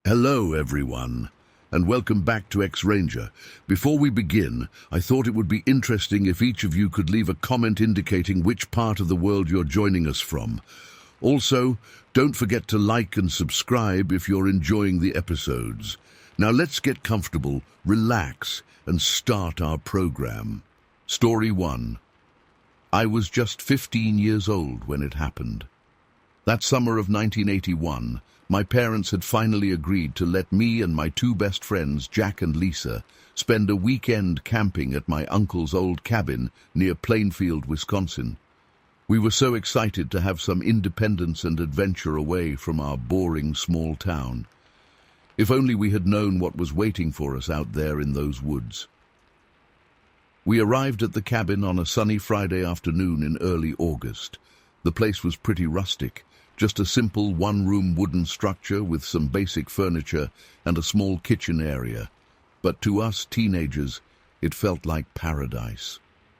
Hello, everyone, and welcome back to X-Ranger. Before we begin, I thought it would be interesting if each of you could leave a comment indicating which part of the world you're joining us from. Also, don't forget to like and subscribe if you're enjoying the episodes. Now let's get comfortable, relax, and start our program. Story 1. I was just 15 years old when it happened. That summer of 1981, my parents had finally agreed to let me and my two best friends, Jack and Lisa, spend a weekend camping at my uncle's old cabin near Plainfield, Wisconsin. We were so excited to have some independence and adventure away from our boring small town. If only we had known what was waiting for us out there in those woods. We arrived at the cabin on a sunny Friday afternoon in early August. The place was pretty rustic. Just a simple one-room wooden structure with some basic furniture and a small kitchen area. But to us teenagers, it felt like paradise.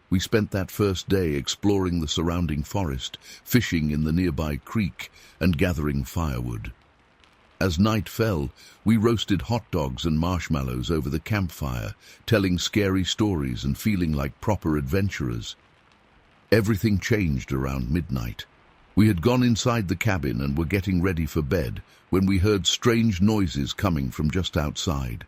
We spent that first day exploring the surrounding forest, fishing in the nearby creek, and gathering firewood. As night fell, we roasted hot dogs and marshmallows over the campfire, telling scary stories and feeling like proper adventurers. Everything changed around midnight. We had gone inside the cabin and were getting ready for bed when we heard strange noises coming from just outside.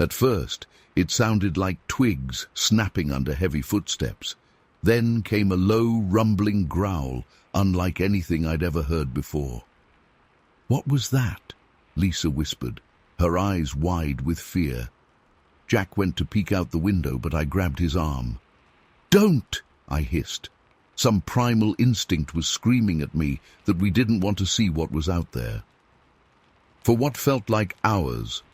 At first, it sounded like twigs snapping under heavy footsteps. Then came a low, rumbling growl, unlike anything I'd ever heard before. "What was that?" Lisa whispered, her eyes wide with fear. Jack went to peek out the window, but I grabbed his arm. "Don't!" I hissed. Some primal instinct was screaming at me that we didn't want to see what was out there. For what felt like hours,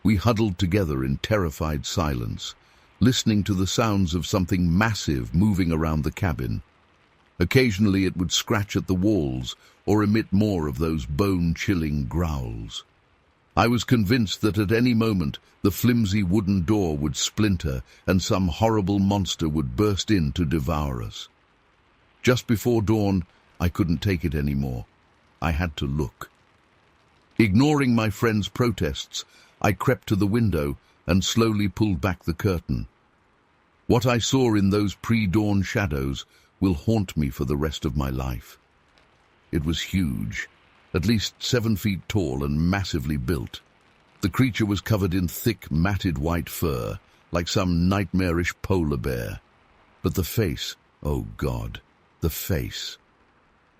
we huddled together in terrified silence, listening to the sounds of something massive moving around the cabin. Occasionally it would scratch at the walls or emit more of those bone-chilling growls. I was convinced that at any moment the flimsy wooden door would splinter and some horrible monster would burst in to devour us. Just before dawn, I couldn't take it anymore. I had to look. Ignoring my friend's protests, I crept to the window and slowly pulled back the curtain. What I saw in those pre-dawn shadows will haunt me for the rest of my life. It was huge, at least 7 feet tall and massively built. The creature was covered in thick, matted white fur, like some nightmarish polar bear. But the face, oh God, the face.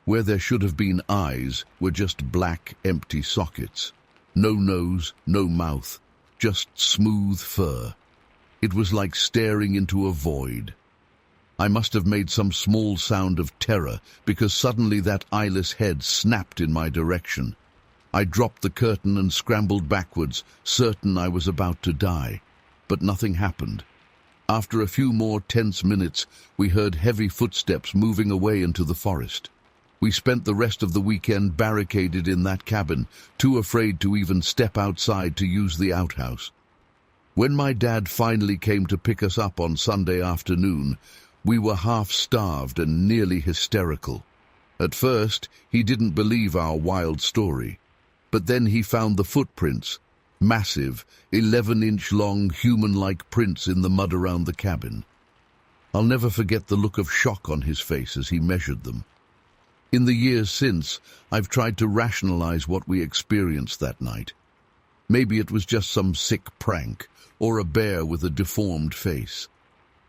Where there should have been eyes were just black, empty sockets. No nose, no mouth, just smooth fur. It was like staring into a void. I must have made some small sound of terror because suddenly that eyeless head snapped in my direction. I dropped the curtain and scrambled backwards, certain I was about to die. But nothing happened. After a few more tense minutes, we heard heavy footsteps moving away into the forest. We spent the rest of the weekend barricaded in that cabin, too afraid to even step outside to use the outhouse. When my dad finally came to pick us up on Sunday afternoon, we were half-starved and nearly hysterical. At first, he didn't believe our wild story, but then he found the footprints, massive, 11-inch-long, human-like prints in the mud around the cabin. I'll never forget the look of shock on his face as he measured them. In the years since, I've tried to rationalize what we experienced that night. Maybe it was just some sick prank, or a bear with a deformed face.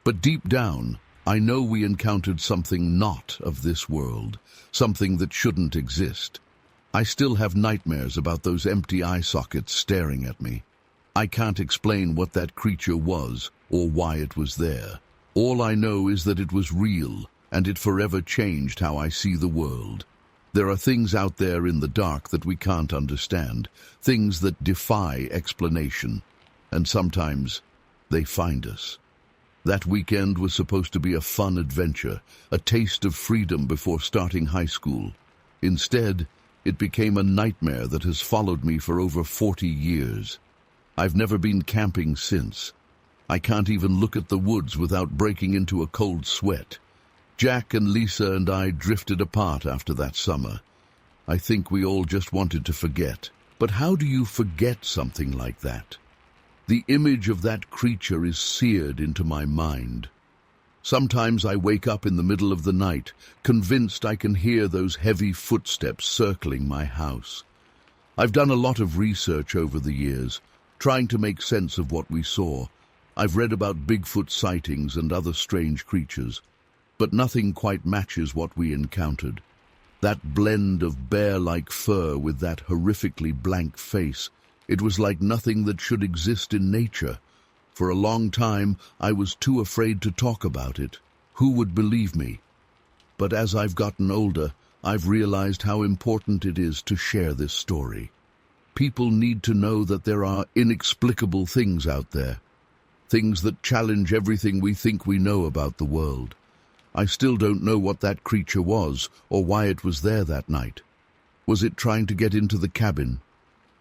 But deep down, I know we encountered something not of this world, something that shouldn't exist. I still have nightmares about those empty eye sockets staring at me. I can't explain what that creature was or why it was there. All I know is that it was real, and it forever changed how I see the world. There are things out there in the dark that we can't understand, things that defy explanation, and sometimes they find us. That weekend was supposed to be a fun adventure, a taste of freedom before starting high school. Instead, it became a nightmare that has followed me for over 40 years. I've never been camping since. I can't even look at the woods without breaking into a cold sweat. Jack and Lisa and I drifted apart after that summer. I think we all just wanted to forget, But how do you forget something like that? The image of that creature is seared into my mind. Sometimes I wake up in the middle of the night, convinced I can hear those heavy footsteps circling my house. I've done a lot of research over the years, trying to make sense of what we saw. I've read about Bigfoot sightings and other strange creatures, but nothing quite matches what we encountered. That blend of bear-like fur with that horrifically blank face, it was like nothing that should exist in nature. For a long time, I was too afraid to talk about it. Who would believe me? But as I've gotten older, I've realized how important it is to share this story. People need to know that there are inexplicable things out there, things that challenge everything we think we know about the world. I still don't know what that creature was or why it was there that night. Was it trying to get into the cabin?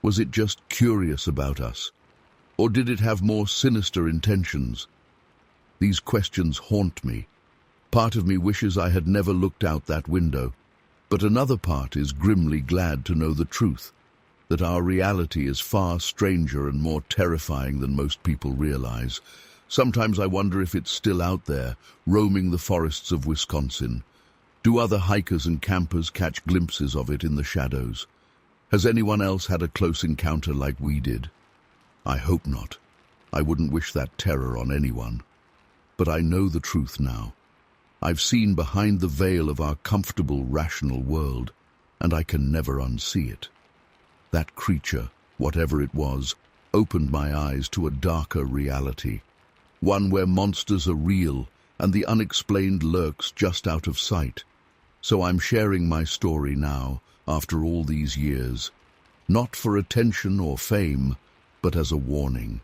Was it just curious about us? Or did it have more sinister intentions? These questions haunt me. Part of me wishes I had never looked out that window, but another part is grimly glad to know the truth, that our reality is far stranger and more terrifying than most people realize. Sometimes I wonder if it's still out there, roaming the forests of Wisconsin. Do other hikers and campers catch glimpses of it in the shadows? Has anyone else had a close encounter like we did? I hope not. I wouldn't wish that terror on anyone. But I know the truth now. I've seen behind the veil of our comfortable, rational world, and I can never unsee it. That creature, whatever it was, opened my eyes to a darker reality, one where monsters are real and the unexplained lurks just out of sight. So I'm sharing my story now, after all these years, not for attention or fame, but as a warning.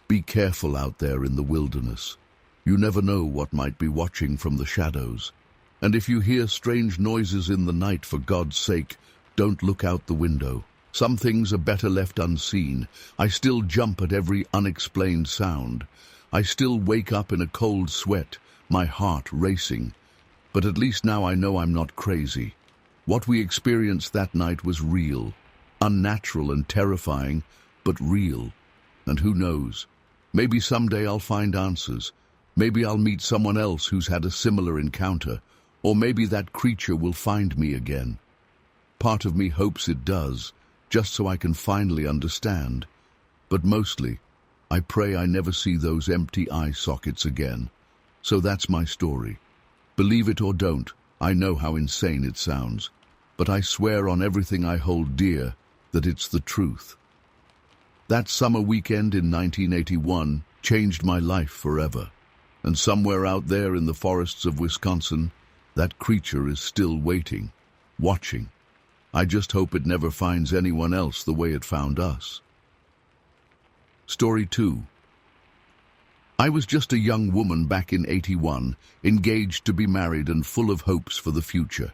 Be careful out there in the wilderness. You never know what might be watching from the shadows. And if you hear strange noises in the night, for God's sake, don't look out the window. Some things are better left unseen. I still jump at every unexplained sound. I still wake up in a cold sweat, my heart racing. But at least now I know I'm not crazy. What we experienced that night was real, unnatural and terrifying, but real. And who knows? Maybe someday I'll find answers. Maybe I'll meet someone else who's had a similar encounter. Or maybe that creature will find me again. Part of me hopes it does, just so I can finally understand. But mostly, I pray I never see those empty eye sockets again. So that's my story. Believe it or don't, I know how insane it sounds. But I swear on everything I hold dear that it's the truth. That summer weekend in 1981 changed my life forever. And somewhere out there in the forests of Wisconsin, that creature is still waiting, watching. I just hope it never finds anyone else the way it found us. Story 2. I was just a young woman back in '81, engaged to be married and full of hopes for the future.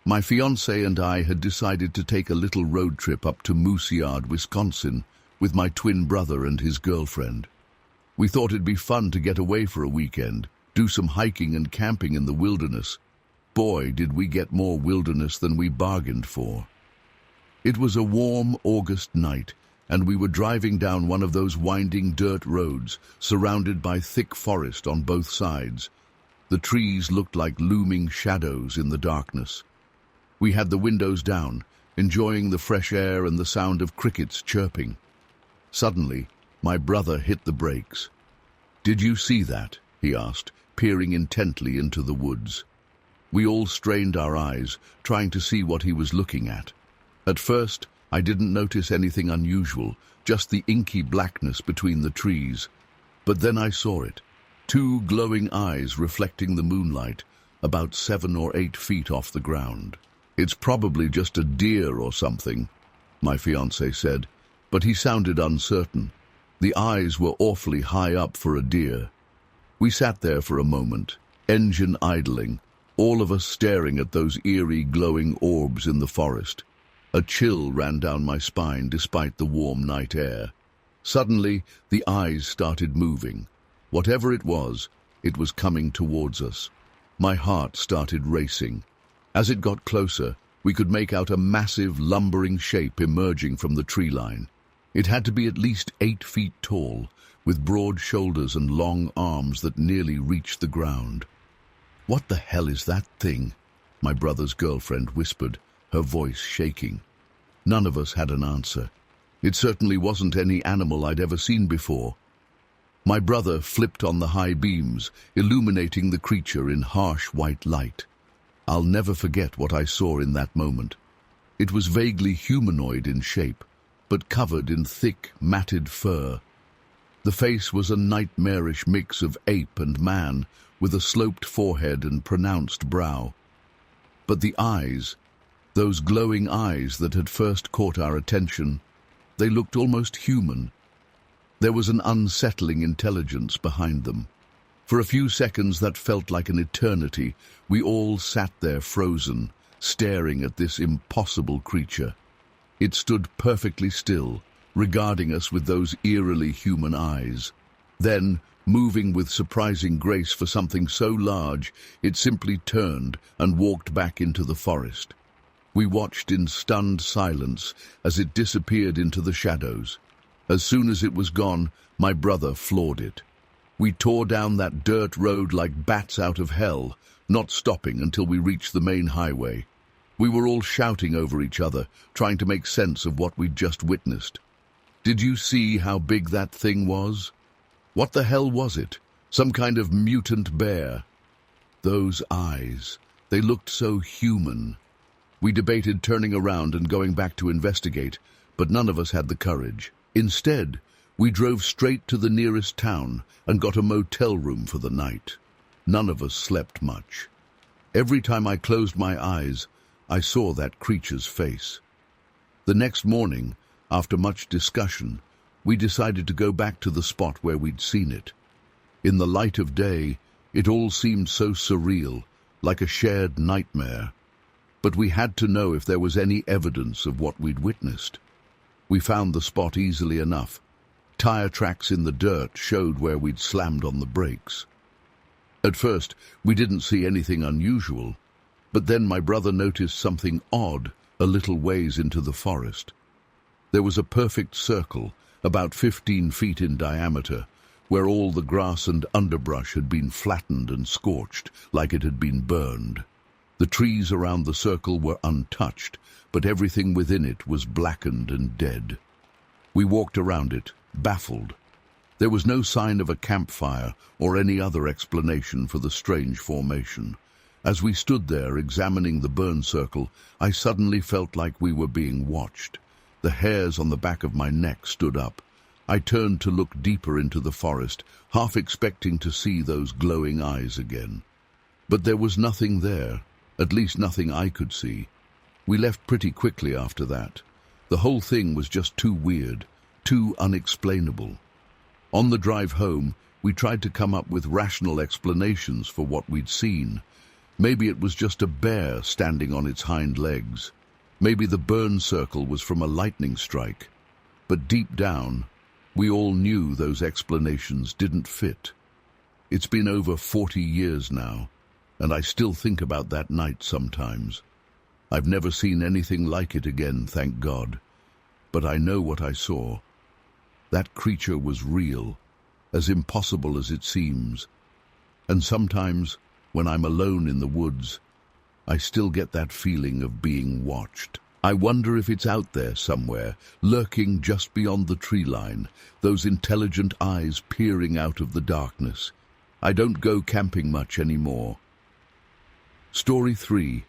My fiancé and I had decided to take a little road trip up to Moose Yard, Wisconsin, with my twin brother and his girlfriend. We thought it'd be fun to get away for a weekend, do some hiking and camping in the wilderness. Boy, did we get more wilderness than we bargained for. It was a warm August night, and we were driving down one of those winding dirt roads, surrounded by thick forest on both sides. The trees looked like looming shadows in the darkness. We had the windows down, enjoying the fresh air and the sound of crickets chirping. Suddenly, my brother hit the brakes. "Did you see that?" he asked, peering intently into the woods. We all strained our eyes, trying to see what he was looking at. At first, I didn't notice anything unusual, just the inky blackness between the trees. But then I saw it, 2 glowing eyes reflecting the moonlight, about 7 or 8 feet off the ground. "It's probably just a deer or something," my fiancé said, but he sounded uncertain. The eyes were awfully high up for a deer. We sat there for a moment, engine idling, all of us staring at those eerie glowing orbs in the forest. A chill ran down my spine despite the warm night air. Suddenly, the eyes started moving. Whatever it was coming towards us. My heart started racing. As it got closer, We could make out a massive, lumbering shape emerging from the tree line. It had to be at least 8 feet tall, with broad shoulders and long arms that nearly reached the ground. "What the hell is that thing?" my brother's girlfriend whispered, her voice shaking. None of us had an answer. It certainly wasn't any animal I'd ever seen before. My brother flipped on the high beams, illuminating the creature in harsh white light. I'll never forget what I saw in that moment. It was vaguely humanoid in shape, but covered in thick, matted fur. The face was a nightmarish mix of ape and man, with a sloped forehead and pronounced brow. But the eyes, those glowing eyes that had first caught our attention, they looked almost human. There was an unsettling intelligence behind them. For a few seconds that felt like an eternity, we all sat there frozen, staring at this impossible creature. It stood perfectly still, regarding us with those eerily human eyes. Then, moving with surprising grace for something so large, it simply turned and walked back into the forest. We watched in stunned silence as it disappeared into the shadows. As soon as it was gone, my brother floored it. We tore down that dirt road like bats out of hell, not stopping until we reached the main highway. We were all shouting over each other, trying to make sense of what we'd just witnessed. "Did you see how big that thing was? What the hell was it? Some kind of mutant bear?" Those eyes, they looked so human. We debated turning around and going back to investigate, but none of us had the courage. Instead, we drove straight to the nearest town and got a motel room for the night. None of us slept much. Every time I closed my eyes, I saw that creature's face. The next morning, after much discussion, we decided to go back to the spot where we'd seen it. In the light of day, it all seemed so surreal, like a shared nightmare. But we had to know if there was any evidence of what we'd witnessed. We found the spot easily enough. Tire tracks in the dirt showed where we'd slammed on the brakes. At first, we didn't see anything unusual, but then my brother noticed something odd a little ways into the forest. There was a perfect circle, about 15 feet in diameter, where all the grass and underbrush had been flattened and scorched, like it had been burned. The trees around the circle were untouched, but everything within it was blackened and dead. We walked around it, baffled. There was no sign of a campfire or any other explanation for the strange formation. As we stood there examining the burn circle, I suddenly felt like we were being watched. The hairs on the back of my neck stood up. I turned to look deeper into the forest, half expecting to see those glowing eyes again. But there was nothing there, at least nothing I could see. We left pretty quickly after that. The whole thing was just too weird, too unexplainable. On the drive home, we tried to come up with rational explanations for what we'd seen. Maybe it was just a bear standing on its hind legs. Maybe the burn circle was from a lightning strike. But deep down, we all knew those explanations didn't fit. It's been over 40 years now, and I still think about that night sometimes. I've never seen anything like it again, thank God. But I know what I saw. That creature was real, as impossible as it seems. And sometimes, when I'm alone in the woods, I still get that feeling of being watched. I wonder if it's out there somewhere, lurking just beyond the tree line, those intelligent eyes peering out of the darkness. I don't go camping much anymore. Story 3.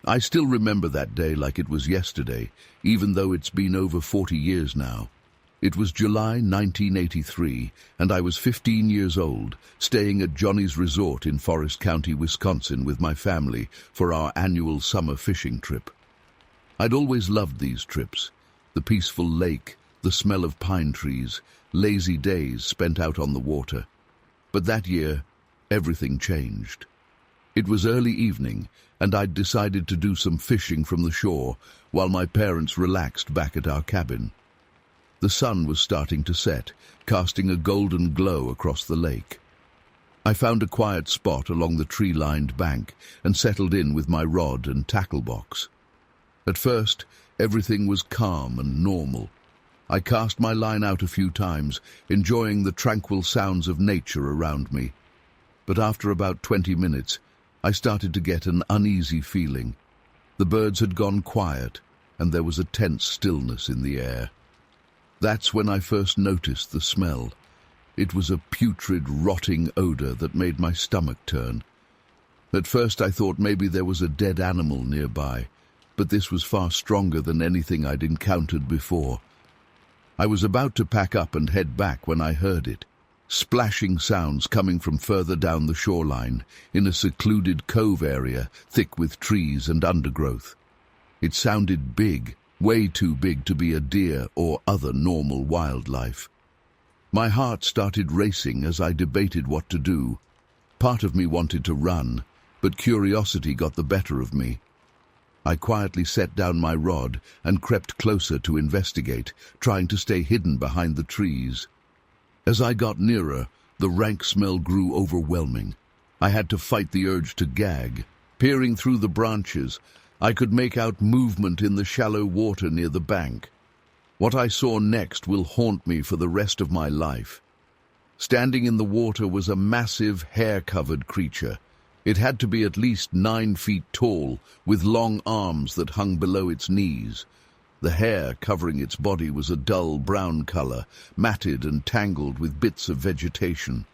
I still remember that day like it was yesterday, even though it's been over 40 years now. It was July 1983, and I was 15 years old, staying at Johnny's Resort in Forest County, Wisconsin with my family for our annual summer fishing trip. I'd always loved these trips, the peaceful lake, the smell of pine trees, lazy days spent out on the water. But that year, everything changed. It was early evening, and I'd decided to do some fishing from the shore while my parents relaxed back at our cabin. The sun was starting to set, casting a golden glow across the lake. I found a quiet spot along the tree-lined bank and settled in with my rod and tackle box. At first, everything was calm and normal. I cast my line out a few times, enjoying the tranquil sounds of nature around me. But after about 20 minutes, I started to get an uneasy feeling. The birds had gone quiet, and there was a tense stillness in the air. That's when I first noticed the smell. It was a putrid, rotting odor that made my stomach turn. At first I thought maybe there was a dead animal nearby, but this was far stronger than anything I'd encountered before. I was about to pack up and head back when I heard it. Splashing sounds coming from further down the shoreline, in a secluded cove area, thick with trees and undergrowth. It sounded big, way too big to be a deer or other normal wildlife. My heart started racing as I debated what to do. Part of me wanted to run, but curiosity got the better of me. I quietly set down my rod and crept closer to investigate, trying to stay hidden behind the trees. As I got nearer, the rank smell grew overwhelming. I had to fight the urge to gag. Peering through the branches, I could make out movement in the shallow water near the bank. What I saw next will haunt me for the rest of my life. Standing in the water was a massive, hair-covered creature. It had to be at least 9 feet tall, with long arms that hung below its knees. The hair covering its body was a dull brown color, matted and tangled with bits of vegetation.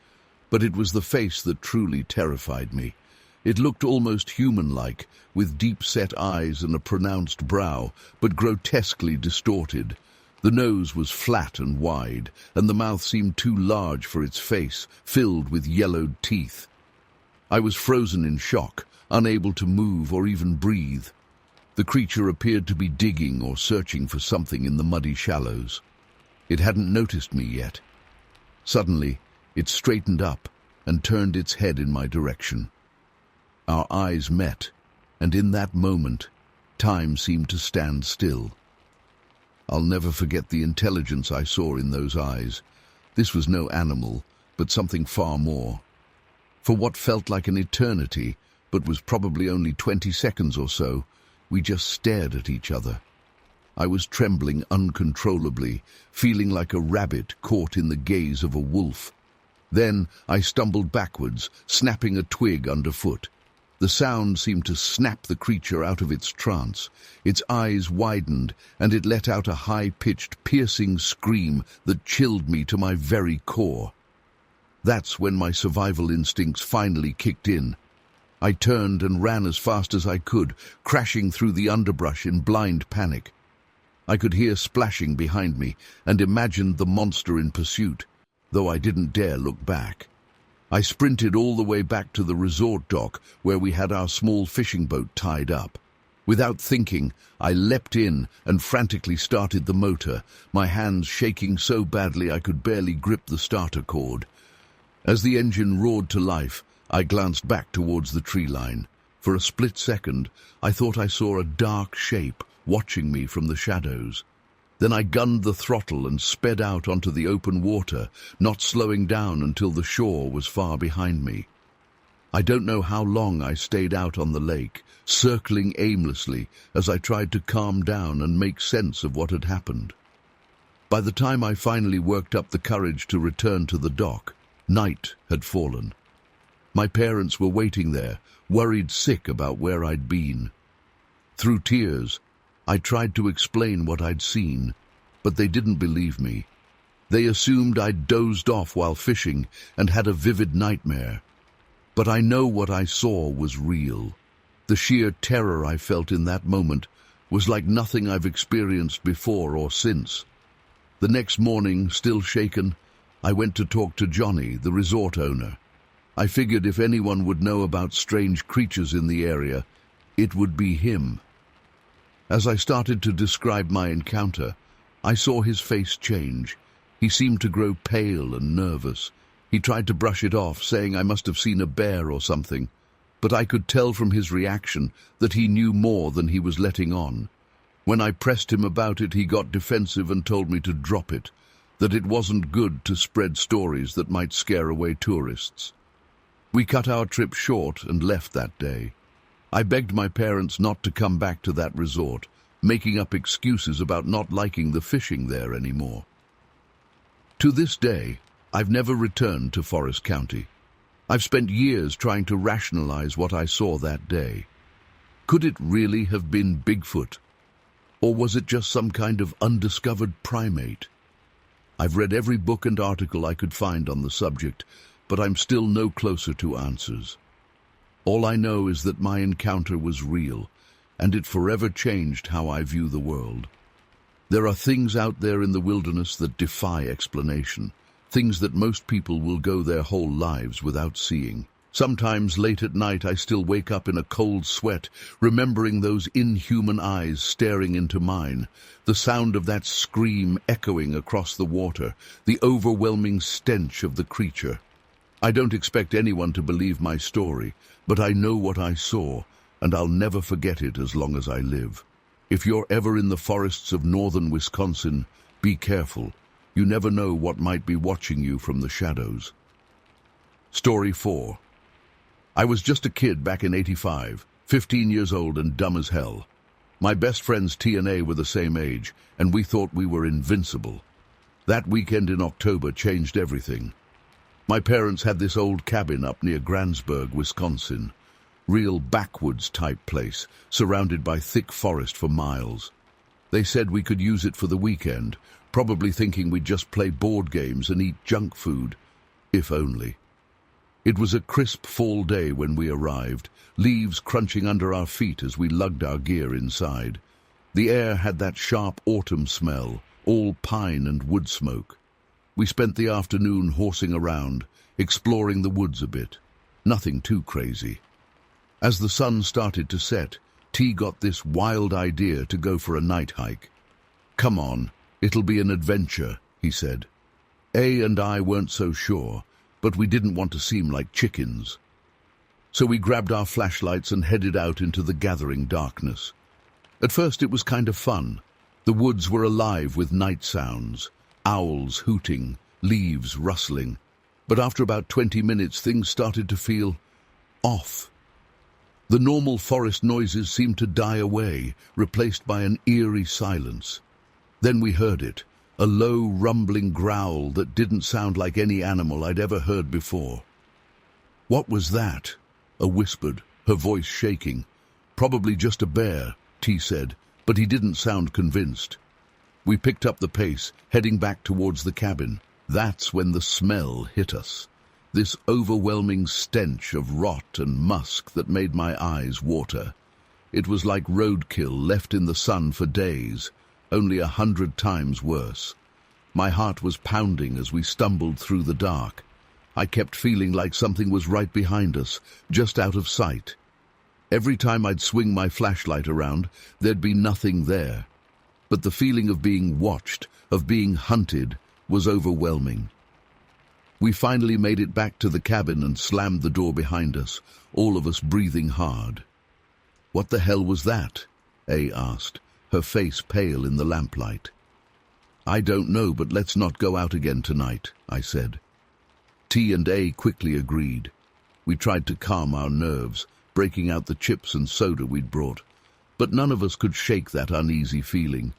But it was the face that truly terrified me. It looked almost human-like, with deep-set eyes and a pronounced brow, but grotesquely distorted. The nose was flat and wide, and the mouth seemed too large for its face, filled with yellowed teeth. I was frozen in shock, unable to move or even breathe. The creature appeared to be digging or searching for something in the muddy shallows. It hadn't noticed me yet. Suddenly, it straightened up and turned its head in my direction. Our eyes met, and in that moment, time seemed to stand still. I'll never forget the intelligence I saw in those eyes. This was no animal, but something far more. For what felt like an eternity, but was probably only 20 seconds or so, we just stared at each other. I was trembling uncontrollably, feeling like a rabbit caught in the gaze of a wolf. Then I stumbled backwards, snapping a twig underfoot. The sound seemed to snap the creature out of its trance. Its eyes widened, and it let out a high-pitched, piercing scream that chilled me to my very core. That's when my survival instincts finally kicked in. I turned and ran as fast as I could, crashing through the underbrush in blind panic. I could hear splashing behind me and imagined the monster in pursuit, though I didn't dare look back. I sprinted all the way back to the resort dock where we had our small fishing boat tied up. Without thinking, I leapt in and frantically started the motor, my hands shaking so badly I could barely grip the starter cord. As the engine roared to life, I glanced back towards the tree line. For a split second, I thought I saw a dark shape watching me from the shadows. Then I gunned the throttle and sped out onto the open water, not slowing down until the shore was far behind me. I don't know how long I stayed out on the lake, circling aimlessly as I tried to calm down and make sense of what had happened. By the time I finally worked up the courage to return to the dock, night had fallen. My parents were waiting there, worried sick about where I'd been. Through tears, I tried to explain what I'd seen, but they didn't believe me. They assumed I'd dozed off while fishing and had a vivid nightmare. But I know what I saw was real. The sheer terror I felt in that moment was like nothing I've experienced before or since. The next morning, still shaken, I went to talk to Johnny, the resort owner. I figured if anyone would know about strange creatures in the area, it would be him. As I started to describe my encounter, I saw his face change. He seemed to grow pale and nervous. He tried to brush it off, saying I must have seen a bear or something, but I could tell from his reaction that he knew more than he was letting on. When I pressed him about it, he got defensive and told me to drop it, that it wasn't good to spread stories that might scare away tourists. We cut our trip short and left that day. I begged my parents not to come back to that resort, making up excuses about not liking the fishing there anymore. To this day, I've never returned to Forest County. I've spent years trying to rationalize what I saw that day. Could it really have been Bigfoot? Or was it just some kind of undiscovered primate? I've read every book and article I could find on the subject, but I'm still no closer to answers. All I know is that my encounter was real, and it forever changed how I view the world. There are things out there in the wilderness that defy explanation, things that most people will go their whole lives without seeing. Sometimes late at night I still wake up in a cold sweat, remembering those inhuman eyes staring into mine, the sound of that scream echoing across the water, the overwhelming stench of the creature. I don't expect anyone to believe my story, but I know what I saw, and I'll never forget it as long as I live. If you're ever in the forests of northern Wisconsin, be careful. You never know what might be watching you from the shadows. Story 4. I was just a kid back in '85, 15 years old and dumb as hell. My best friends T and A were the same age, and we thought we were invincible. That weekend in October changed everything. My parents had this old cabin up near Grantsburg, Wisconsin. Real backwoods-type place, surrounded by thick forest for miles. They said we could use it for the weekend, probably thinking we'd just play board games and eat junk food. If only. It was a crisp fall day when we arrived, leaves crunching under our feet as we lugged our gear inside. The air had that sharp autumn smell, all pine and wood smoke. We spent the afternoon horsing around, exploring the woods a bit. Nothing too crazy. As the sun started to set, T got this wild idea to go for a night hike. "Come on, it'll be an adventure," he said. A and I weren't so sure, but we didn't want to seem like chickens. So we grabbed our flashlights and headed out into the gathering darkness. At first it was kind of fun. The woods were alive with night sounds, owls hooting, leaves rustling. But after about 20 minutes things started to feel off. The normal forest noises seemed to die away, replaced by an eerie silence. Then we heard it. A low, rumbling growl that didn't sound like any animal I'd ever heard before. "What was that?" A whispered, her voice shaking. "Probably just a bear," T said, but he didn't sound convinced. We picked up the pace, heading back towards the cabin. That's when the smell hit us. This overwhelming stench of rot and musk that made my eyes water. It was like roadkill left in the sun for days, only 100 times worse. My heart was pounding as we stumbled through the dark. I kept feeling like something was right behind us, just out of sight. Every time I'd swing my flashlight around, there'd be nothing there. But the feeling of being watched, of being hunted, was overwhelming. We finally made it back to the cabin and slammed the door behind us, all of us breathing hard. "What the hell was that?" A asked, her face pale in the lamplight. "I don't know, but let's not go out again tonight," I said. T and A quickly agreed. We tried to calm our nerves, breaking out the chips and soda we'd brought, but none of us could shake that uneasy feeling.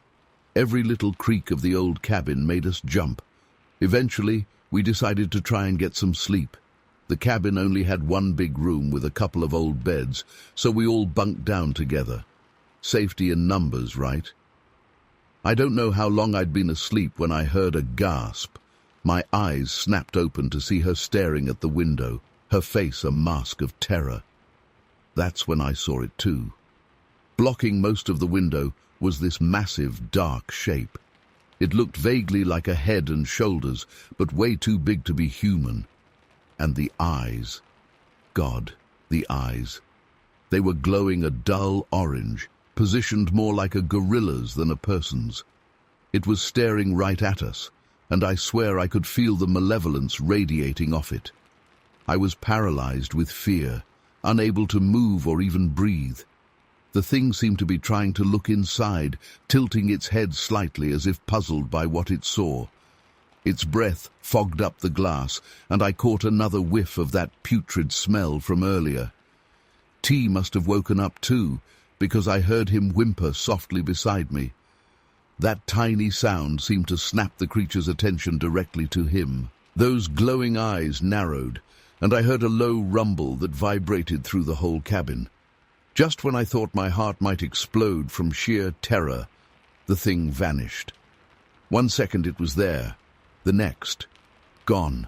Every little creak of the old cabin made us jump. Eventually, we decided to try and get some sleep. The cabin only had one big room with a couple of old beds, so we all bunked down together. Safety in numbers, right? I don't know how long I'd been asleep when I heard a gasp. My eyes snapped open to see her staring at the window, her face a mask of terror. That's when I saw it too. Blocking most of the window was this massive, dark shape. It looked vaguely like a head and shoulders, but way too big to be human. And the eyes. God, the eyes. They were glowing a dull orange, positioned more like a gorilla's than a person's. It was staring right at us, and I swear I could feel the malevolence radiating off it. I was paralyzed with fear, unable to move or even breathe. The thing seemed to be trying to look inside, tilting its head slightly as if puzzled by what it saw. Its breath fogged up the glass, and I caught another whiff of that putrid smell from earlier. T must have woken up too, because I heard him whimper softly beside me. That tiny sound seemed to snap the creature's attention directly to him. Those glowing eyes narrowed, and I heard a low rumble that vibrated through the whole cabin. Just when I thought my heart might explode from sheer terror, the thing vanished. 1 second it was there, the next, gone.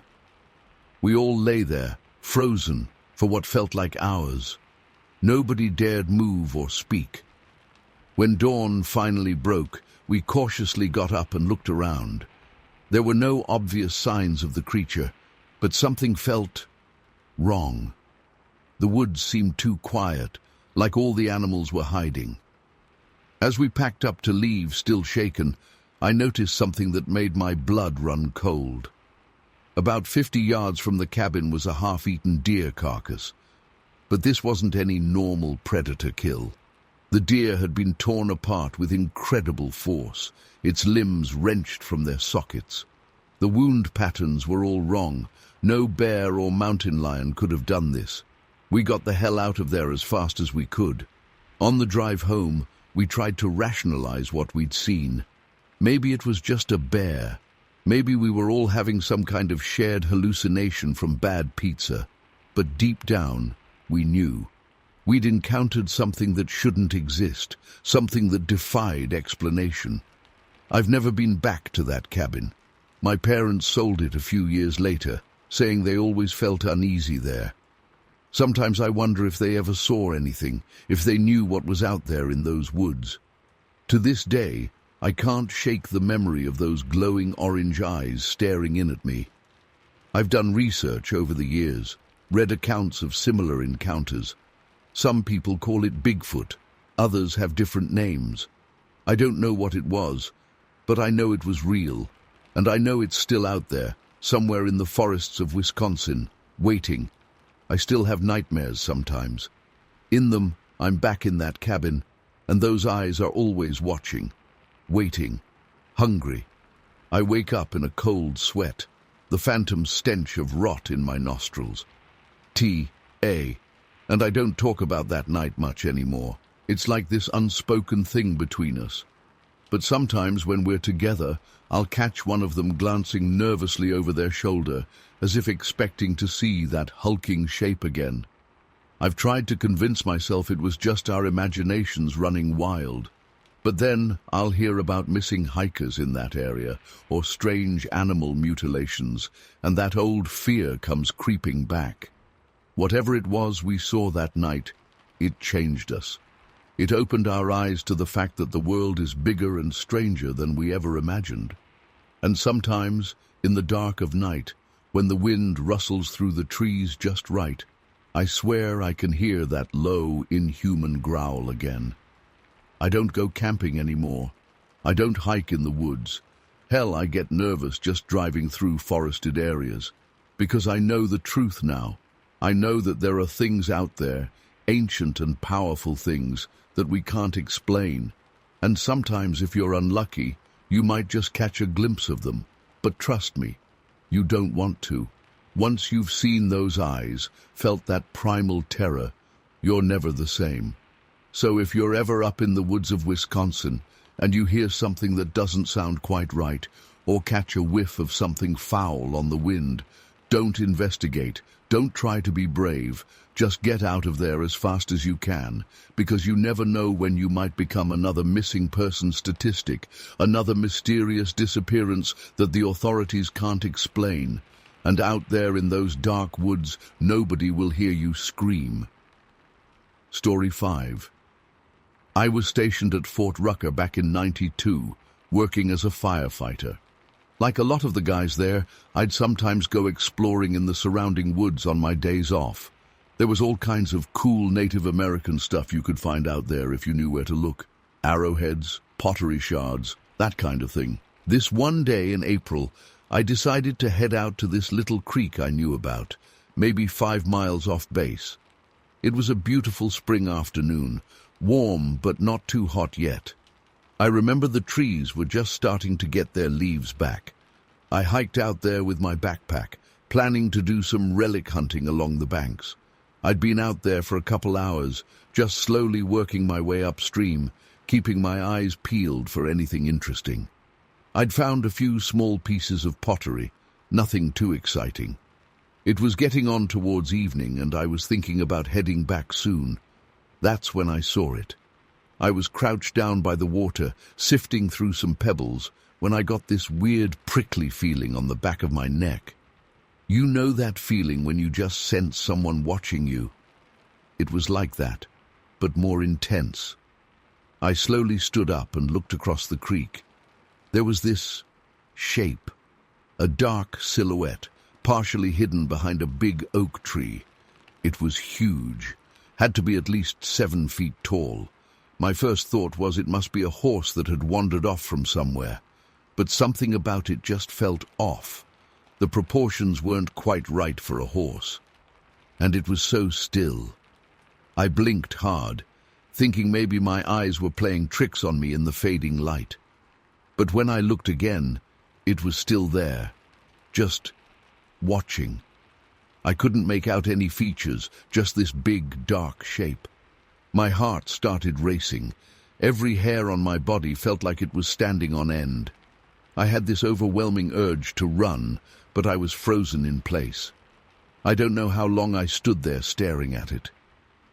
We all lay there, frozen, for what felt like hours. Nobody dared move or speak. When dawn finally broke, we cautiously got up and looked around. There were no obvious signs of the creature, but something felt wrong. The woods seemed too quiet, like all the animals were hiding. As we packed up to leave, still shaken, I noticed something that made my blood run cold. About 50 yards from the cabin was a half-eaten deer carcass. But this wasn't any normal predator kill. The deer had been torn apart with incredible force, its limbs wrenched from their sockets. The wound patterns were all wrong. No bear or mountain lion could have done this. We got the hell out of there as fast as we could. On the drive home, we tried to rationalize what we'd seen. Maybe it was just a bear. Maybe we were all having some kind of shared hallucination from bad pizza. But deep down, we knew. We'd encountered something that shouldn't exist, something that defied explanation. I've never been back to that cabin. My parents sold it a few years later, saying they always felt uneasy there. Sometimes I wonder if they ever saw anything, if they knew what was out there in those woods. To this day, I can't shake the memory of those glowing orange eyes staring in at me. I've done research over the years, read accounts of similar encounters. Some people call it Bigfoot, others have different names. I don't know what it was, but I know it was real, and I know it's still out there, somewhere in the forests of Wisconsin, waiting. I still have nightmares sometimes. In them, I'm back in that cabin, and those eyes are always watching, waiting, hungry. I wake up in a cold sweat, the phantom stench of rot in my nostrils. T.A. And I don't talk about that night much anymore. It's like this unspoken thing between us. But sometimes when we're together, I'll catch one of them glancing nervously over their shoulder, as if expecting to see that hulking shape again. I've tried to convince myself it was just our imaginations running wild. But then I'll hear about missing hikers in that area, or strange animal mutilations, and that old fear comes creeping back. Whatever it was we saw that night, it changed us. It opened our eyes to the fact that the world is bigger and stranger than we ever imagined. And sometimes, in the dark of night, when the wind rustles through the trees just right, I swear I can hear that low, inhuman growl again. I don't go camping anymore. I don't hike in the woods. Hell, I get nervous just driving through forested areas. Because I know the truth now. I know that there are things out there, ancient and powerful things, that we can't explain. And sometimes, if you're unlucky, you might just catch a glimpse of them. But trust me, you don't want to. Once you've seen those eyes, felt that primal terror, you're never the same. So if you're ever up in the woods of Wisconsin, and you hear something that doesn't sound quite right, or catch a whiff of something foul on the wind, don't investigate. Don't try to be brave. Just get out of there as fast as you can, because you never know when you might become another missing person statistic, another mysterious disappearance that the authorities can't explain. And out there in those dark woods, nobody will hear you scream. Story 5. I was stationed at Fort Rucker back in '92, working as a firefighter. Like a lot of the guys there, I'd sometimes go exploring in the surrounding woods on my days off. There was all kinds of cool Native American stuff you could find out there if you knew where to look. Arrowheads, pottery shards, that kind of thing. This one day in April, I decided to head out to this little creek I knew about, maybe 5 miles off base. It was a beautiful spring afternoon, warm but not too hot yet. I remember the trees were just starting to get their leaves back. I hiked out there with my backpack, planning to do some relic hunting along the banks. I'd been out there for a couple hours, just slowly working my way upstream, keeping my eyes peeled for anything interesting. I'd found a few small pieces of pottery, nothing too exciting. It was getting on towards evening, and I was thinking about heading back soon. That's when I saw it. I was crouched down by the water, sifting through some pebbles, when I got this weird prickly feeling on the back of my neck. You know that feeling when you just sense someone watching you? It was like that, but more intense. I slowly stood up and looked across the creek. There was this shape, a dark silhouette, partially hidden behind a big oak tree. It was huge, had to be at least 7 feet tall. My first thought was it must be a horse that had wandered off from somewhere, but something about it just felt off. The proportions weren't quite right for a horse. And it was so still. I blinked hard, thinking maybe my eyes were playing tricks on me in the fading light. But when I looked again, it was still there, just watching. I couldn't make out any features, just this big, dark shape. My heart started racing. Every hair on my body felt like it was standing on end. I had this overwhelming urge to run, but I was frozen in place. I don't know how long I stood there staring at it.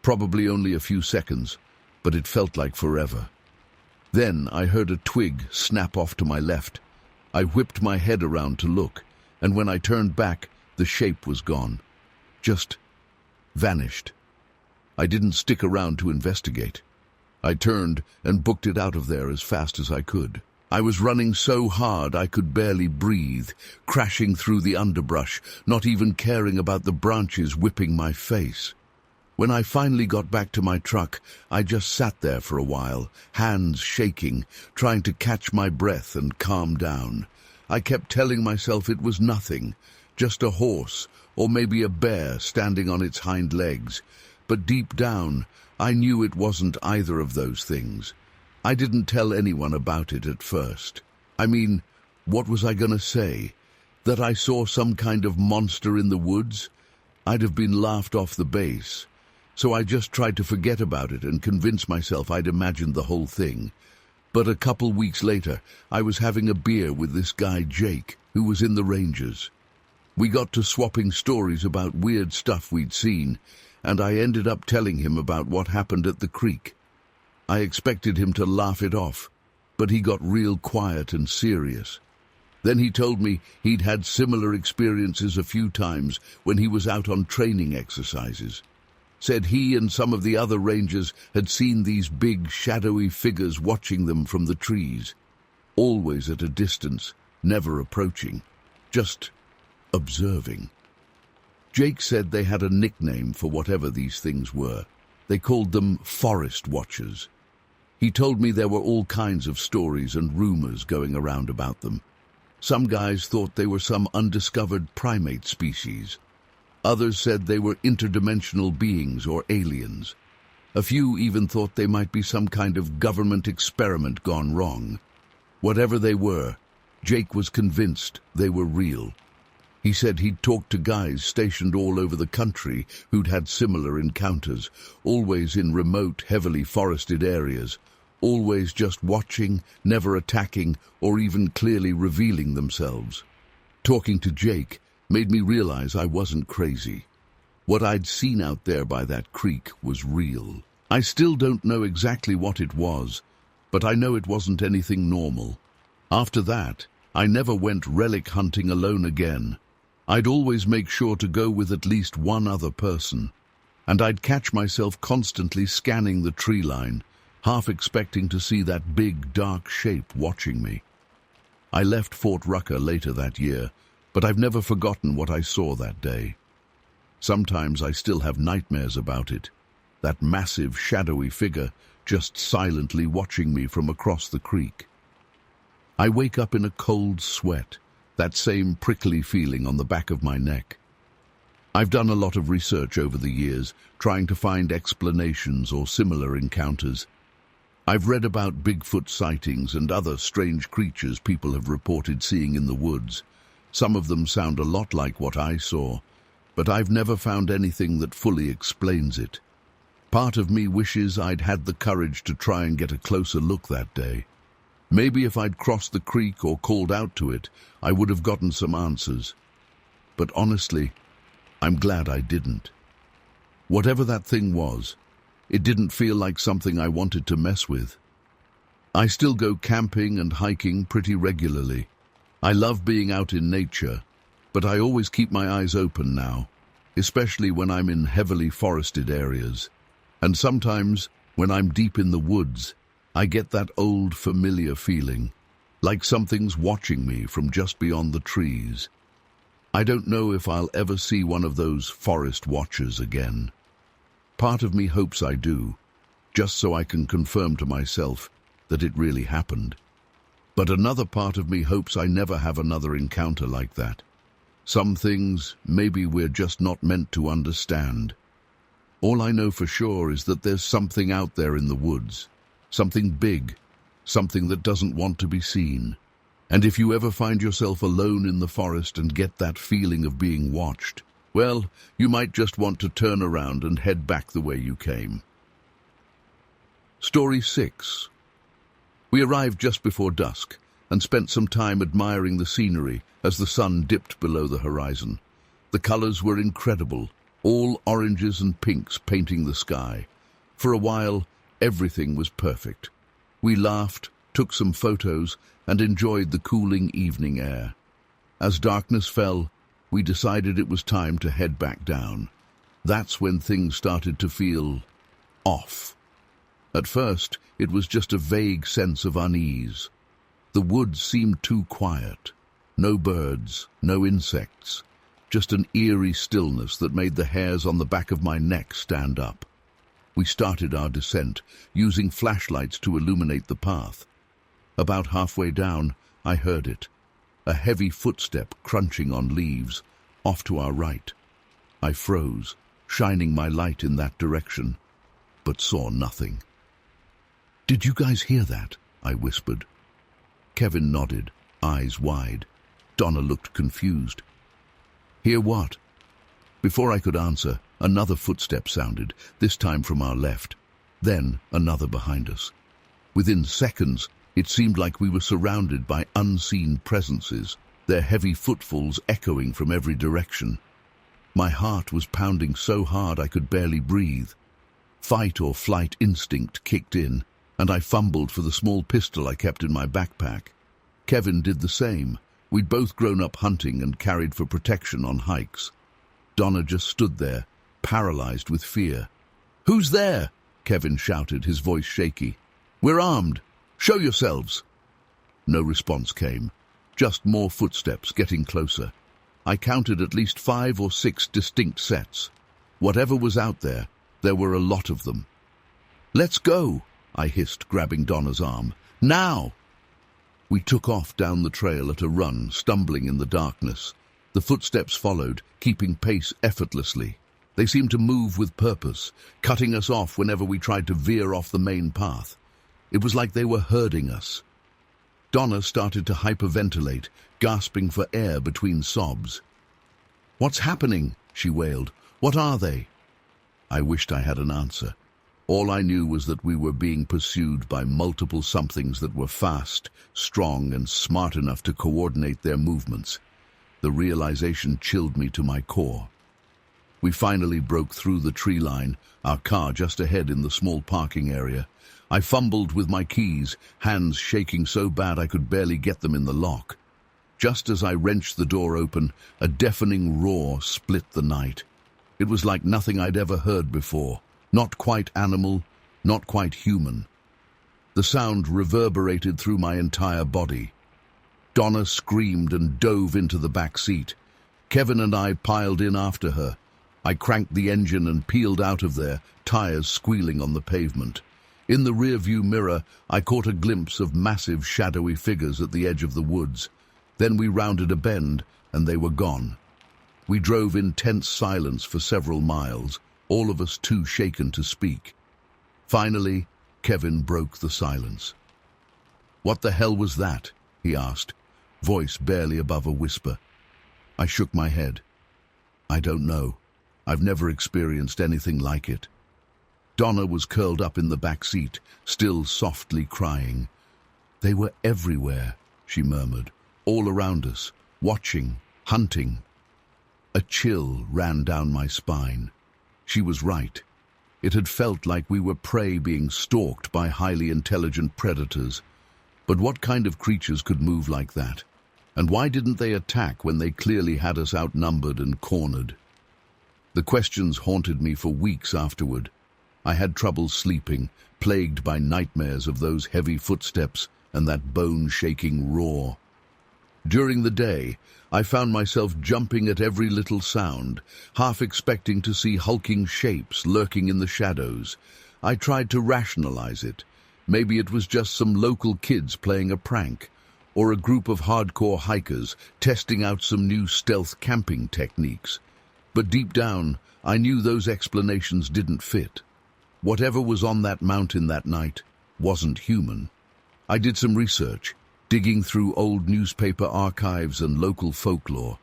Probably only a few seconds, but it felt like forever. Then I heard a twig snap off to my left. I whipped my head around to look, and when I turned back, the shape was gone. Just vanished. I didn't stick around to investigate. I turned and booked it out of there as fast as I could. I was running so hard I could barely breathe, crashing through the underbrush, not even caring about the branches whipping my face. When I finally got back to my truck, I just sat there for a while, hands shaking, trying to catch my breath and calm down. I kept telling myself it was nothing, just a horse, or maybe a bear standing on its hind legs. But deep down, I knew it wasn't either of those things. I didn't tell anyone about it at first. I mean, what was I going to say? That I saw some kind of monster in the woods? I'd have been laughed off the base. So I just tried to forget about it and convince myself I'd imagined the whole thing. But a couple weeks later, I was having a beer with this guy Jake, who was in the Rangers. We got to swapping stories about weird stuff we'd seen, and I ended up telling him about what happened at the creek. I expected him to laugh it off, but he got real quiet and serious. Then he told me he'd had similar experiences a few times when he was out on training exercises. Said he and some of the other rangers had seen these big, shadowy figures watching them from the trees, always at a distance, never approaching, just observing. Jake said they had a nickname for whatever these things were. They called them forest watchers. He told me there were all kinds of stories and rumors going around about them. Some guys thought they were some undiscovered primate species. Others said they were interdimensional beings or aliens. A few even thought they might be some kind of government experiment gone wrong. Whatever they were, Jake was convinced they were real. He said he'd talked to guys stationed all over the country who'd had similar encounters, always in remote, heavily forested areas, always just watching, never attacking, or even clearly revealing themselves. Talking to Jake made me realize I wasn't crazy. What I'd seen out there by that creek was real. I still don't know exactly what it was, but I know it wasn't anything normal. After that, I never went relic hunting alone again. I'd always make sure to go with at least one other person, and I'd catch myself constantly scanning the tree line, half expecting to see that big, dark shape watching me. I left Fort Rucker later that year, but I've never forgotten what I saw that day. Sometimes I still have nightmares about it, that massive, shadowy figure just silently watching me from across the creek. I wake up in a cold sweat, that same prickly feeling on the back of my neck. I've done a lot of research over the years, trying to find explanations or similar encounters. I've read about Bigfoot sightings and other strange creatures people have reported seeing in the woods, Some of them sound a lot like what I saw, but I've never found anything that fully explains it. Part of me wishes I'd had the courage to try and get a closer look that day. Maybe if I'd crossed the creek or called out to it, I would have gotten some answers. But honestly, I'm glad I didn't. Whatever that thing was, it didn't feel like something I wanted to mess with. I still go camping and hiking pretty regularly. I love being out in nature, but I always keep my eyes open now, especially when I'm in heavily forested areas. And sometimes, when I'm deep in the woods, I get that old familiar feeling, like something's watching me from just beyond the trees. I don't know if I'll ever see one of those forest watchers again. Part of me hopes I do, just so I can confirm to myself that it really happened. But another part of me hopes I never have another encounter like that. Some things, maybe we're just not meant to understand. All I know for sure is that there's something out there in the woods. Something big, something that doesn't want to be seen. And if you ever find yourself alone in the forest and get that feeling of being watched, well, you might just want to turn around and head back the way you came. Story 6. We arrived just before dusk and spent some time admiring the scenery as the sun dipped below the horizon. The colors were incredible, all oranges and pinks painting the sky. For a while, everything was perfect. We laughed, took some photos, and enjoyed the cooling evening air. As darkness fell, we decided it was time to head back down. That's when things started to feel off. At first, it was just a vague sense of unease. The woods seemed too quiet. No birds, no insects, just an eerie stillness that made the hairs on the back of my neck stand up. We started our descent, using flashlights to illuminate the path. About halfway down, I heard it. A heavy footstep crunching on leaves, off to our right. I froze, shining my light in that direction, but saw nothing. "Did you guys hear that?" I whispered. Kevin nodded, eyes wide. Donna looked confused. "Hear what?" Before I could answer, another footstep sounded, this time from our left, then another behind us. Within seconds, it seemed like we were surrounded by unseen presences, their heavy footfalls echoing from every direction. My heart was pounding so hard I could barely breathe. Fight or flight instinct kicked in, and I fumbled for the small pistol I kept in my backpack. Kevin did the same. We'd both grown up hunting and carried for protection on hikes. Donna just stood there, paralyzed with fear. "Who's there?" Kevin shouted, his voice shaky. "We're armed. Show yourselves." No response came, just more footsteps getting closer. I counted at least 5 or 6 distinct sets. Whatever was out there, there were a lot of them. "Let's go," I hissed, grabbing Donna's arm. "Now!" We took off down the trail at a run, stumbling in the darkness. The footsteps followed, keeping pace effortlessly. They seemed to move with purpose, cutting us off whenever we tried to veer off the main path. It was like they were herding us. Donna started to hyperventilate, gasping for air between sobs. "What's happening?" she wailed. "What are they?" I wished I had an answer. All I knew was that we were being pursued by multiple somethings that were fast, strong, and smart enough to coordinate their movements. The realization chilled me to my core. We finally broke through the tree line, our car just ahead in the small parking area. I fumbled with my keys, hands shaking so bad I could barely get them in the lock. Just as I wrenched the door open, a deafening roar split the night. It was like nothing I'd ever heard before. Not quite animal, not quite human. The sound reverberated through my entire body. Donna screamed and dove into the back seat. Kevin and I piled in after her. I cranked the engine and peeled out of there, tires squealing on the pavement. In the rearview mirror, I caught a glimpse of massive shadowy figures at the edge of the woods. Then we rounded a bend, and they were gone. We drove in tense silence for several miles, all of us too shaken to speak. Finally, Kevin broke the silence. "What the hell was that?" he asked, voice barely above a whisper. I shook my head. I don't know. I've never experienced anything like it. Donna was curled up in the back seat, still softly crying. They were everywhere, she murmured, all around us, watching, hunting. A chill ran down my spine. She was right. It had felt like we were prey being stalked by highly intelligent predators. But what kind of creatures could move like that? And why didn't they attack when they clearly had us outnumbered and cornered? The questions haunted me for weeks afterward. I had trouble sleeping, plagued by nightmares of those heavy footsteps and that bone-shaking roar. During the day, I found myself jumping at every little sound, half expecting to see hulking shapes lurking in the shadows. I tried to rationalize it. Maybe it was just some local kids playing a prank, or a group of hardcore hikers testing out some new stealth camping techniques. But deep down, I knew those explanations didn't fit. Whatever was on that mountain that night wasn't human. I did some research, digging through old newspaper archives and local folklore.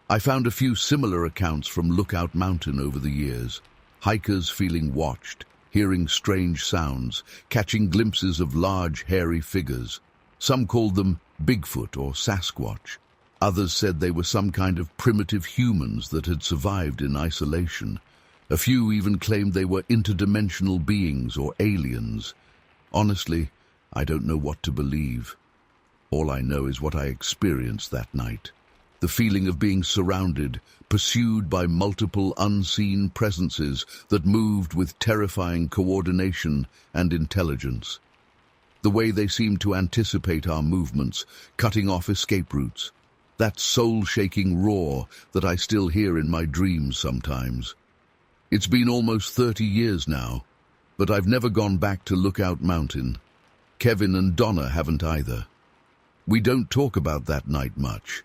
I found a few similar accounts from Lookout Mountain over the years. Hikers feeling watched, hearing strange sounds, catching glimpses of large, hairy figures. Some called them Bigfoot or Sasquatch. Others said they were some kind of primitive humans that had survived in isolation. A few even claimed they were interdimensional beings or aliens. Honestly, I don't know what to believe. All I know is what I experienced that night. The feeling of being surrounded, pursued by multiple unseen presences that moved with terrifying coordination and intelligence. The way they seemed to anticipate our movements, cutting off escape routes. That soul-shaking roar that I still hear in my dreams sometimes. It's been almost 30 years now, but I've never gone back to Lookout Mountain. Kevin and Donna haven't either. We don't talk about that night much.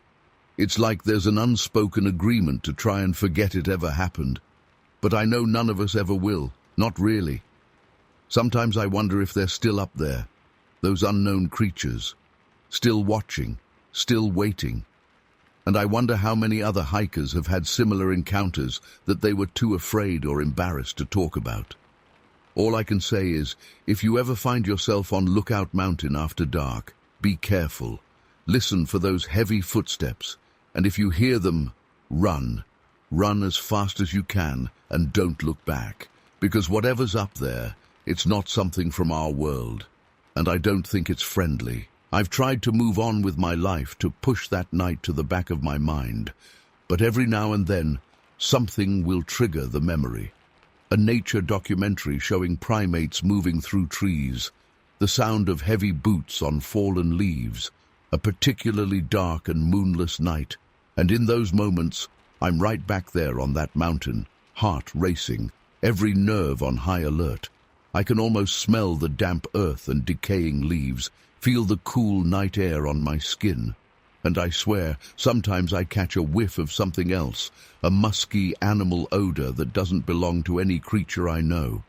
It's like there's an unspoken agreement to try and forget it ever happened. But I know none of us ever will, not really. Sometimes I wonder if they're still up there, those unknown creatures, still watching, still waiting. And I wonder how many other hikers have had similar encounters that they were too afraid or embarrassed to talk about. All I can say is, if you ever find yourself on Lookout Mountain after dark, be careful. Listen for those heavy footsteps, and if you hear them, run. Run as fast as you can, and don't look back. Because whatever's up there, it's not something from our world. And I don't think it's friendly. I've tried to move on with my life, to push that night to the back of my mind. But every now and then, something will trigger the memory. A nature documentary showing primates moving through trees, the sound of heavy boots on fallen leaves, a particularly dark and moonless night. And in those moments, I'm right back there on that mountain, heart racing, every nerve on high alert. I can almost smell the damp earth and decaying leaves, feel the cool night air on my skin. And I swear, sometimes I catch a whiff of something else, a musky animal odor that doesn't belong to any creature I know.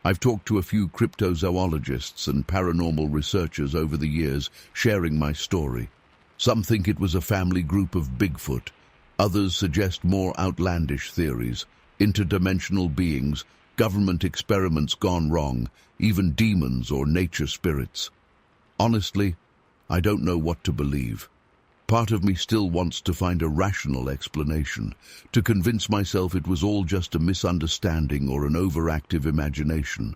I've talked to a few cryptozoologists and paranormal researchers over the years, sharing my story. Some think it was a family group of Bigfoot. Others suggest more outlandish theories, interdimensional beings, government experiments gone wrong, even demons or nature spirits. Honestly, I don't know what to believe. Part of me still wants to find a rational explanation, to convince myself it was all just a misunderstanding or an overactive imagination.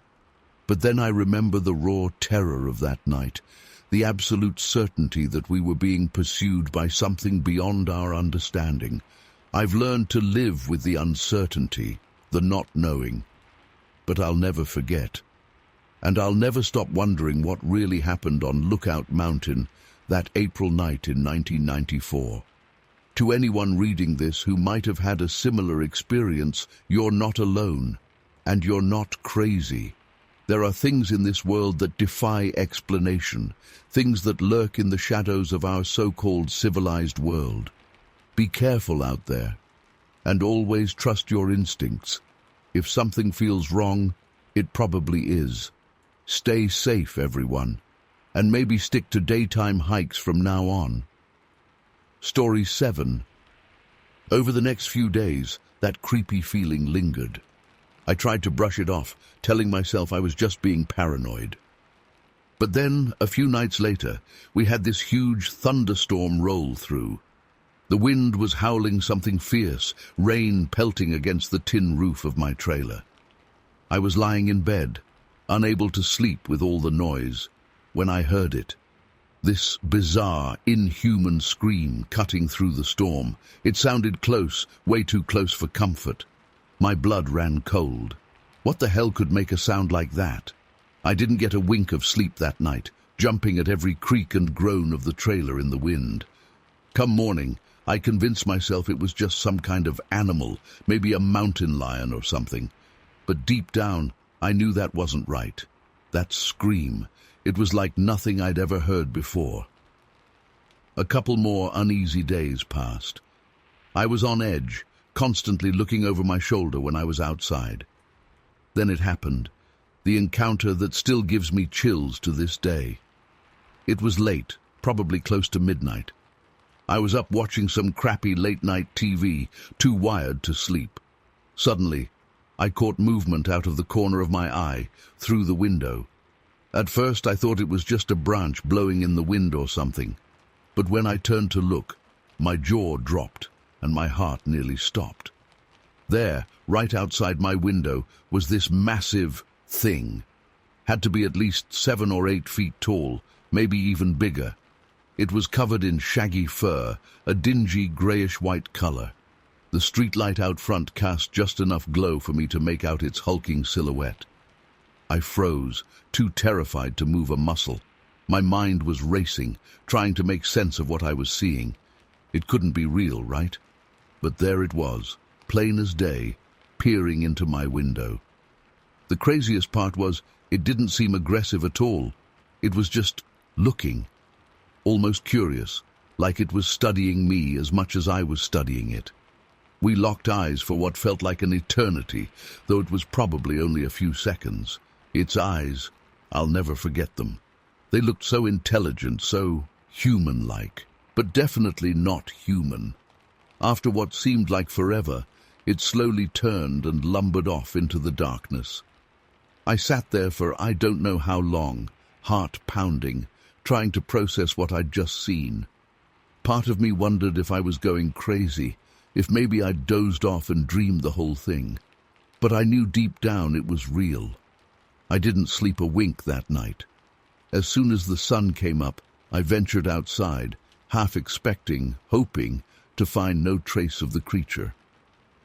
But then I remember the raw terror of that night, the absolute certainty that we were being pursued by something beyond our understanding. I've learned to live with the uncertainty, the not knowing. But I'll never forget. And I'll never stop wondering what really happened on Lookout Mountain that April night in 1994. To anyone reading this who might have had a similar experience, you're not alone, and you're not crazy. There are things in this world that defy explanation, things that lurk in the shadows of our so-called civilized world. Be careful out there, and always trust your instincts. If something feels wrong, it probably is. Stay safe, everyone, and maybe stick to daytime hikes from now on. Story 7. Over the next few days, that creepy feeling lingered. I tried to brush it off, telling myself I was just being paranoid. But then, a few nights later, we had this huge thunderstorm roll through. The wind was howling something fierce, rain pelting against the tin roof of my trailer. I was lying in bed, unable to sleep with all the noise, when I heard it. This bizarre, inhuman scream cutting through the storm. It sounded close, way too close for comfort. My blood ran cold. What the hell could make a sound like that? I didn't get a wink of sleep that night, jumping at every creak and groan of the trailer in the wind. Come morning, I convinced myself it was just some kind of animal, maybe a mountain lion or something. But deep down, I knew that wasn't right. That scream, it was like nothing I'd ever heard before. A couple more uneasy days passed. I was on edge, constantly looking over my shoulder when I was outside. Then it happened, the encounter that still gives me chills to this day. It was late, probably close to midnight. I was up watching some crappy late-night TV, too wired to sleep. Suddenly, I caught movement out of the corner of my eye, through the window. At first I thought it was just a branch blowing in the wind or something, but when I turned to look, my jaw dropped and my heart nearly stopped. There, right outside my window, was this massive thing. Had to be at least 7 or 8 feet tall, maybe even bigger. It was covered in shaggy fur, a dingy grayish-white color. The streetlight out front cast just enough glow for me to make out its hulking silhouette. I froze, too terrified to move a muscle. My mind was racing, trying to make sense of what I was seeing. It couldn't be real, right? But there it was, plain as day, peering into my window. The craziest part was, it didn't seem aggressive at all. It was just looking, almost curious, like it was studying me as much as I was studying it. We locked eyes for what felt like an eternity, though it was probably only a few seconds. Its eyes, I'll never forget them. They looked so intelligent, so human-like, but definitely not human. After what seemed like forever, it slowly turned and lumbered off into the darkness. I sat there for I don't know how long, heart pounding, trying to process what I'd just seen. Part of me wondered if I was going crazy, if maybe I'd dozed off and dreamed the whole thing. But I knew deep down it was real. I didn't sleep a wink that night. As soon as the sun came up, I ventured outside, half expecting, hoping, to find no trace of the creature.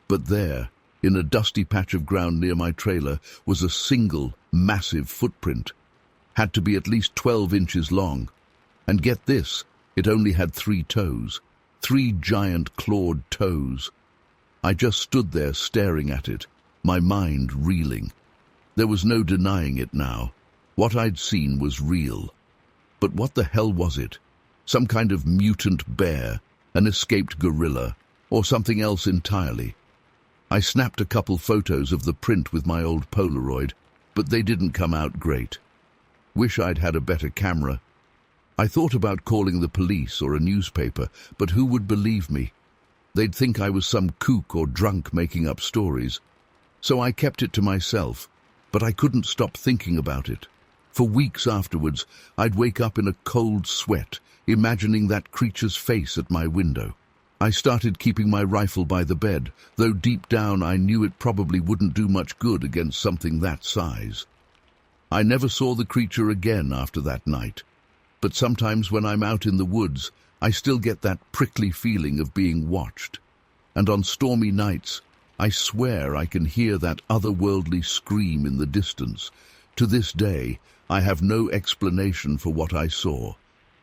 But there, in a dusty patch of ground near my trailer, was a single, massive footprint. Had to be at least 12 inches long. And get this, it only had 3 toes. 3 giant clawed toes. I just stood there staring at it, my mind reeling. There was no denying it now. What I'd seen was real. But what the hell was it? Some kind of mutant bear, an escaped gorilla, or something else entirely? I snapped a couple photos of the print with my old Polaroid, but they didn't come out great. Wish I'd had a better camera. I thought about calling the police or a newspaper, but who would believe me? They'd think I was some kook or drunk making up stories. So I kept it to myself, but I couldn't stop thinking about it. For weeks afterwards, I'd wake up in a cold sweat, imagining that creature's face at my window. I started keeping my rifle by the bed, though deep down I knew it probably wouldn't do much good against something that size. I never saw the creature again after that night. But sometimes when I'm out in the woods, I still get that prickly feeling of being watched. And on stormy nights, I swear I can hear that otherworldly scream in the distance. To this day, I have no explanation for what I saw.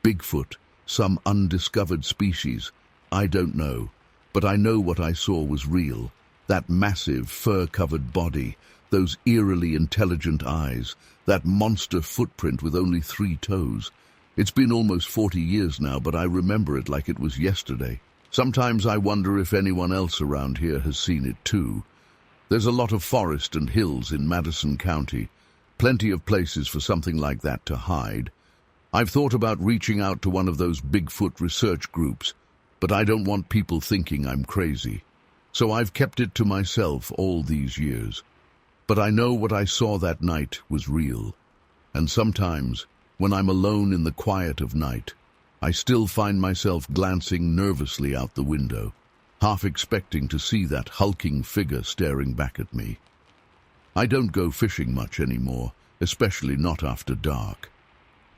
Bigfoot, some undiscovered species, I don't know. But I know what I saw was real. That massive, fur-covered body, those eerily intelligent eyes, that monster footprint with only 3 toes. It's been almost 40 years now, but I remember it like it was yesterday. Sometimes I wonder if anyone else around here has seen it too. There's a lot of forest and hills in Madison County. Plenty of places for something like that to hide. I've thought about reaching out to one of those Bigfoot research groups. but I don't want people thinking I'm crazy. So I've kept it to myself all these years. But I know what I saw that night was real. And sometimes, when I'm alone in the quiet of night, I still find myself glancing nervously out the window, half expecting to see that hulking figure staring back at me. I don't go fishing much anymore, especially not after dark.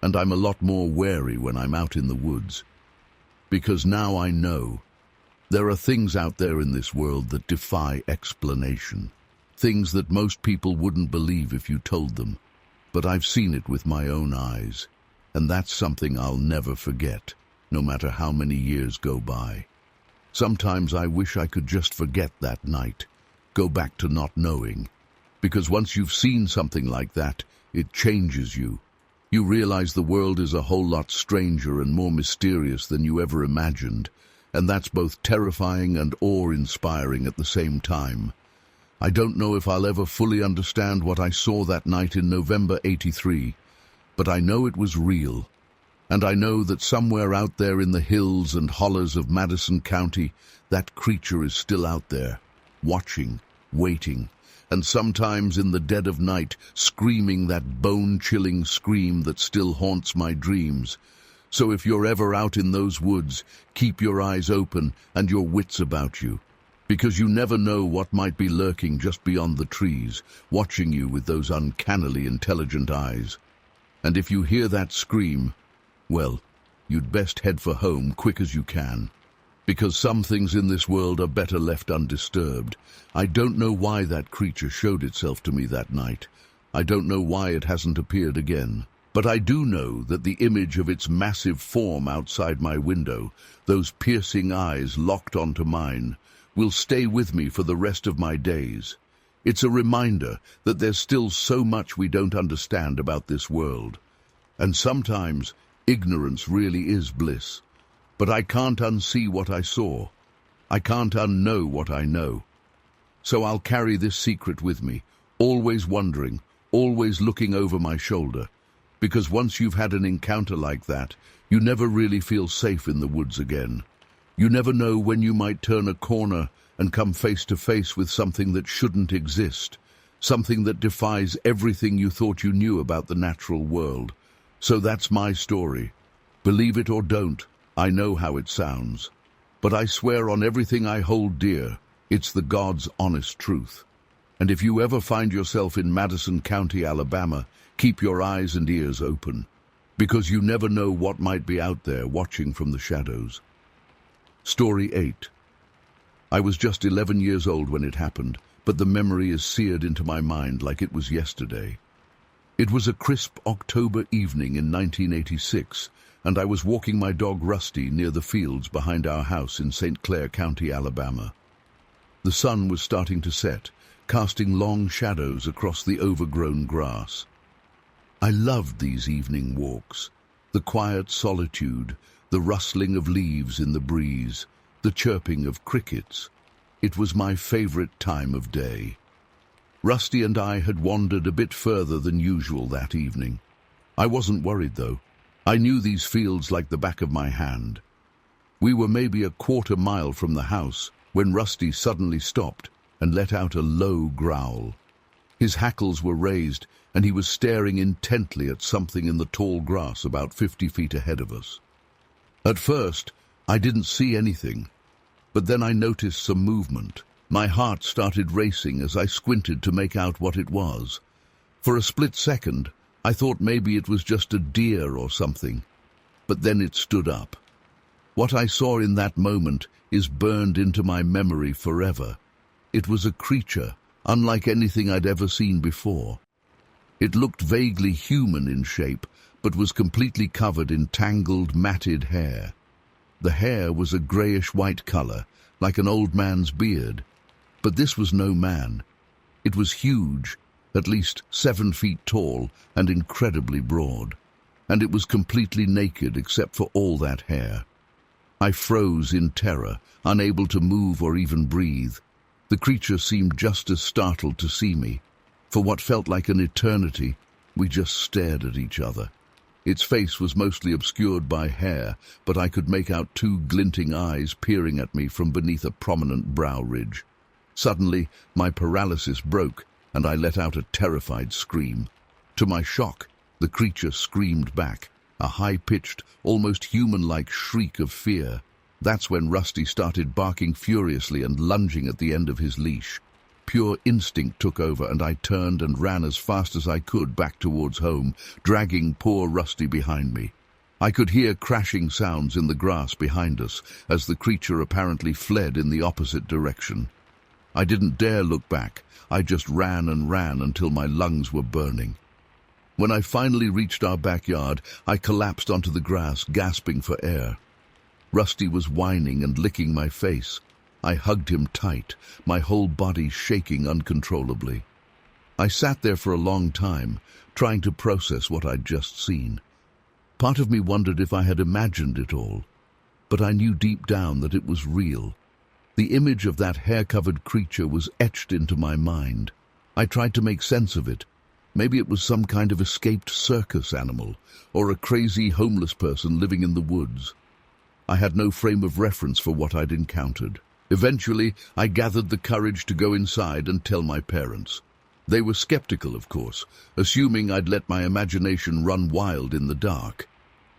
And I'm a lot more wary when I'm out in the woods. Because now I know there are things out there in this world that defy explanation. Things that most people wouldn't believe if you told them. But I've seen it with my own eyes. And that's something I'll never forget, no matter how many years go by. Sometimes I wish I could just forget that night, go back to not knowing. Because once you've seen something like that, it changes you. You realize the world is a whole lot stranger and more mysterious than you ever imagined, and that's both terrifying and awe-inspiring at the same time. I don't know if I'll ever fully understand what I saw that night in November '83, but I know it was real. And I know that somewhere out there in the hills and hollows of Madison County, that creature is still out there, watching, waiting, and sometimes in the dead of night, screaming that bone-chilling scream that still haunts my dreams. So if you're ever out in those woods, keep your eyes open and your wits about you, because you never know what might be lurking just beyond the trees, watching you with those uncannily intelligent eyes. And if you hear that scream, well, you'd best head for home quick as you can, because some things in this world are better left undisturbed. I don't know why that creature showed itself to me that night. I don't know why it hasn't appeared again. But I do know that the image of its massive form outside my window, those piercing eyes locked onto mine, will stay with me for the rest of my days. It's a reminder that there's still so much we don't understand about this world. And sometimes ignorance really is bliss. But I can't unsee what I saw. I can't unknow what I know. So I'll carry this secret with me, always wondering, always looking over my shoulder. Because once you've had an encounter like that, you never really feel safe in the woods again. You never know when you might turn a corner and come face to face with something that shouldn't exist, something that defies everything you thought you knew about the natural world. So that's my story. Believe it or don't, I know how it sounds. But I swear on everything I hold dear, it's the God's honest truth. And if you ever find yourself in Madison County, Alabama, keep your eyes and ears open, because you never know what might be out there watching from the shadows. Story 8. I was just 11 years old when it happened, but the memory is seared into my mind like it was yesterday. It was a crisp October evening in 1986, and I was walking my dog Rusty near the fields behind our house in St. Clair County, Alabama. The sun was starting to set, casting long shadows across the overgrown grass. I loved these evening walks, the quiet solitude, the rustling of leaves in the breeze, the chirping of crickets. It was my favorite time of day. Rusty and I had wandered a bit further than usual that evening. I wasn't worried, though. I knew these fields like the back of my hand. We were maybe a quarter-mile from the house when Rusty suddenly stopped and let out a low growl. His hackles were raised, and he was staring intently at something in the tall grass about 50 feet ahead of us. At first, I didn't see anything, but then I noticed some movement. My heart started racing as I squinted to make out what it was. For a split second, I thought maybe it was just a deer or something, but then it stood up. What I saw in that moment is burned into my memory forever. It was a creature, unlike anything I'd ever seen before. It looked vaguely human in shape, but was completely covered in tangled, matted hair. The hair was a grayish-white color, like an old man's beard. But this was no man. It was huge, at least 7 feet tall and incredibly broad. And it was completely naked except for all that hair. I froze in terror, unable to move or even breathe. The creature seemed just as startled to see me. For what felt like an eternity, we just stared at each other. Its face was mostly obscured by hair, but I could make out two glinting eyes peering at me from beneath a prominent brow ridge. Suddenly, my paralysis broke, and I let out a terrified scream. To my shock, the creature screamed back, a high-pitched, almost human-like shriek of fear. That's when Rusty started barking furiously and lunging at the end of his leash. Pure instinct took over, and I turned and ran as fast as I could back towards home, dragging poor Rusty behind me. I could hear crashing sounds in the grass behind us as the creature apparently fled in the opposite direction. I didn't dare look back. I just ran and ran until my lungs were burning. When I finally reached our backyard, I collapsed onto the grass, gasping for air. Rusty was whining and licking my face. I hugged him tight, my whole body shaking uncontrollably. I sat there for a long time, trying to process what I'd just seen. Part of me wondered if I had imagined it all, but I knew deep down that it was real. The image of that hair-covered creature was etched into my mind. I tried to make sense of it. Maybe it was some kind of escaped circus animal, or a crazy homeless person living in the woods. I had no frame of reference for what I'd encountered. Eventually, I gathered the courage to go inside and tell my parents. They were skeptical, of course, assuming I'd let my imagination run wild in the dark.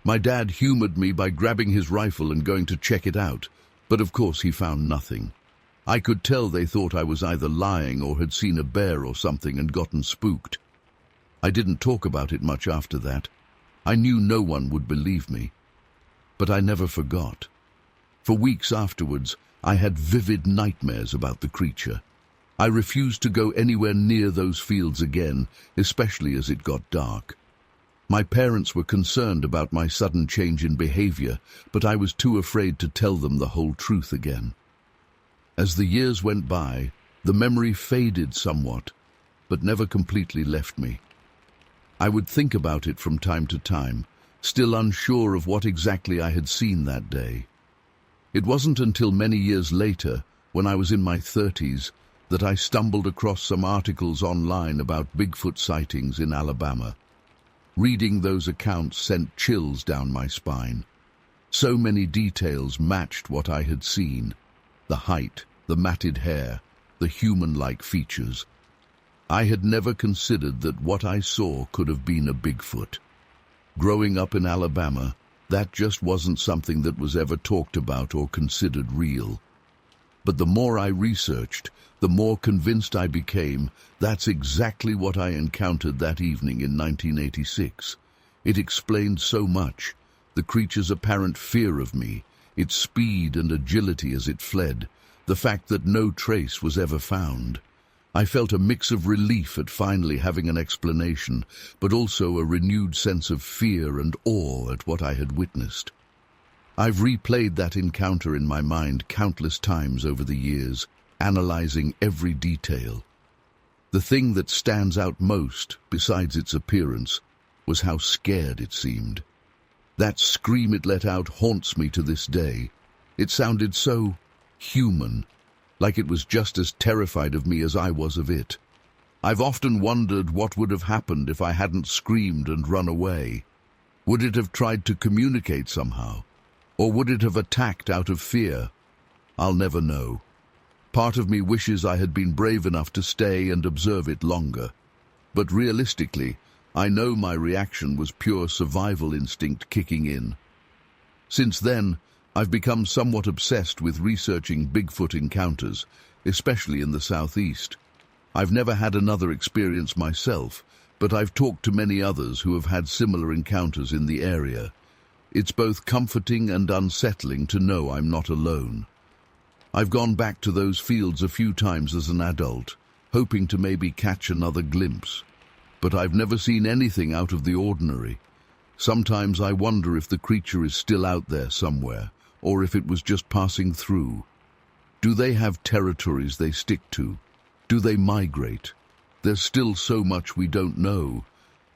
My dad humored me by grabbing his rifle and going to check it out, but of course he found nothing. I could tell they thought I was either lying or had seen a bear or something and gotten spooked. I didn't talk about it much after that. I knew no one would believe me. But I never forgot. For weeks afterwards, I had vivid nightmares about the creature. I refused to go anywhere near those fields again, especially as it got dark. My parents were concerned about my sudden change in behavior, but I was too afraid to tell them the whole truth again. As the years went by, the memory faded somewhat, but never completely left me. I would think about it from time to time, still unsure of what exactly I had seen that day. It wasn't until many years later, when I was in my 30s, that I stumbled across some articles online about Bigfoot sightings in Alabama. Reading those accounts sent chills down my spine. So many details matched what I had seen: the height, the matted hair, the human-like features. I had never considered that what I saw could have been a Bigfoot. Growing up in Alabama, that just wasn't something that was ever talked about or considered real. But the more I researched, the more convinced I became that's exactly what I encountered that evening in 1986. It explained so much: the creature's apparent fear of me, its speed and agility as it fled, the fact that no trace was ever found. I felt a mix of relief at finally having an explanation, but also a renewed sense of fear and awe at what I had witnessed. I've replayed that encounter in my mind countless times over the years, analyzing every detail. The thing that stands out most, besides its appearance, was how scared it seemed. That scream it let out haunts me to this day. It sounded so human, like it was just as terrified of me as I was of it. I've often wondered what would have happened if I hadn't screamed and run away. Would it have tried to communicate somehow? Or would it have attacked out of fear? I'll never know. Part of me wishes I had been brave enough to stay and observe it longer. But realistically, I know my reaction was pure survival instinct kicking in. Since then, I've become somewhat obsessed with researching Bigfoot encounters, especially in the Southeast. I've never had another experience myself, but I've talked to many others who have had similar encounters in the area. It's both comforting and unsettling to know I'm not alone. I've gone back to those fields a few times as an adult, hoping to maybe catch another glimpse. But I've never seen anything out of the ordinary. Sometimes I wonder if the creature is still out there somewhere, or if it was just passing through. Do they have territories they stick to? Do they migrate? There's still so much we don't know.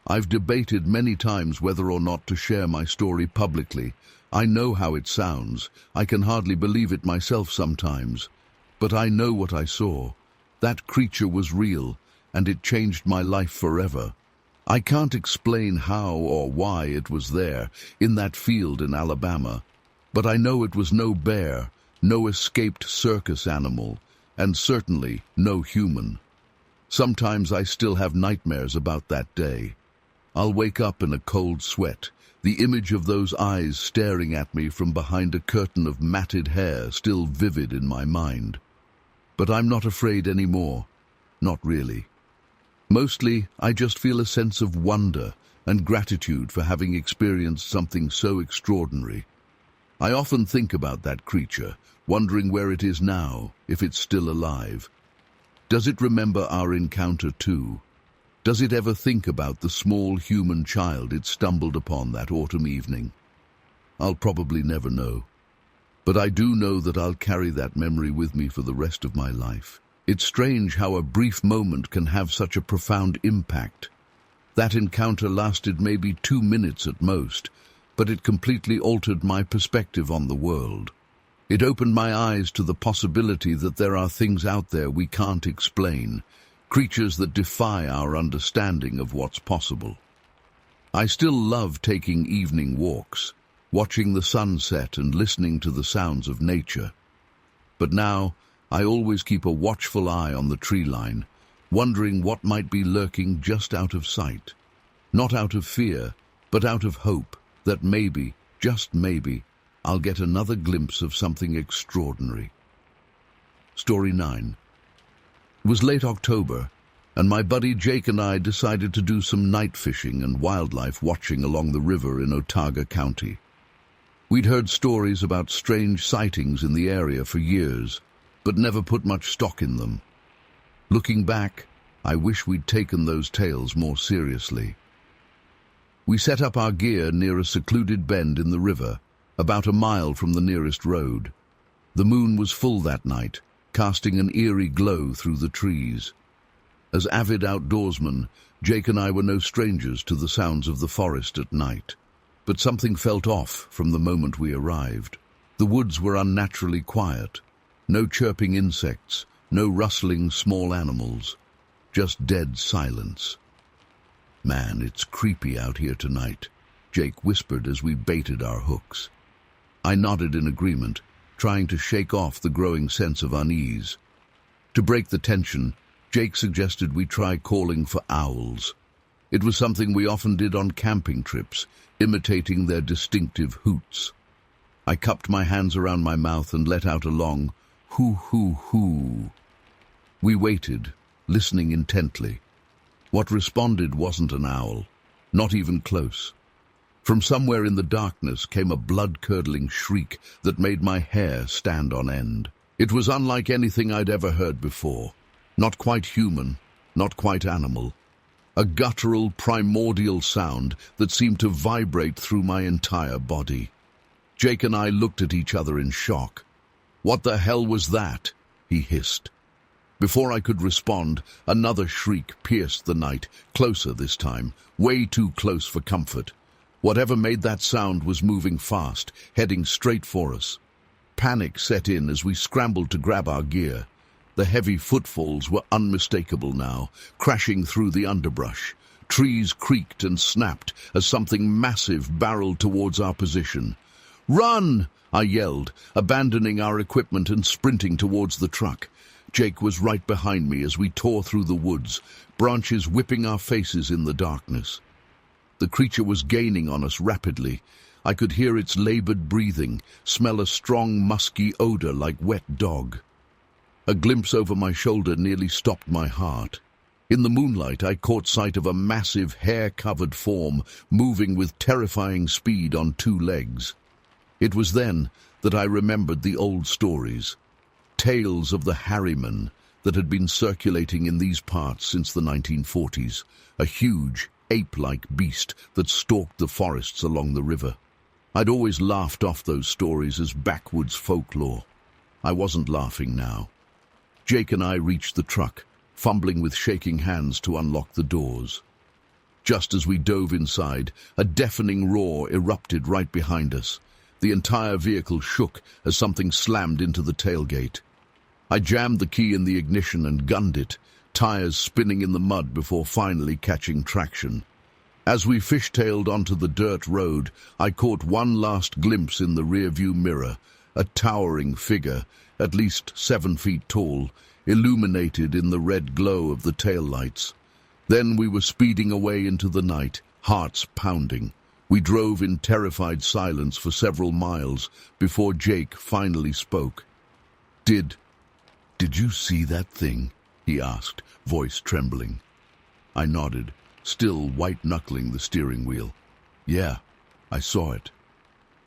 I've debated many times whether or not to share my story publicly. I know how it sounds. I can hardly believe it myself sometimes. But I know what I saw. That creature was real, and it changed my life forever. I can't explain how or why it was there, in that field in Alabama, but I know it was no bear, no escaped circus animal, and certainly no human. Sometimes I still have nightmares about that day. I'll wake up in a cold sweat, the image of those eyes staring at me from behind a curtain of matted hair still vivid in my mind. But I'm not afraid anymore. Not really. Mostly, I just feel a sense of wonder and gratitude for having experienced something so extraordinary. I often think about that creature, wondering where it is now, if it's still alive. Does it remember our encounter too? Does it ever think about the small human child it stumbled upon that autumn evening? I'll probably never know. But I do know that I'll carry that memory with me for the rest of my life. It's strange how a brief moment can have such a profound impact. That encounter lasted maybe 2 minutes at most, but it completely altered my perspective on the world. It opened my eyes to the possibility that there are things out there we can't explain, creatures that defy our understanding of what's possible. I still love taking evening walks, watching the sunset and listening to the sounds of nature. But now, I always keep a watchful eye on the tree line, wondering what might be lurking just out of sight. Not out of fear, but out of hope that maybe, just maybe, I'll get another glimpse of something extraordinary. Story 9. It was late October, and my buddy Jake and I decided to do some night fishing and wildlife watching along the river in Otaga County. We'd heard stories about strange sightings in the area for years, but never put much stock in them. Looking back, I wish we'd taken those tales more seriously. We set up our gear near a secluded bend in the river, about a mile from the nearest road. The moon was full that night, casting an eerie glow through the trees. As avid outdoorsmen, Jake and I were no strangers to the sounds of the forest at night. But something felt off from the moment we arrived. The woods were unnaturally quiet. No chirping insects, no rustling small animals, just dead silence. "Man, it's creepy out here tonight," Jake whispered as we baited our hooks. I nodded in agreement, trying to shake off the growing sense of unease. To break the tension, Jake suggested we try calling for owls. It was something we often did on camping trips, imitating their distinctive hoots. I cupped my hands around my mouth and let out a long hoo hoo hoo. We waited, listening intently. What responded wasn't an owl, not even close. From somewhere in the darkness came a blood-curdling shriek that made my hair stand on end. It was unlike anything I'd ever heard before. Not quite human, not quite animal. A guttural, primordial sound that seemed to vibrate through my entire body. Jake and I looked at each other in shock. "What the hell was that?" he hissed. Before I could respond, another shriek pierced the night, closer this time, way too close for comfort. Whatever made that sound was moving fast, heading straight for us. Panic set in as we scrambled to grab our gear. The heavy footfalls were unmistakable now, crashing through the underbrush. Trees creaked and snapped as something massive barreled towards our position. "Run!" I yelled, abandoning our equipment and sprinting towards the truck. Jake was right behind me as we tore through the woods, branches whipping our faces in the darkness. The creature was gaining on us rapidly. I could hear its labored breathing, smell a strong, musky odor like wet dog. A glimpse over my shoulder nearly stopped my heart. In the moonlight, I caught sight of a massive, hair-covered form moving with terrifying speed on 2 legs. It was then that I remembered the old stories, tales of the Harriman that had been circulating in these parts since the 1940s, a huge, ape-like beast that stalked the forests along the river. I'd always laughed off those stories as backwoods folklore. I wasn't laughing now. Jake and I reached the truck, fumbling with shaking hands to unlock the doors. Just as we dove inside, a deafening roar erupted right behind us. The entire vehicle shook as something slammed into the tailgate. I jammed the key in the ignition and gunned it, tires spinning in the mud before finally catching traction. As we fishtailed onto the dirt road, I caught one last glimpse in the rearview mirror, a towering figure, at least 7 feet tall, illuminated in the red glow of the taillights. Then we were speeding away into the night, hearts pounding. We drove in terrified silence for several miles before Jake finally spoke. Did you see that thing?" he asked, voice trembling. I nodded, still white-knuckling the steering wheel. "Yeah, I saw it."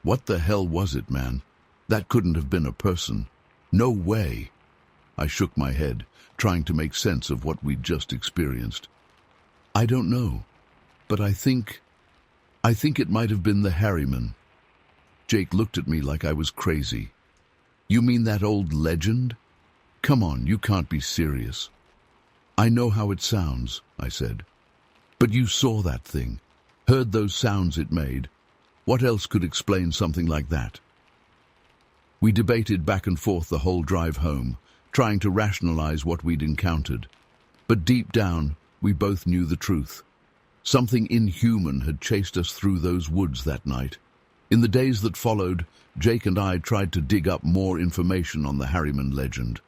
"What the hell was it, man? That couldn't have been a person. No way." I shook my head, trying to make sense of what we'd just experienced. "I don't know, but I think it might have been the Harriman." Jake looked at me like I was crazy. "You mean that old legend? Come on, you can't be serious." "I know how it sounds," I said. "But you saw that thing, heard those sounds it made. What else could explain something like that?" We debated back and forth the whole drive home, trying to rationalize what we'd encountered. But deep down, we both knew the truth. Something inhuman had chased us through those woods that night. In the days that followed, Jake and I tried to dig up more information on the Harriman legend.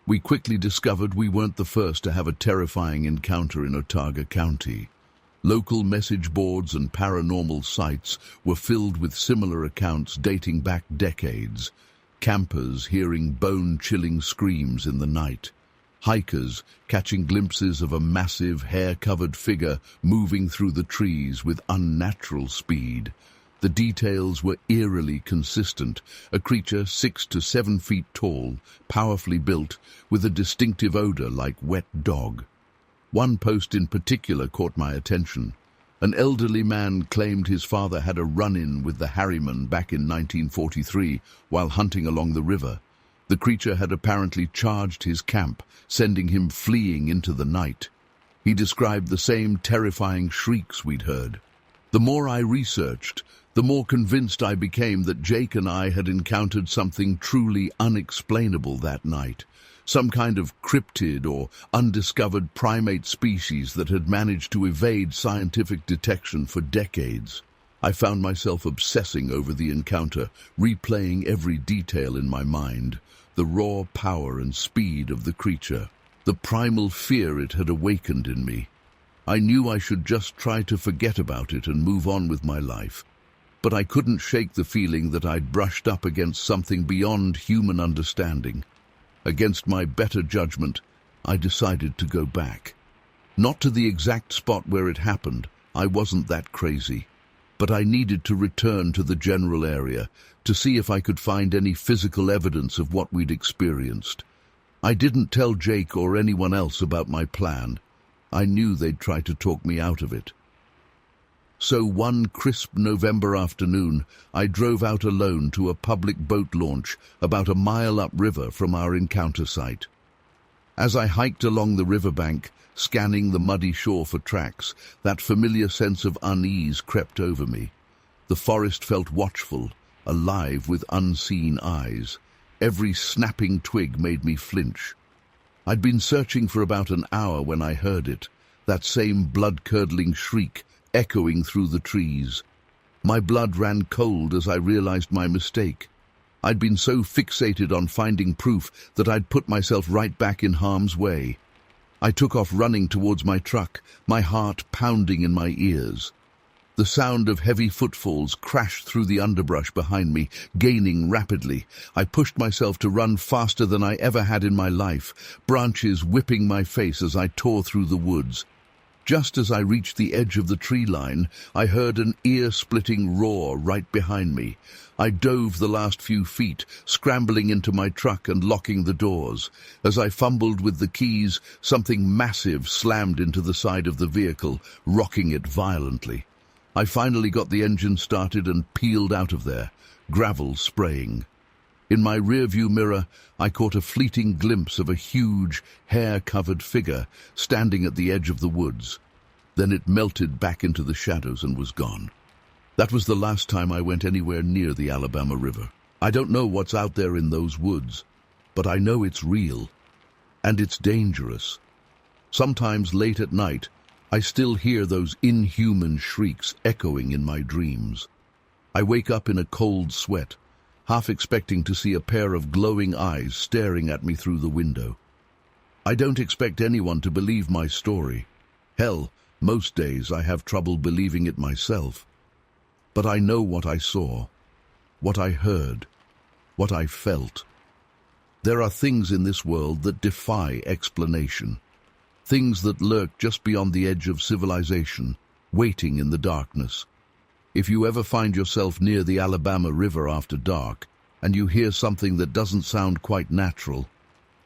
We quickly discovered we weren't the first to have a terrifying encounter in Otago County. Local message boards and paranormal sites were filled with similar accounts dating back decades. Campers hearing bone-chilling screams in the night. Hikers catching glimpses of a massive, hair-covered figure moving through the trees with unnatural speed. The details were eerily consistent, a creature 6 to 7 feet tall, powerfully built, with a distinctive odor like wet dog. One post in particular caught my attention. An elderly man claimed his father had a run-in with the Harriman back in 1943 while hunting along the river. The creature had apparently charged his camp, sending him fleeing into the night. He described the same terrifying shrieks we'd heard. The more I researched, the more convinced I became that Jake and I had encountered something truly unexplainable that night. Some kind of cryptid or undiscovered primate species that had managed to evade scientific detection for decades. I found myself obsessing over the encounter, replaying every detail in my mind. The raw power and speed of the creature, the primal fear it had awakened in me. I knew I should just try to forget about it and move on with my life. But I couldn't shake the feeling that I'd brushed up against something beyond human understanding. Against my better judgment, I decided to go back. Not to the exact spot where it happened, I wasn't that crazy. But I needed to return to the general area to see if I could find any physical evidence of what we'd experienced. I didn't tell Jake or anyone else about my plan. I knew they'd try to talk me out of it. So one crisp November afternoon, I drove out alone to a public boat launch about a mile upriver from our encounter site. As I hiked along the riverbank, scanning the muddy shore for tracks, that familiar sense of unease crept over me. The forest felt watchful, alive with unseen eyes. Every snapping twig made me flinch. I'd been searching for about an hour when I heard it, that same blood-curdling shriek echoing through the trees. My blood ran cold as I realized my mistake. I'd been so fixated on finding proof that I'd put myself right back in harm's way. I took off running towards my truck, my heart pounding in my ears. The sound of heavy footfalls crashed through the underbrush behind me, gaining rapidly. I pushed myself to run faster than I ever had in my life, branches whipping my face as I tore through the woods. Just as I reached the edge of the tree line, I heard an ear-splitting roar right behind me. I dove the last few feet, scrambling into my truck and locking the doors. As I fumbled with the keys, something massive slammed into the side of the vehicle, rocking it violently. I finally got the engine started and peeled out of there, gravel spraying. In my rearview mirror, I caught a fleeting glimpse of a huge, hair-covered figure standing at the edge of the woods. Then it melted back into the shadows and was gone. That was the last time I went anywhere near the Alabama River. I don't know what's out there in those woods, but I know it's real, and it's dangerous. Sometimes late at night, I still hear those inhuman shrieks echoing in my dreams. I wake up in a cold sweat, half expecting to see a pair of glowing eyes staring at me through the window. I don't expect anyone to believe my story. Hell, most days I have trouble believing it myself. But I know what I saw, what I heard, what I felt. There are things in this world that defy explanation. Things that lurk just beyond the edge of civilization, waiting in the darkness. If you ever find yourself near the Alabama River after dark, and you hear something that doesn't sound quite natural,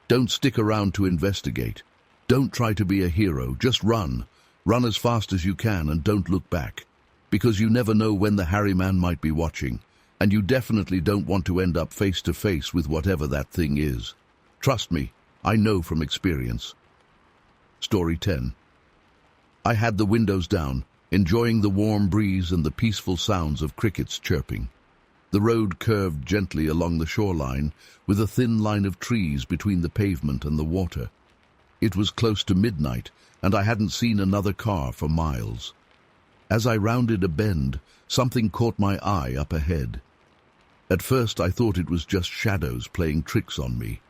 don't stick around to investigate. Don't try to be a hero, just run. Run as fast as you can and don't look back. Because you never know when the hairy man might be watching, and you definitely don't want to end up face to face with whatever that thing is. Trust me, I know from experience. Story 10. I had the windows down, enjoying the warm breeze and the peaceful sounds of crickets chirping. The road curved gently along the shoreline, with a thin line of trees between the pavement and the water. It was close to midnight, and I hadn't seen another car for miles. As I rounded a bend, something caught my eye up ahead. At first I thought it was just shadows playing tricks on me,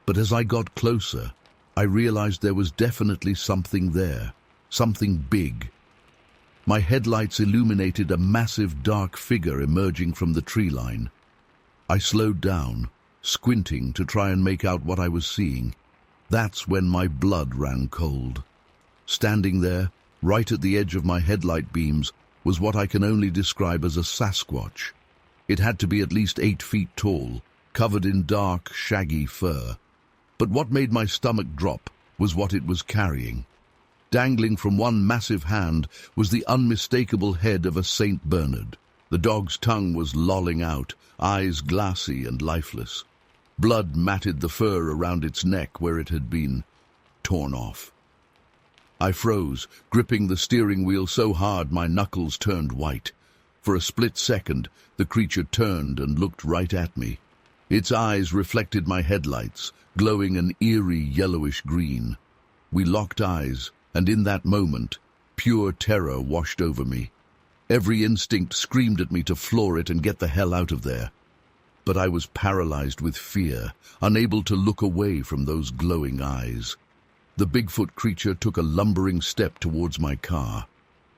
but as I got closer, I realized there was definitely something there, something big. My headlights illuminated a massive dark figure emerging from the tree line. I slowed down, squinting to try and make out what I was seeing. That's when my blood ran cold. Standing there, right at the edge of my headlight beams, was what I can only describe as a Sasquatch. It had to be at least 8 feet tall, covered in dark, shaggy fur. But what made my stomach drop was what it was carrying. Dangling from one massive hand was the unmistakable head of a Saint Bernard. The dog's tongue was lolling out, eyes glassy and lifeless. Blood matted the fur around its neck where it had been torn off. I froze, gripping the steering wheel so hard my knuckles turned white. For a split second, the creature turned and looked right at me. Its eyes reflected my headlights, glowing an eerie yellowish green. We locked eyes, and in that moment, pure terror washed over me. Every instinct screamed at me to floor it and get the hell out of there. But I was paralyzed with fear, unable to look away from those glowing eyes. The Bigfoot creature took a lumbering step towards my car.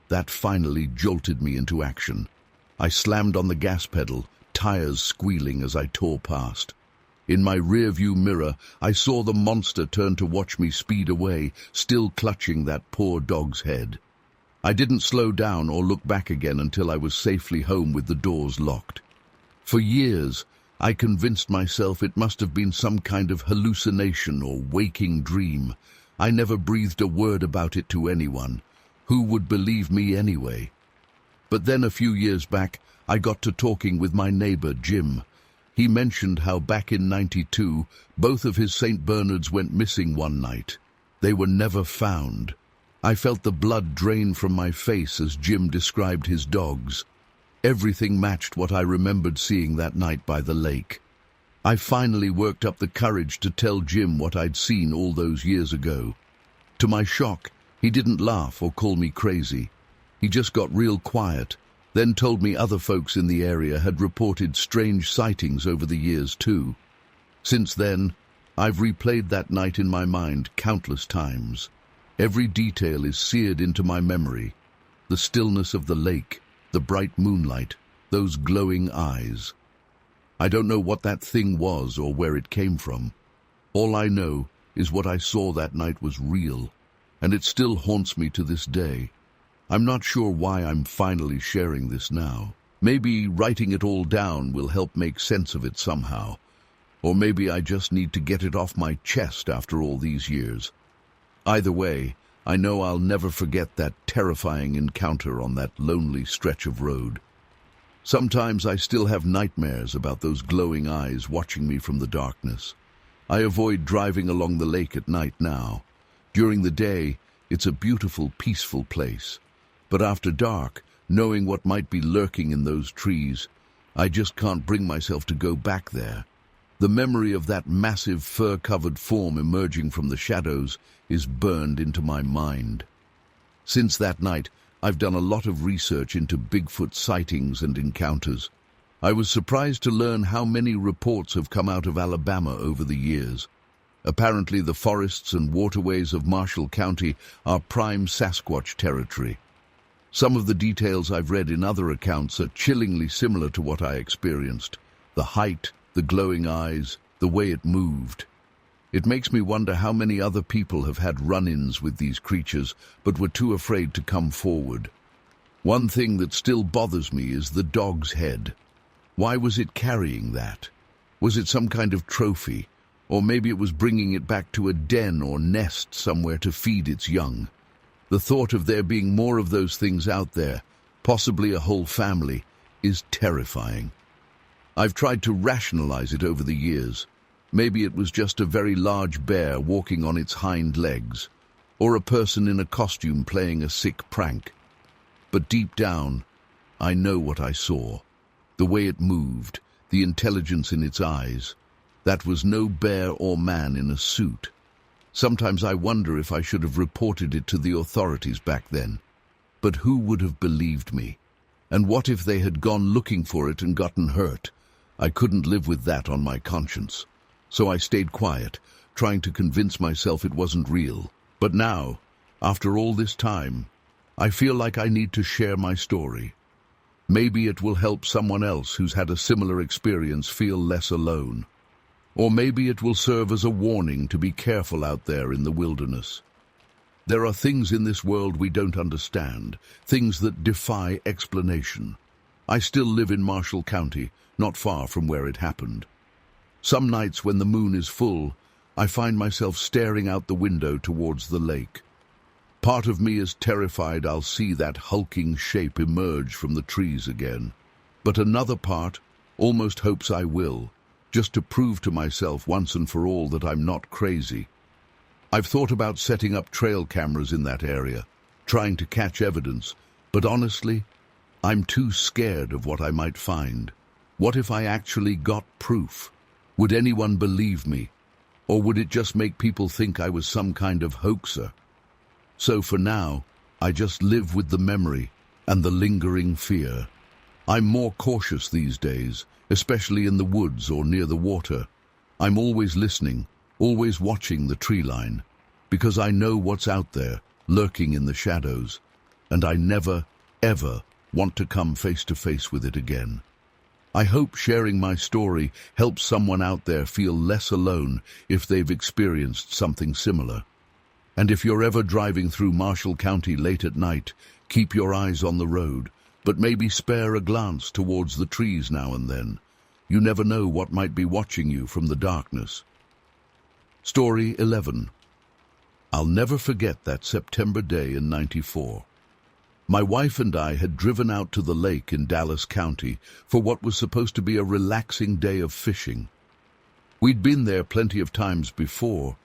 That finally jolted me into action. I slammed on the gas pedal, tires squealing as I tore past. In my rearview mirror, I saw the monster turn to watch me speed away, still clutching that poor dog's head. I didn't slow down or look back again until I was safely home with the doors locked. For years, I convinced myself it must have been some kind of hallucination or waking dream. I never breathed a word about it to anyone. Who would believe me anyway? But then a few years back, I got to talking with my neighbor, Jim. He mentioned how back in '92, both of his St. Bernards went missing one night. They were never found. I felt the blood drain from my face as Jim described his dogs. Everything matched what I remembered seeing that night by the lake. I finally worked up the courage to tell Jim what I'd seen all those years ago. To my shock, he didn't laugh or call me crazy. He just got real quiet, then told me other folks in the area had reported strange sightings over the years too. Since then, I've replayed that night in my mind countless times. Every detail is seared into my memory. The stillness of the lake, the bright moonlight, those glowing eyes. I don't know what that thing was or where it came from. All I know is what I saw that night was real, and it still haunts me to this day. I'm not sure why I'm finally sharing this now. Maybe writing it all down will help make sense of it somehow. Or maybe I just need to get it off my chest after all these years. Either way, I know I'll never forget that terrifying encounter on that lonely stretch of road. Sometimes I still have nightmares about those glowing eyes watching me from the darkness. I avoid driving along the lake at night now. During the day, it's a beautiful, peaceful place. But after dark, knowing what might be lurking in those trees, I just can't bring myself to go back there. The memory of that massive fur-covered form emerging from the shadows is burned into my mind. Since that night, I've done a lot of research into Bigfoot sightings and encounters. I was surprised to learn how many reports have come out of Alabama over the years. Apparently, the forests and waterways of Marshall County are prime Sasquatch territory. Some of the details I've read in other accounts are chillingly similar to what I experienced. The height, the glowing eyes, the way it moved. It makes me wonder how many other people have had run-ins with these creatures, but were too afraid to come forward. One thing that still bothers me is the dog's head. Why was it carrying that? Was it some kind of trophy? Or maybe it was bringing it back to a den or nest somewhere to feed its young. The thought of there being more of those things out there, possibly a whole family, is terrifying. I've tried to rationalize it over the years. Maybe it was just a very large bear walking on its hind legs, or a person in a costume playing a sick prank. But deep down, I know what I saw. The way it moved, the intelligence in its eyes. That was no bear or man in a suit. Sometimes I wonder if I should have reported it to the authorities back then. But who would have believed me? And what if they had gone looking for it and gotten hurt? I couldn't live with that on my conscience. So I stayed quiet, trying to convince myself it wasn't real. But now, after all this time, I feel like I need to share my story. Maybe it will help someone else who's had a similar experience feel less alone. Or maybe it will serve as a warning to be careful out there in the wilderness. There are things in this world we don't understand, things that defy explanation. I still live in Marshall County, not far from where it happened. Some nights when the moon is full, I find myself staring out the window towards the lake. Part of me is terrified I'll see that hulking shape emerge from the trees again. But another part almost hopes I will, just to prove to myself once and for all that I'm not crazy. I've thought about setting up trail cameras in that area, trying to catch evidence, but honestly, I'm too scared of what I might find. What if I actually got proof? Would anyone believe me? Or would it just make people think I was some kind of hoaxer? So for now, I just live with the memory and the lingering fear. I'm more cautious these days, especially in the woods or near the water. I'm always listening, always watching the tree line, because I know what's out there, lurking in the shadows, and I never, ever want to come face to face with it again. I hope sharing my story helps someone out there feel less alone if they've experienced something similar. And if you're ever driving through Marshall County late at night, keep your eyes on the road, but maybe spare a glance towards the trees now and then. You never know what might be watching you from the darkness. Story 11. I'll never forget that September day in '94. My wife and I had driven out to the lake in Dallas County for what was supposed to be a relaxing day of fishing. We'd been there plenty of times before,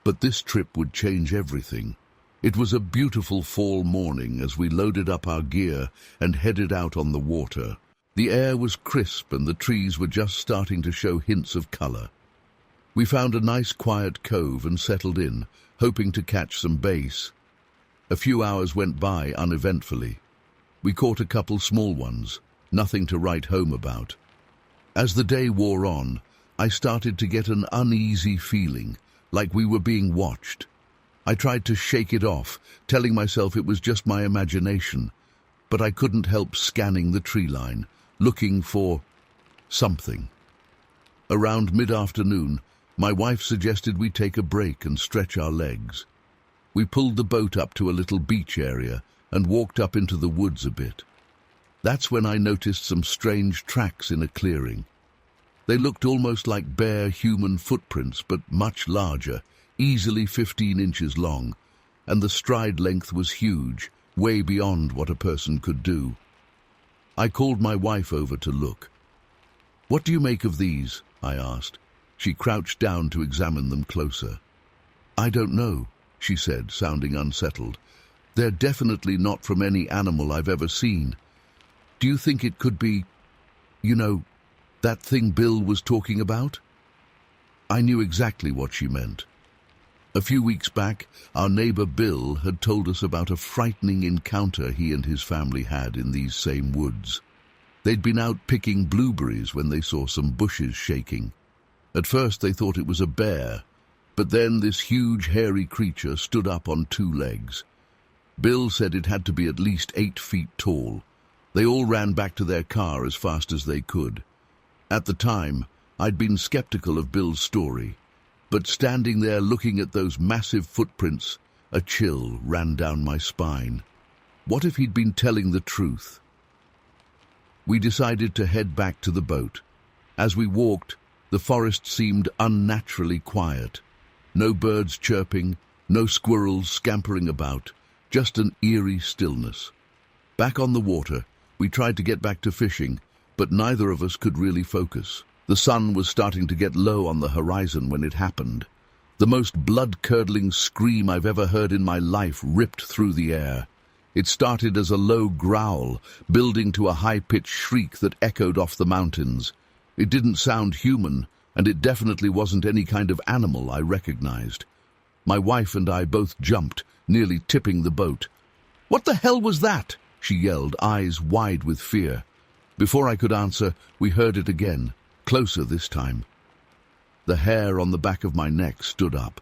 but this trip would change everything. It was a beautiful fall morning as we loaded up our gear and headed out on the water. The air was crisp and the trees were just starting to show hints of color. We found a nice quiet cove and settled in, hoping to catch some bass. A few hours went by uneventfully. We caught a couple small ones, nothing to write home about. As the day wore on, I started to get an uneasy feeling, like we were being watched. I tried to shake it off, telling myself it was just my imagination, but I couldn't help scanning the tree line, looking for something. Around mid-afternoon, my wife suggested we take a break and stretch our legs. We pulled the boat up to a little beach area and walked up into the woods a bit. That's when I noticed some strange tracks in a clearing. They looked almost like bare human footprints, but much larger, easily 15 inches long, and the stride length was huge, way beyond what a person could do. I called my wife over to look. "What do you make of these?" I asked. She crouched down to examine them closer. "I don't know," she said, sounding unsettled. "They're definitely not from any animal I've ever seen. Do you think it could be, that thing Bill was talking about?" I knew exactly what she meant. A few weeks back, our neighbor Bill had told us about a frightening encounter he and his family had in these same woods. They'd been out picking blueberries when they saw some bushes shaking. At first they thought it was a bear, but then this huge hairy creature stood up on two legs. Bill said it had to be at least 8 feet tall. They all ran back to their car as fast as they could. At the time, I'd been skeptical of Bill's story, but standing there looking at those massive footprints, a chill ran down my spine. What if he'd been telling the truth? We decided to head back to the boat. As we walked, the forest seemed unnaturally quiet. No birds chirping, no squirrels scampering about, just an eerie stillness. Back on the water, we tried to get back to fishing, but neither of us could really focus. The sun was starting to get low on the horizon when it happened. The most blood-curdling scream I've ever heard in my life ripped through the air. It started as a low growl, building to a high-pitched shriek that echoed off the mountains. It didn't sound human, and it definitely wasn't any kind of animal I recognized. My wife and I both jumped, nearly tipping the boat. "What the hell was that?" she yelled, eyes wide with fear. Before I could answer, we heard it again, closer this time. The hair on the back of my neck stood up.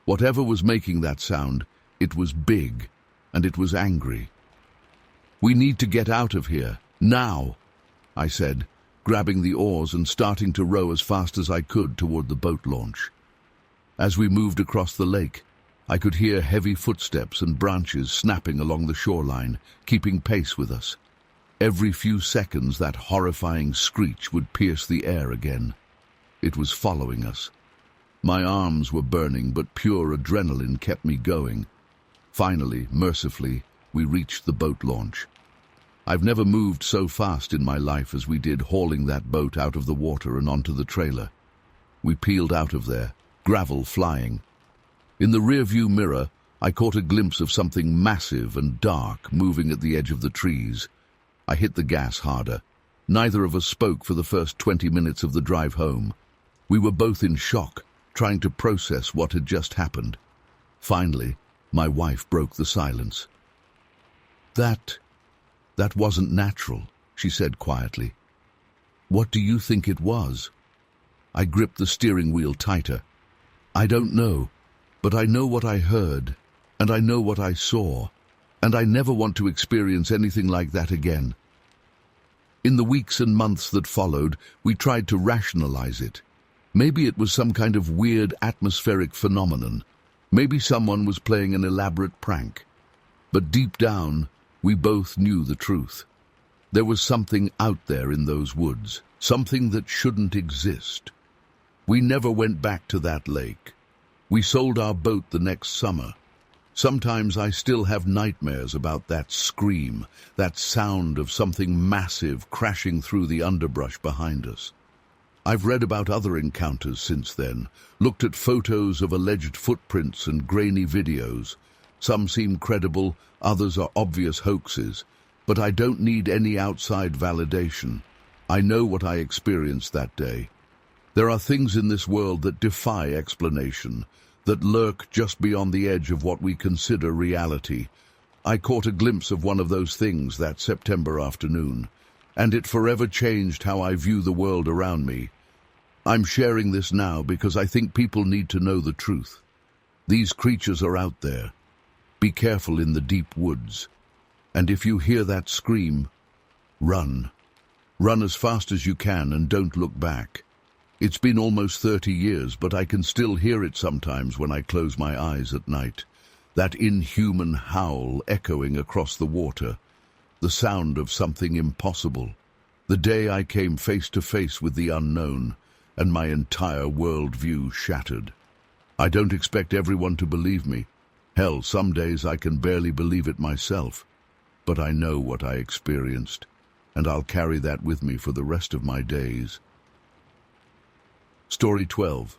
Whatever was making that sound, it was big, and it was angry. "We need to get out of here, now," I said, grabbing the oars and starting to row as fast as I could toward the boat launch. As we moved across the lake, I could hear heavy footsteps and branches snapping along the shoreline, keeping pace with us. Every few seconds that horrifying screech would pierce the air again. It was following us. My arms were burning, but pure adrenaline kept me going. Finally, mercifully, we reached the boat launch. I've never moved so fast in my life as we did hauling that boat out of the water and onto the trailer. We peeled out of there, gravel flying. In the rearview mirror, I caught a glimpse of something massive and dark moving at the edge of the trees. I hit the gas harder. Neither of us spoke for the first 20 minutes of the drive home. We were both in shock, trying to process what had just happened. Finally, my wife broke the silence. That wasn't natural," she said quietly. "What do you think it was?" I gripped the steering wheel tighter. "I don't know, but I know what I heard, and I know what I saw, and I never want to experience anything like that again." In the weeks and months that followed, we tried to rationalize it. Maybe it was some kind of weird atmospheric phenomenon. Maybe someone was playing an elaborate prank. But deep down, we both knew the truth. There was something out there in those woods, something that shouldn't exist. We never went back to that lake. We sold our boat the next summer. Sometimes I still have nightmares about that scream, that sound of something massive crashing through the underbrush behind us. I've read about other encounters since then, looked at photos of alleged footprints and grainy videos. Some seem credible, others are obvious hoaxes, but I don't need any outside validation. I know what I experienced that day. There are things in this world that defy explanation, that lurk just beyond the edge of what we consider reality. I caught a glimpse of one of those things that September afternoon, and it forever changed how I view the world around me. I'm sharing this now because I think people need to know the truth. These creatures are out there. Be careful in the deep woods. And if you hear that scream, run. Run as fast as you can and don't look back. It's been almost 30 years, but I can still hear it sometimes when I close my eyes at night. That inhuman howl echoing across the water. The sound of something impossible. The day I came face to face with the unknown, and my entire worldview shattered. I don't expect everyone to believe me. Hell, some days I can barely believe it myself. But I know what I experienced, and I'll carry that with me for the rest of my days. Story 12.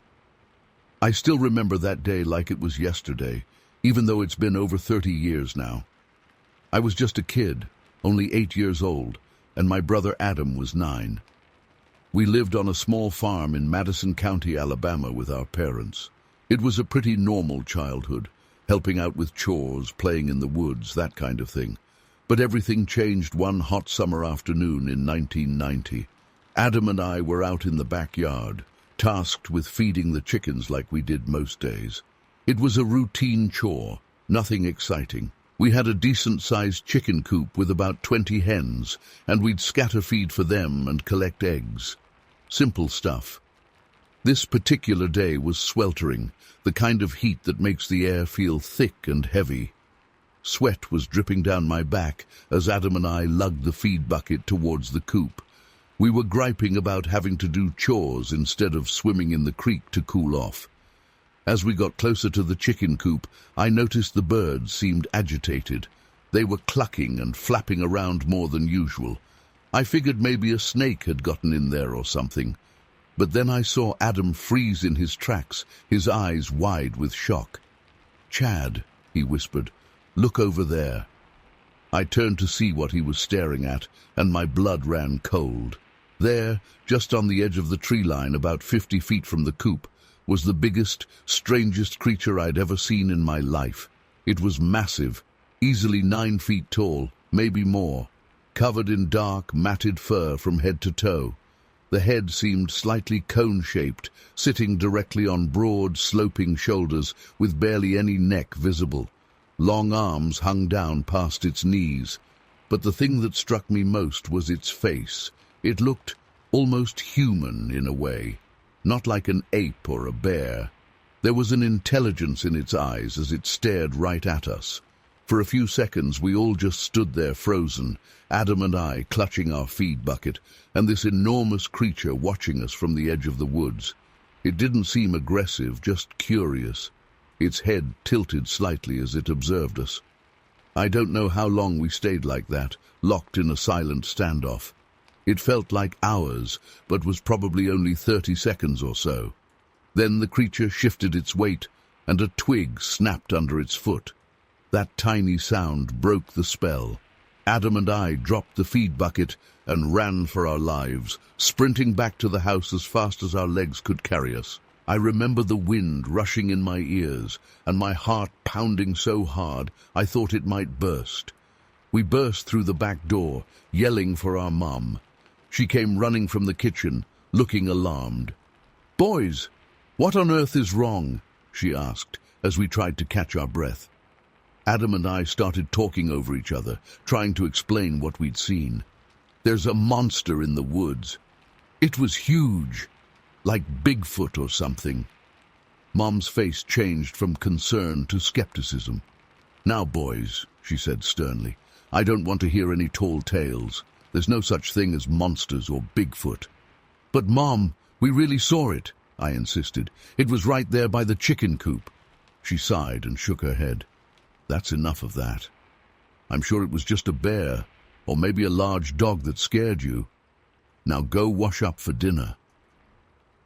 I still remember that day like it was yesterday, even though it's been over 30 years now. I was just a kid, only 8 years old, and my brother Adam was 9. We lived on a small farm in Madison County, Alabama with our parents. It was a pretty normal childhood, helping out with chores, playing in the woods, that kind of thing. But everything changed one hot summer afternoon in 1990. Adam and I were out in the backyard, tasked with feeding the chickens like we did most days. It was a routine chore, nothing exciting. We had a decent-sized chicken coop with about 20 hens, and we'd scatter feed for them and collect eggs. Simple stuff. This particular day was sweltering, the kind of heat that makes the air feel thick and heavy. Sweat was dripping down my back as Adam and I lugged the feed bucket towards the coop. We were griping about having to do chores instead of swimming in the creek to cool off. As we got closer to the chicken coop, I noticed the birds seemed agitated. They were clucking and flapping around more than usual. I figured maybe a snake had gotten in there or something. But then I saw Adam freeze in his tracks, his eyes wide with shock. "Chad," he whispered, "look over there." I turned to see what he was staring at, and my blood ran cold. There, just on the edge of the tree line, about 50 feet from the coop, was the biggest, strangest creature I'd ever seen in my life. It was massive, easily 9 feet tall, maybe more, covered in dark, matted fur from head to toe. The head seemed slightly cone-shaped, sitting directly on broad, sloping shoulders with barely any neck visible. Long arms hung down past its knees. But the thing that struck me most was its face. It looked almost human in a way, not like an ape or a bear. There was an intelligence in its eyes as it stared right at us. For a few seconds we all just stood there frozen, Adam and I clutching our feed bucket, and this enormous creature watching us from the edge of the woods. It didn't seem aggressive, just curious. Its head tilted slightly as it observed us. I don't know how long we stayed like that, locked in a silent standoff. It felt like hours, but was probably only 30 seconds or so. Then the creature shifted its weight, and a twig snapped under its foot. That tiny sound broke the spell. Adam and I dropped the feed bucket and ran for our lives, sprinting back to the house as fast as our legs could carry us. I remember the wind rushing in my ears, and my heart pounding so hard I thought it might burst. We burst through the back door, yelling for our mum. She came running from the kitchen, looking alarmed. "Boys, what on earth is wrong?" she asked, as we tried to catch our breath. Adam and I started talking over each other, trying to explain what we'd seen. "There's a monster in the woods. It was huge, like Bigfoot or something." Mom's face changed from concern to skepticism. "Now, boys," she said sternly, "I don't want to hear any tall tales. There's no such thing as monsters or Bigfoot." "But, Mom, we really saw it," I insisted. "It was right there by the chicken coop." She sighed and shook her head. "That's enough of that. I'm sure it was just a bear, or maybe a large dog that scared you. Now go wash up for dinner."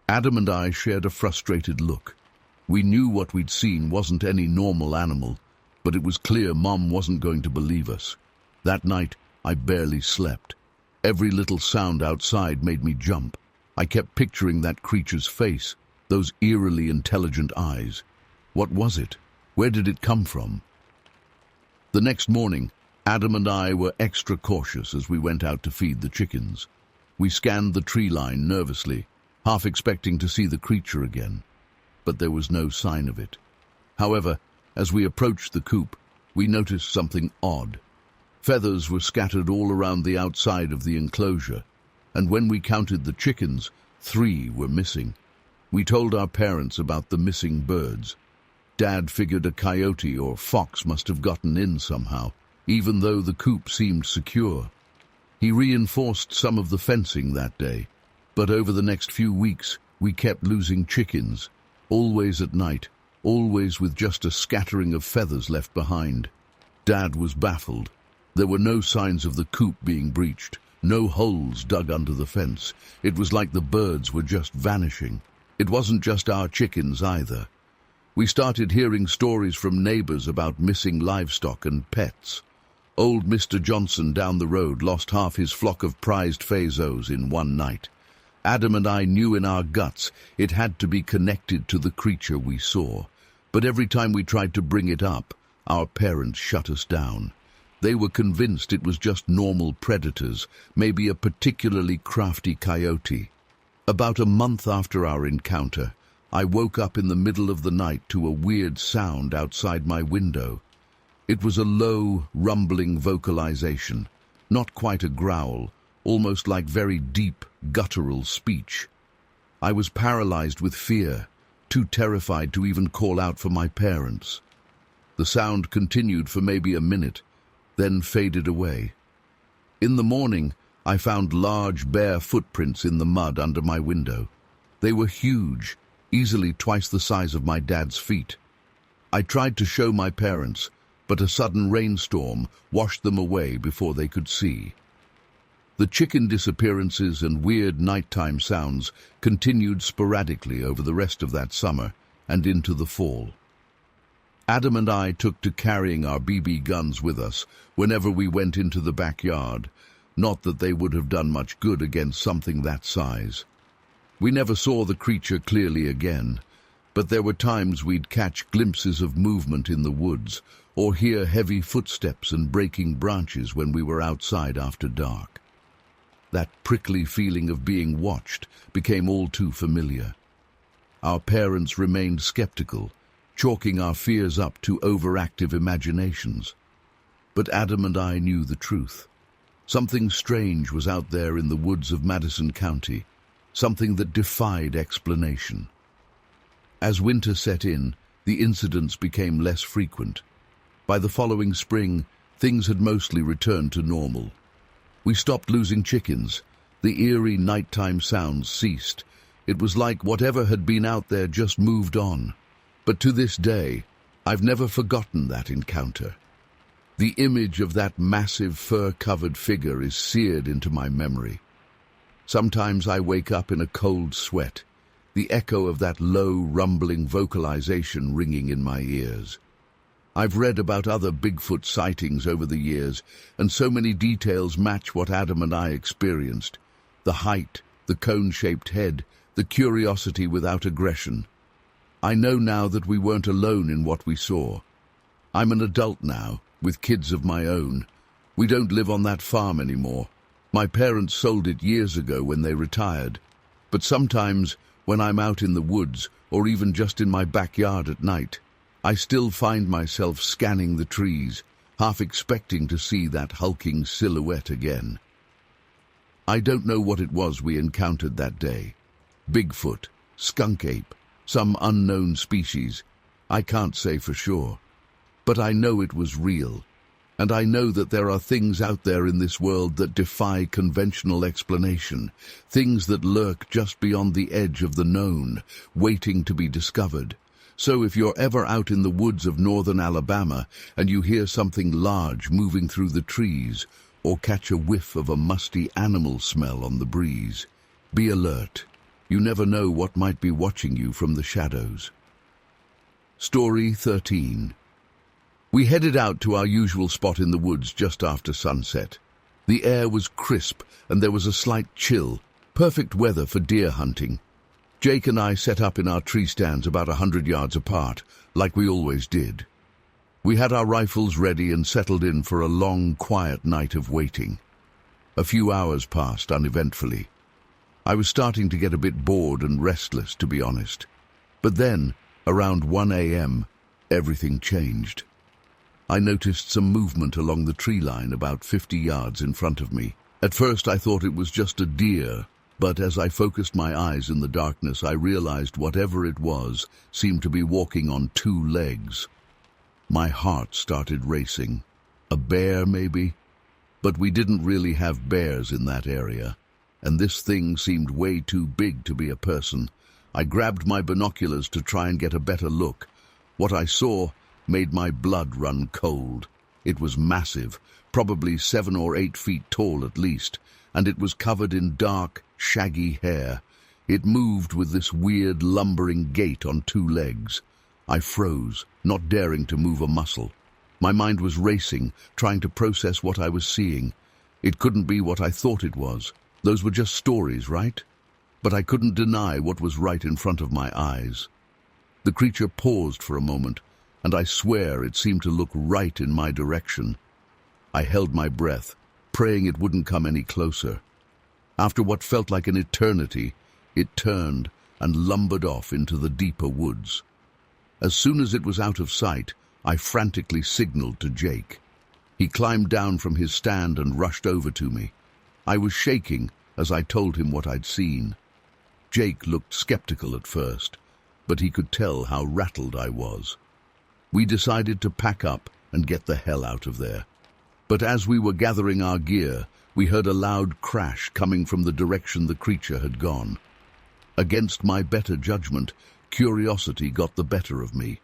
Adam and I shared a frustrated look. We knew what we'd seen wasn't any normal animal, but it was clear Mom wasn't going to believe us. That night, I barely slept. Every little sound outside made me jump. I kept picturing that creature's face, those eerily intelligent eyes. What was it? Where did it come from? The next morning, Adam and I were extra cautious as we went out to feed the chickens. We scanned the tree line nervously, half expecting to see the creature again. But there was no sign of it. However, as we approached the coop, we noticed something odd. Feathers were scattered all around the outside of the enclosure, and when we counted the chickens, 3 were missing. We told our parents about the missing birds. Dad figured a coyote or fox must have gotten in somehow, even though the coop seemed secure. He reinforced some of the fencing that day, but over the next few weeks we kept losing chickens, always at night, always with just a scattering of feathers left behind. Dad was baffled. There were no signs of the coop being breached, no holes dug under the fence. It was like the birds were just vanishing. It wasn't just our chickens either. We started hearing stories from neighbors about missing livestock and pets. Old Mr. Johnson down the road lost half his flock of prized phazos in one night. Adam and I knew in our guts it had to be connected to the creature we saw, but every time we tried to bring it up, our parents shut us down. They were convinced it was just normal predators, maybe a particularly crafty coyote. About a month after our encounter, I woke up in the middle of the night to a weird sound outside my window. It was a low, rumbling vocalization, not quite a growl, almost like very deep, guttural speech. I was paralyzed with fear, too terrified to even call out for my parents. The sound continued for maybe a minute, then faded away. In the morning, I found large, bare footprints in the mud under my window. They were huge, easily twice the size of my dad's feet. I tried to show my parents, but a sudden rainstorm washed them away before they could see. The chicken disappearances and weird nighttime sounds continued sporadically over the rest of that summer and into the fall. Adam and I took to carrying our BB guns with us whenever we went into the backyard, not that they would have done much good against something that size. We never saw the creature clearly again, but there were times we'd catch glimpses of movement in the woods or hear heavy footsteps and breaking branches when we were outside after dark. That prickly feeling of being watched became all too familiar. Our parents remained skeptical, chalking our fears up to overactive imaginations. But Adam and I knew the truth. Something strange was out there in the woods of Madison County, something that defied explanation. As winter set in, the incidents became less frequent. By the following spring, things had mostly returned to normal. We stopped losing chickens. The eerie nighttime sounds ceased. It was like whatever had been out there just moved on. But to this day, I've never forgotten that encounter. The image of that massive fur-covered figure is seared into my memory. Sometimes I wake up in a cold sweat, the echo of that low, rumbling vocalization ringing in my ears. I've read about other Bigfoot sightings over the years, and so many details match what Adam and I experienced. The height, the cone-shaped head, the curiosity without aggression. I know now that we weren't alone in what we saw. I'm an adult now, with kids of my own. We don't live on that farm anymore. My parents sold it years ago when they retired. But sometimes, when I'm out in the woods, or even just in my backyard at night, I still find myself scanning the trees, half expecting to see that hulking silhouette again. I don't know what it was we encountered that day. Bigfoot, skunk ape, some unknown species. I can't say for sure. But I know it was real. And I know that there are things out there in this world that defy conventional explanation, things that lurk just beyond the edge of the known, waiting to be discovered. So if you're ever out in the woods of northern Alabama and you hear something large moving through the trees, or catch a whiff of a musty animal smell on the breeze, be alert. You never know what might be watching you from the shadows. Story 13. We headed out to our usual spot in the woods just after sunset. The air was crisp and there was a slight chill, perfect weather for deer hunting. Jake and I set up in our tree stands about 100 yards apart, like we always did. We had our rifles ready and settled in for a long, quiet night of waiting. A few hours passed uneventfully. I was starting to get a bit bored and restless, to be honest. But then, around 1 a.m., everything changed. I noticed some movement along the tree line about 50 yards in front of me. At first I thought it was just a deer, but as I focused my eyes in the darkness, I realized whatever it was seemed to be walking on 2 legs. My heart started racing. A bear, maybe? But we didn't really have bears in that area, and this thing seemed way too big to be a person. I grabbed my binoculars to try and get a better look. What I saw made my blood run cold. It was massive, probably 7 or 8 feet tall at least, and it was covered in dark, shaggy hair. It moved with this weird, lumbering gait on 2 legs. I froze, not daring to move a muscle. My mind was racing, trying to process what I was seeing. It couldn't be what I thought it was. Those were just stories, right? but I couldn't deny what was right in front of my eyes. The creature paused for a moment, and I swear it seemed to look right in my direction. I held my breath, praying it wouldn't come any closer. After what felt like an eternity, it turned and lumbered off into the deeper woods. As soon as it was out of sight, I frantically signaled to Jake. He climbed down from his stand and rushed over to me. I was shaking as I told him what I'd seen. Jake looked skeptical at first, but he could tell how rattled I was. We decided to pack up and get the hell out of there. But as we were gathering our gear, we heard a loud crash coming from the direction the creature had gone. Against my better judgment, curiosity got the better of me.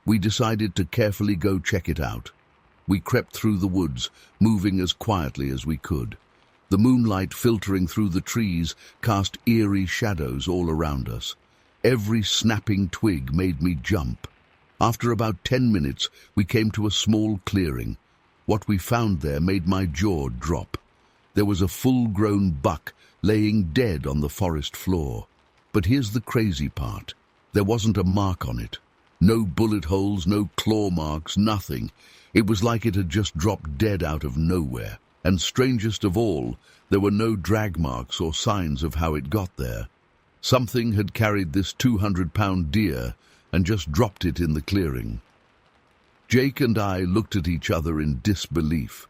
We decided to carefully go check it out. We crept through the woods, moving as quietly as we could. The moonlight filtering through the trees cast eerie shadows all around us. Every snapping twig made me jump. After about 10 minutes, we came to a small clearing. What we found there made my jaw drop. There was a full-grown buck laying dead on the forest floor. But here's the crazy part. There wasn't a mark on it. No bullet holes, no claw marks, nothing. It was like it had just dropped dead out of nowhere. And strangest of all, there were no drag marks or signs of how it got there. Something had carried this 200-pound deer and just dropped it in the clearing. Jake and I looked at each other in disbelief.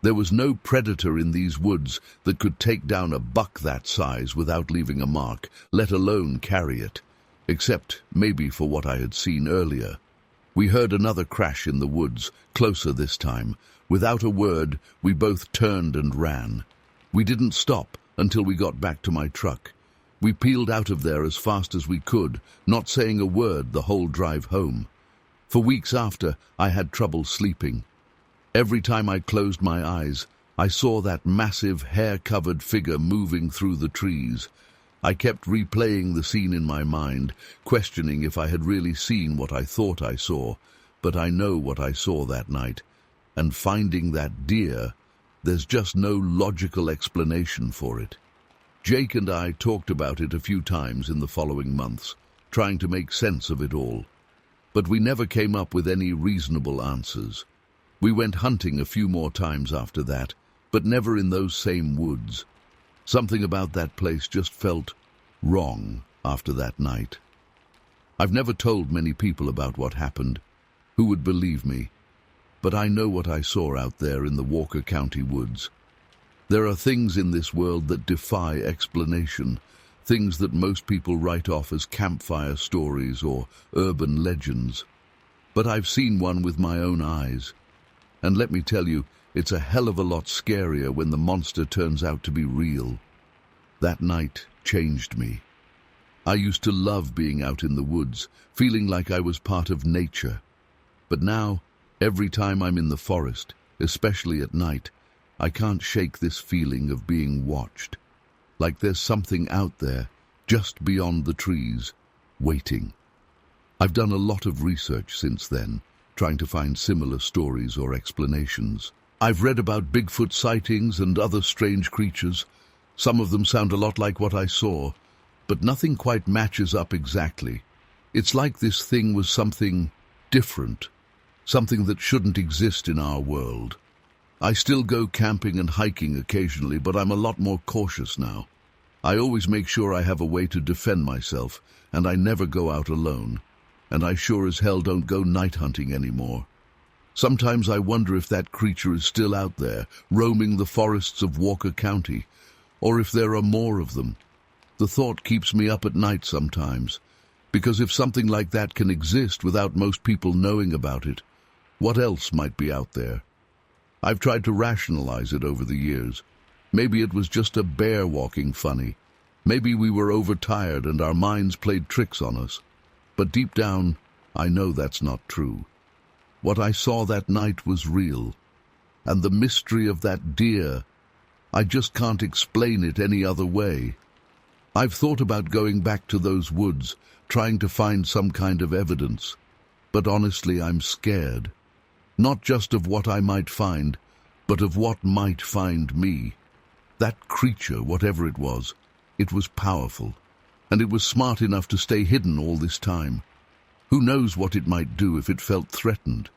There was no predator in these woods that could take down a buck that size without leaving a mark, let alone carry it, except maybe for what I had seen earlier. We heard another crash in the woods, closer this time. Without a word, we both turned and ran. We didn't stop until we got back to my truck. We peeled out of there as fast as we could, not saying a word the whole drive home. For weeks after, I had trouble sleeping. Every time I closed my eyes, I saw that massive, hair-covered figure moving through the trees. I kept replaying the scene in my mind, questioning if I had really seen what I thought I saw, but I know what I saw that night. And finding that deer, there's just no logical explanation for it. Jake and I talked about it a few times in the following months, trying to make sense of it all. But we never came up with any reasonable answers. We went hunting a few more times after that, but never in those same woods. Something about that place just felt wrong after that night. I've never told many people about what happened. Who would believe me? But I know what I saw out there in the Walker County woods. There are things in this world that defy explanation, things that most people write off as campfire stories or urban legends. But I've seen one with my own eyes. And let me tell you, it's a hell of a lot scarier when the monster turns out to be real. That night changed me. I used to love being out in the woods, feeling like I was part of nature. But now, every time I'm in the forest, especially at night, I can't shake this feeling of being watched. Like there's something out there, just beyond the trees, waiting. I've done a lot of research since then, trying to find similar stories or explanations. I've read about Bigfoot sightings and other strange creatures. Some of them sound a lot like what I saw, but nothing quite matches up exactly. It's like this thing was something different, something that shouldn't exist in our world. I still go camping and hiking occasionally, but I'm a lot more cautious now. I always make sure I have a way to defend myself, and I never go out alone. And I sure as hell don't go night hunting anymore. Sometimes I wonder if that creature is still out there, roaming the forests of Walker County, or if there are more of them. The thought keeps me up at night sometimes, because if something like that can exist without most people knowing about it, what else might be out there? I've tried to rationalize it over the years. Maybe it was just a bear walking funny. Maybe we were overtired and our minds played tricks on us. But deep down, I know that's not true. What I saw that night was real. And the mystery of that deer, I just can't explain it any other way. I've thought about going back to those woods, trying to find some kind of evidence. But honestly, I'm scared. Not just of what I might find, but of what might find me. That creature, whatever it was, It was powerful, and it was smart enough to stay hidden all this time. Who knows what it might do if it felt threatened?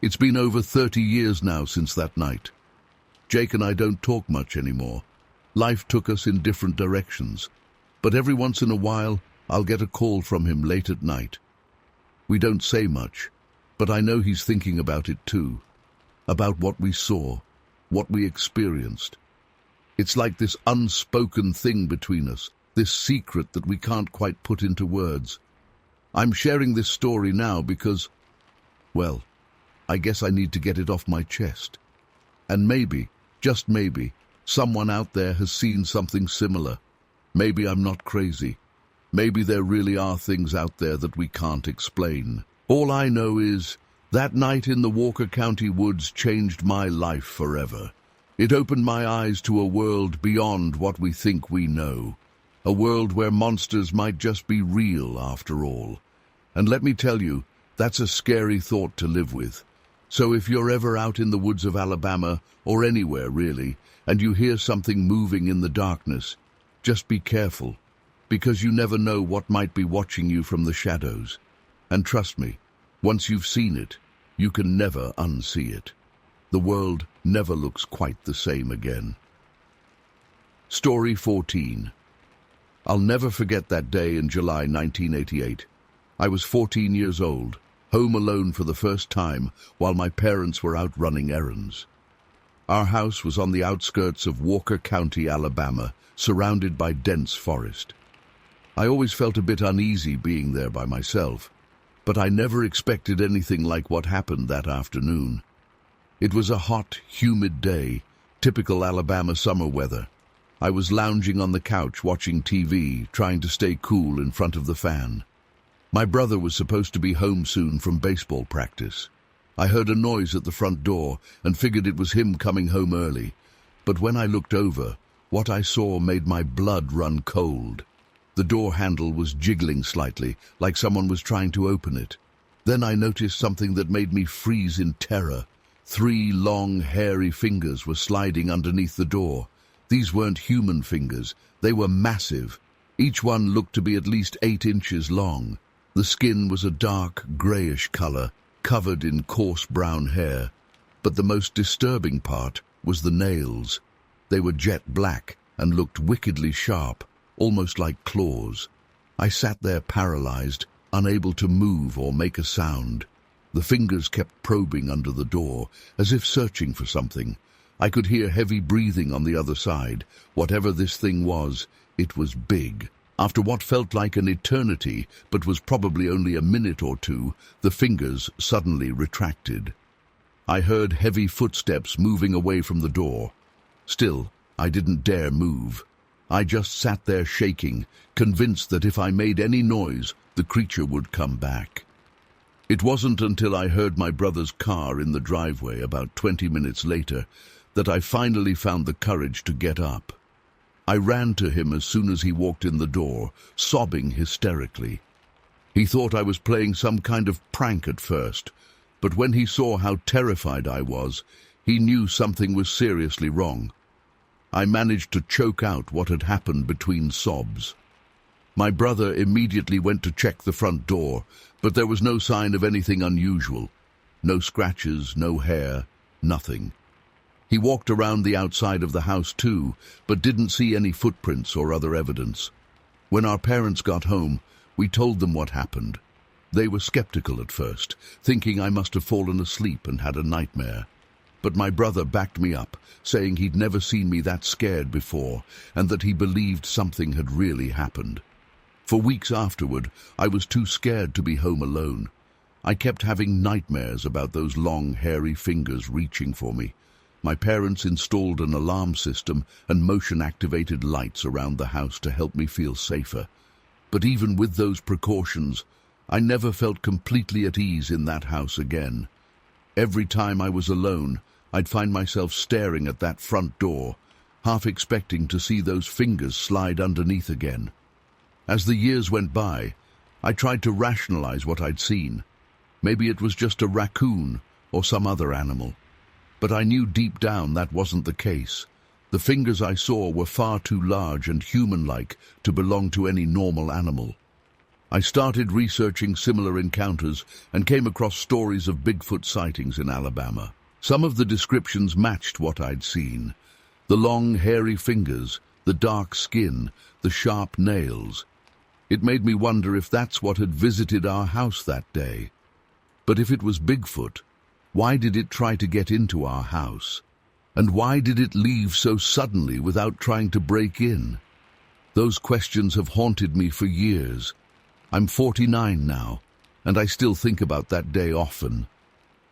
It's been over 30 years now since that night. Jake and I don't talk much anymore. Life took us in different directions, but every once in a while I'll get a call from him late at night. We don't say much, but I know he's thinking about it too, about what we saw, what we experienced. It's like this unspoken thing between us, this secret that we can't quite put into words. I'm sharing this story now because, well, I guess I need to get it off my chest. And maybe, just maybe, someone out there has seen something similar. Maybe I'm not crazy. Maybe there really are things out there that we can't explain. All I know is that night in the Walker County woods changed my life forever. It opened my eyes to a world beyond what we think we know. A world where monsters might just be real after all. And let me tell you, that's a scary thought to live with. So if you're ever out in the woods of Alabama, or anywhere really, and you hear something moving in the darkness, just be careful, because you never know what might be watching you from the shadows. And trust me, once you've seen it, you can never unsee it. The world never looks quite the same again. Story 14. I'll never forget that day in July 1988. I was 14 years old, home alone for the first time while my parents were out running errands. Our house was on the outskirts of Walker County, Alabama, surrounded by dense forest. I always felt a bit uneasy being there by myself, but I never expected anything like what happened that afternoon. It was a hot, humid day, typical Alabama summer weather. I was lounging on the couch watching TV, trying to stay cool in front of the fan. My brother was supposed to be home soon from baseball practice. I heard a noise at the front door and figured it was him coming home early. But when I looked over, what I saw made my blood run cold. The door handle was jiggling slightly, like someone was trying to open it. Then I noticed something that made me freeze in terror. 3 long, hairy fingers were sliding underneath the door. These weren't human fingers. They were massive. Each one looked to be at least 8 inches long. The skin was a dark, grayish color, covered in coarse brown hair. But the most disturbing part was the nails. They were jet black and looked wickedly sharp, almost like claws. I sat there paralyzed, unable to move or make a sound. The fingers kept probing under the door, as if searching for something. I could hear heavy breathing on the other side. Whatever this thing was, it was big. After what felt like an eternity, but was probably only a minute or two, the fingers suddenly retracted. I heard heavy footsteps moving away from the door. Still, I didn't dare move. I just sat there shaking, convinced that if I made any noise, the creature would come back. It wasn't until I heard my brother's car in the driveway about 20 minutes later that I finally found the courage to get up. I ran to him as soon as he walked in the door, sobbing hysterically. He thought I was playing some kind of prank at first, but when he saw how terrified I was, he knew something was seriously wrong. I managed to choke out what had happened between sobs. My brother immediately went to check the front door, but there was no sign of anything unusual. No scratches, no hair, nothing. He walked around the outside of the house too, but didn't see any footprints or other evidence. When our parents got home, we told them what happened. They were skeptical at first, thinking I must have fallen asleep and had a nightmare. But my brother backed me up, saying he'd never seen me that scared before, and that he believed something had really happened. For weeks afterward, I was too scared to be home alone. I kept having nightmares about those long, hairy fingers reaching for me. My parents installed an alarm system and motion-activated lights around the house to help me feel safer. But even with those precautions, I never felt completely at ease in that house again. Every time I was alone, I'd find myself staring at that front door, half expecting to see those fingers slide underneath again. As the years went by, I tried to rationalize what I'd seen. Maybe it was just a raccoon or some other animal. But I knew deep down that wasn't the case. The fingers I saw were far too large and human-like to belong to any normal animal. I started researching similar encounters and came across stories of Bigfoot sightings in Alabama. Some of the descriptions matched what I'd seen. The long, hairy fingers, the dark skin, the sharp nails. It made me wonder if that's what had visited our house that day. But if it was Bigfoot, why did it try to get into our house? And why did it leave so suddenly without trying to break in? Those questions have haunted me for years. I'm 49 now, and I still think about that day often.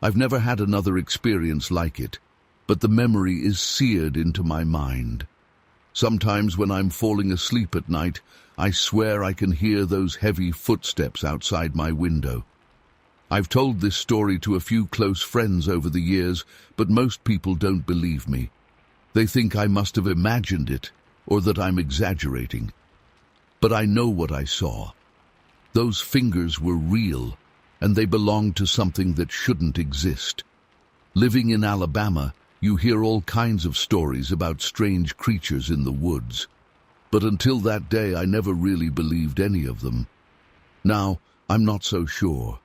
I've never had another experience like it, but the memory is seared into my mind. Sometimes when I'm falling asleep at night, I swear I can hear those heavy footsteps outside my window. I've told this story to a few close friends over the years, but most people don't believe me. They think I must have imagined it, or that I'm exaggerating. But I know what I saw. Those fingers were real, and they belonged to something that shouldn't exist. Living in Alabama, you hear all kinds of stories about strange creatures in the woods. But until that day, I never really believed any of them. Now, I'm not so sure.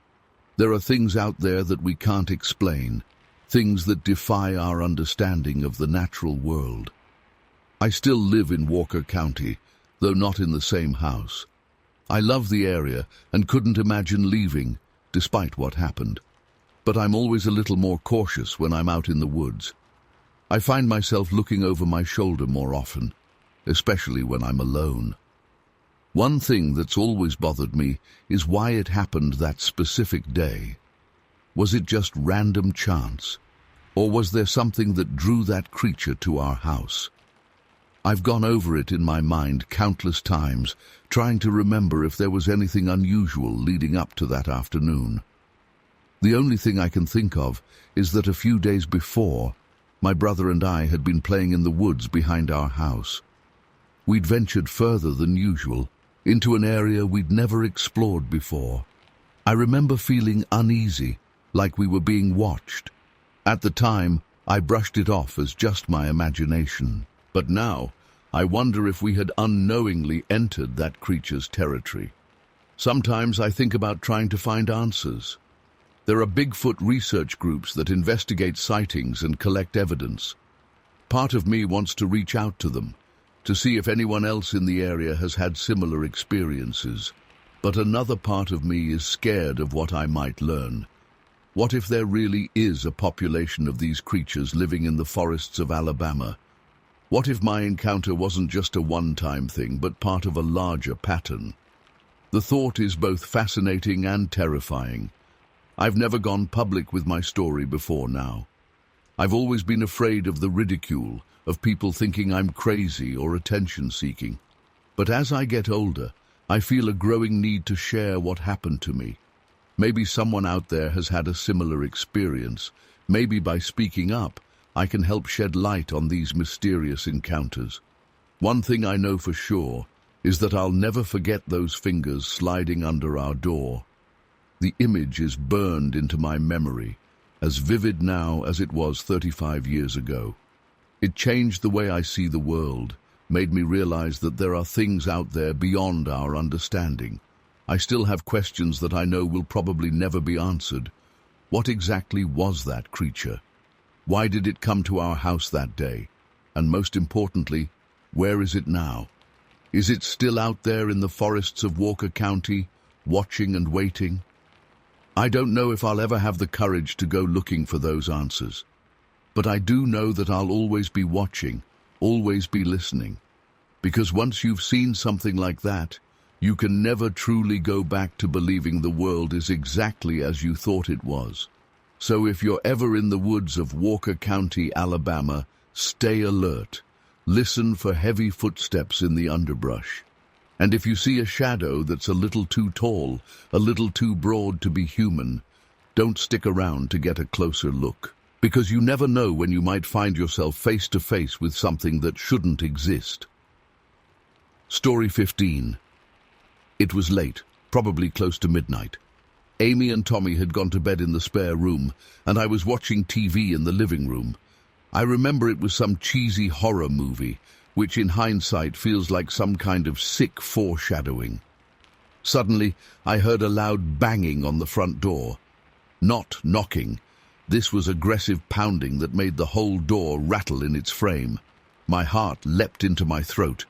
There are things out there that we can't explain, things that defy our understanding of the natural world. I still live in Walker County, though not in the same house. I love the area and couldn't imagine leaving, despite what happened. But I'm always a little more cautious when I'm out in the woods. I find myself looking over my shoulder more often, especially when I'm alone. One thing that's always bothered me is why it happened that specific day. Was it just random chance, or was there something that drew that creature to our house? I've gone over it in my mind countless times, trying to remember if there was anything unusual leading up to that afternoon. The only thing I can think of is that a few days before, my brother and I had been playing in the woods behind our house. We'd ventured further than usual, into an area we'd never explored before. I remember feeling uneasy, like we were being watched. At the time, I brushed it off as just my imagination. But now, I wonder if we had unknowingly entered that creature's territory. Sometimes I think about trying to find answers. There are Bigfoot research groups that investigate sightings and collect evidence. Part of me wants to reach out to them, to see if anyone else in the area has had similar experiences. But another part of me is scared of what I might learn. What if there really is a population of these creatures living in the forests of Alabama? What if my encounter wasn't just a one-time thing, but part of a larger pattern? The thought is both fascinating and terrifying. I've never gone public with my story before now. I've always been afraid of the ridicule, of people thinking I'm crazy or attention-seeking. But as I get older, I feel a growing need to share what happened to me. Maybe someone out there has had a similar experience. Maybe by speaking up, I can help shed light on these mysterious encounters. One thing I know for sure is that I'll never forget those fingers sliding under our door. The image is burned into my memory, as vivid now as it was 35 years ago. It changed the way I see the world, made me realize that there are things out there beyond our understanding. I still have questions that I know will probably never be answered. What exactly was that creature? Why did it come to our house that day? And most importantly, where is it now? Is it still out there in the forests of Walker County, watching and waiting? I don't know if I'll ever have the courage to go looking for those answers. But I do know that I'll always be watching, always be listening. Because once you've seen something like that, you can never truly go back to believing the world is exactly as you thought it was. So if you're ever in the woods of Walker County, Alabama, stay alert. Listen for heavy footsteps in the underbrush. And if you see a shadow that's a little too tall, a little too broad to be human, don't stick around to get a closer look. Because you never know when you might find yourself face to face with something that shouldn't exist. Story 15. It was late, probably close to midnight. Amy and Tommy had gone to bed in the spare room, and I was watching TV in the living room. I remember it was some cheesy horror movie, which in hindsight feels like some kind of sick foreshadowing. Suddenly, I heard a loud banging on the front door. Not knocking. This was aggressive pounding that made the whole door rattle in its frame. My heart leapt into my throat.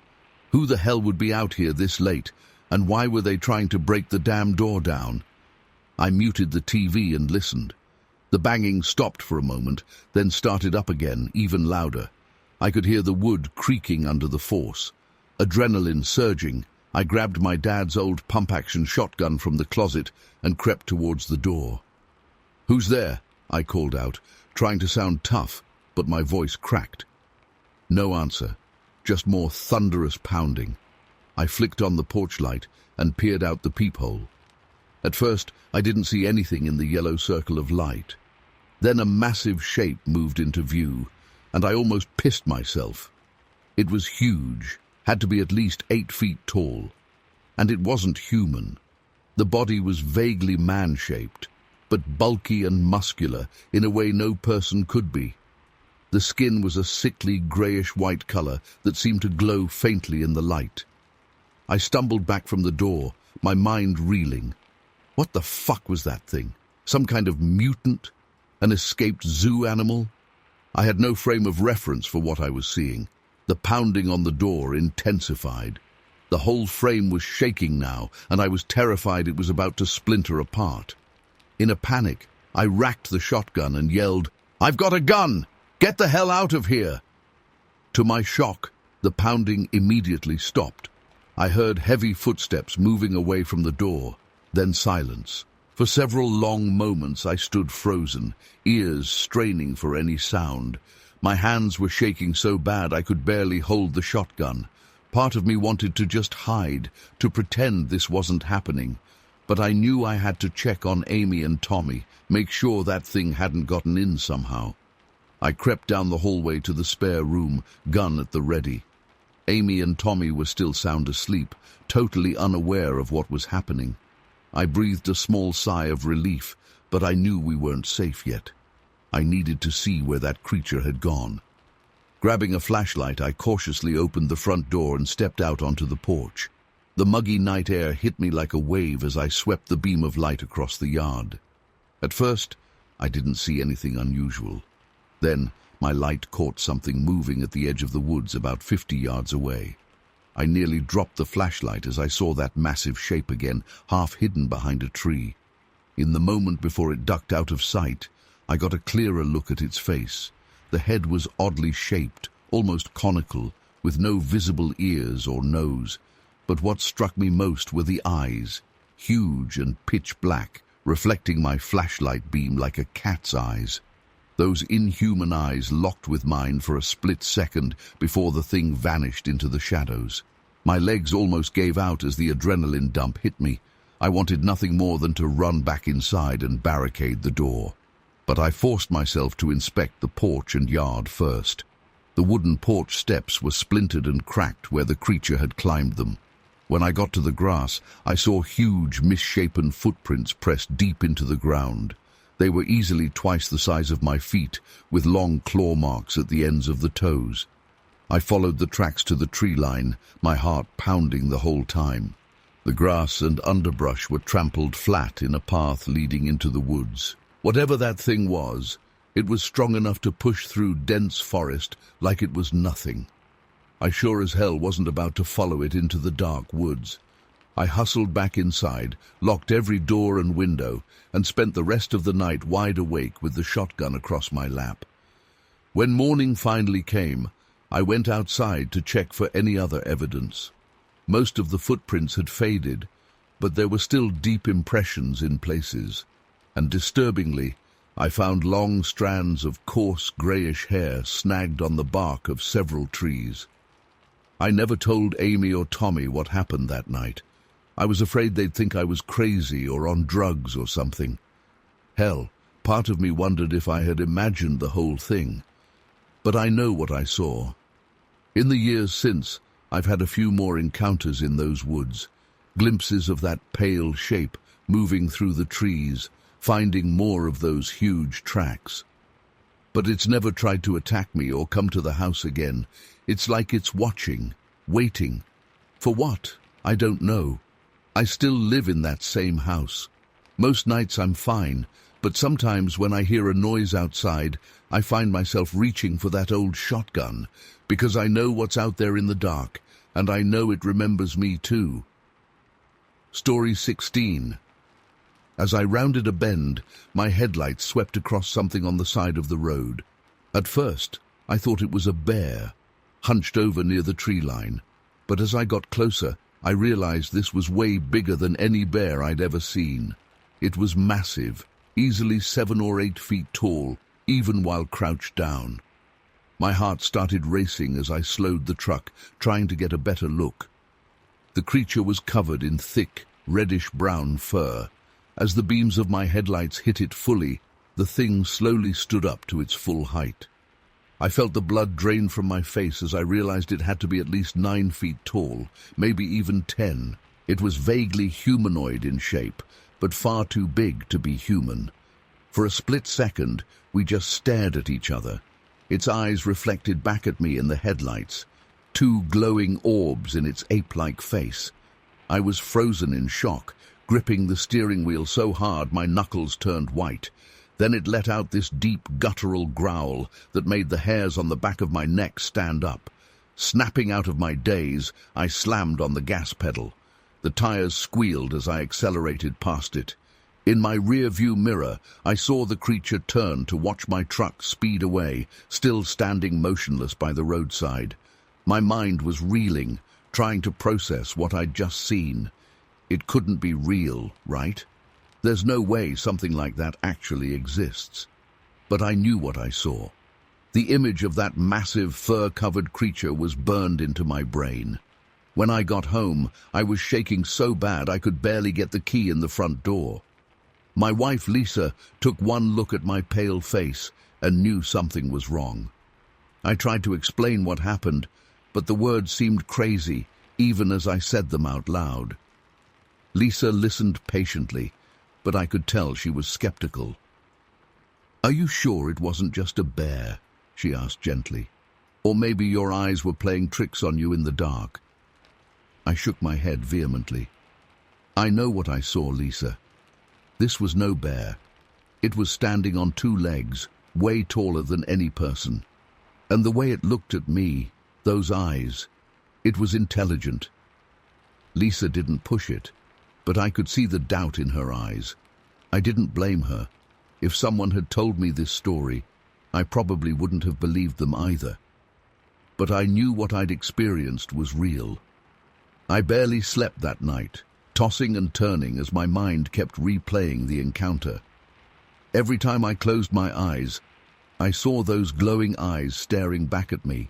Who the hell would be out here this late, and why were they trying to break the damn door down? I muted the TV and listened. The banging stopped for a moment, then started up again, even louder. I could hear the wood creaking under the force. Adrenaline surging, I grabbed my dad's old pump-action shotgun from the closet and crept towards the door. "Who's there?" I called out, trying to sound tough, but my voice cracked. No answer, just more thunderous pounding. I flicked on the porch light and peered out the peephole. At first, I didn't see anything in the yellow circle of light. Then a massive shape moved into view, and I almost pissed myself. It was huge, had to be at least 8 feet tall. And it wasn't human. The body was vaguely man-shaped, but bulky and muscular in a way no person could be. The skin was a sickly greyish-white colour that seemed to glow faintly in the light. I stumbled back from the door, my mind reeling. What the fuck was that thing? Some kind of mutant? An escaped zoo animal? I had no frame of reference for what I was seeing. The pounding on the door intensified. The whole frame was shaking now, and I was terrified it was about to splinter apart. In a panic, I racked the shotgun and yelled, "I've got a gun! Get the hell out of here!" To my shock, the pounding immediately stopped. I heard heavy footsteps moving away from the door, then silence. For several long moments I stood frozen, ears straining for any sound. My hands were shaking so bad I could barely hold the shotgun. Part of me wanted to just hide, to pretend this wasn't happening. But I knew I had to check on Amy and Tommy, make sure that thing hadn't gotten in somehow. I crept down the hallway to the spare room, gun at the ready. Amy and Tommy were still sound asleep, totally unaware of what was happening. I breathed a small sigh of relief, but I knew we weren't safe yet. I needed to see where that creature had gone. Grabbing a flashlight, I cautiously opened the front door and stepped out onto the porch. The muggy night air hit me like a wave as I swept the beam of light across the yard. At first, I didn't see anything unusual. Then, my light caught something moving at the edge of the woods about 50 yards away. I nearly dropped the flashlight as I saw that massive shape again, half hidden behind a tree. In the moment before it ducked out of sight, I got a clearer look at its face. The head was oddly shaped, almost conical, with no visible ears or nose. But what struck me most were the eyes, huge and pitch black, reflecting my flashlight beam like a cat's eyes. Those inhuman eyes locked with mine for a split second before the thing vanished into the shadows. My legs almost gave out as the adrenaline dump hit me. I wanted nothing more than to run back inside and barricade the door. But I forced myself to inspect the porch and yard first. The wooden porch steps were splintered and cracked where the creature had climbed them. When I got to the grass, I saw huge, misshapen footprints pressed deep into the ground. They were easily twice the size of my feet, with long claw marks at the ends of the toes. I followed the tracks to the tree line, my heart pounding the whole time. The grass and underbrush were trampled flat in a path leading into the woods. Whatever that thing was, it was strong enough to push through dense forest like it was nothing. I sure as hell wasn't about to follow it into the dark woods. I hustled back inside, locked every door and window, and spent the rest of the night wide awake with the shotgun across my lap. When morning finally came, I went outside to check for any other evidence. Most of the footprints had faded, but there were still deep impressions in places. And disturbingly, I found long strands of coarse greyish hair snagged on the bark of several trees. I never told Amy or Tommy what happened that night. I was afraid they'd think I was crazy or on drugs or something. Hell, part of me wondered if I had imagined the whole thing. But I know what I saw. In the years since, I've had a few more encounters in those woods, glimpses of that pale shape moving through the trees, finding more of those huge tracks. but it's never tried to attack me or come to the house again. It's like it's watching, waiting. For what? I don't know. I still live in that same house. Most nights I'm fine, but sometimes when I hear a noise outside, I find myself reaching for that old shotgun, because I know what's out there in the dark, and I know it remembers me too. Story 16. As I rounded a bend, my headlights swept across something on the side of the road. At first, I thought it was a bear, hunched over near the tree line. But as I got closer, I realized this was way bigger than any bear I'd ever seen. It was massive, easily 7 or 8 feet tall, even while crouched down. My heart started racing as I slowed the truck, trying to get a better look. The creature was covered in thick, reddish-brown fur. As the beams of my headlights hit it fully, the thing slowly stood up to its full height. I felt the blood drain from my face as I realized it had to be at least 9 feet tall, maybe even 10. It was vaguely humanoid in shape, but far too big to be human. For a split second, we just stared at each other. Its eyes reflected back at me in the headlights, 2 glowing orbs in its ape-like face. I was frozen in shock, gripping the steering wheel so hard my knuckles turned white. Then it let out this deep, guttural growl that made the hairs on the back of my neck stand up. Snapping out of my daze, I slammed on the gas pedal. The tires squealed as I accelerated past it. In my rear-view mirror, I saw the creature turn to watch my truck speed away, still standing motionless by the roadside. My mind was reeling, trying to process what I'd just seen. It couldn't be real, right? There's no way something like that actually exists. But I knew what I saw. The image of that massive, fur-covered creature was burned into my brain. When I got home, I was shaking so bad I could barely get the key in the front door. My wife, Lisa, took one look at my pale face and knew something was wrong. I tried to explain what happened, but the words seemed crazy, even as I said them out loud. Lisa listened patiently, but I could tell she was skeptical. "Are you sure it wasn't just a bear?" she asked gently. "Or maybe your eyes were playing tricks on you in the dark?" I shook my head vehemently. "I know what I saw, Lisa. This was no bear. It was standing on 2 legs, way taller than any person. And the way it looked at me, those eyes, it was intelligent." Lisa didn't push it, but I could see the doubt in her eyes. I didn't blame her. If someone had told me this story, I probably wouldn't have believed them either. But I knew what I'd experienced was real. I barely slept that night, tossing and turning as my mind kept replaying the encounter. Every time I closed my eyes, I saw those glowing eyes staring back at me.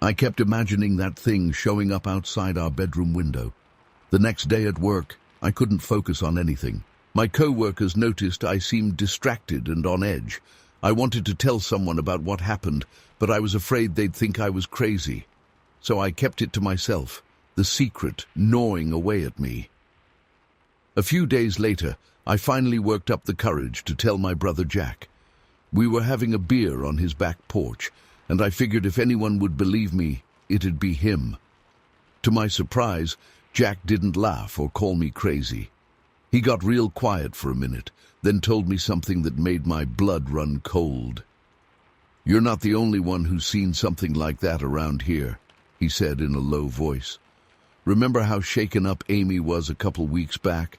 I kept imagining that thing showing up outside our bedroom window. The next day at work, I couldn't focus on anything. My co-workers noticed I seemed distracted and on edge. I wanted to tell someone about what happened, but I was afraid they'd think I was crazy. So I kept it to myself, the secret gnawing away at me. A few days later, I finally worked up the courage to tell my brother Jack. We were having a beer on his back porch, and I figured if anyone would believe me, it'd be him. To my surprise, Jack didn't laugh or call me crazy. He got real quiet for a minute, then told me something that made my blood run cold. "You're not the only one who's seen something like that around here," he said in a low voice. "Remember how shaken up Amy was a couple weeks back?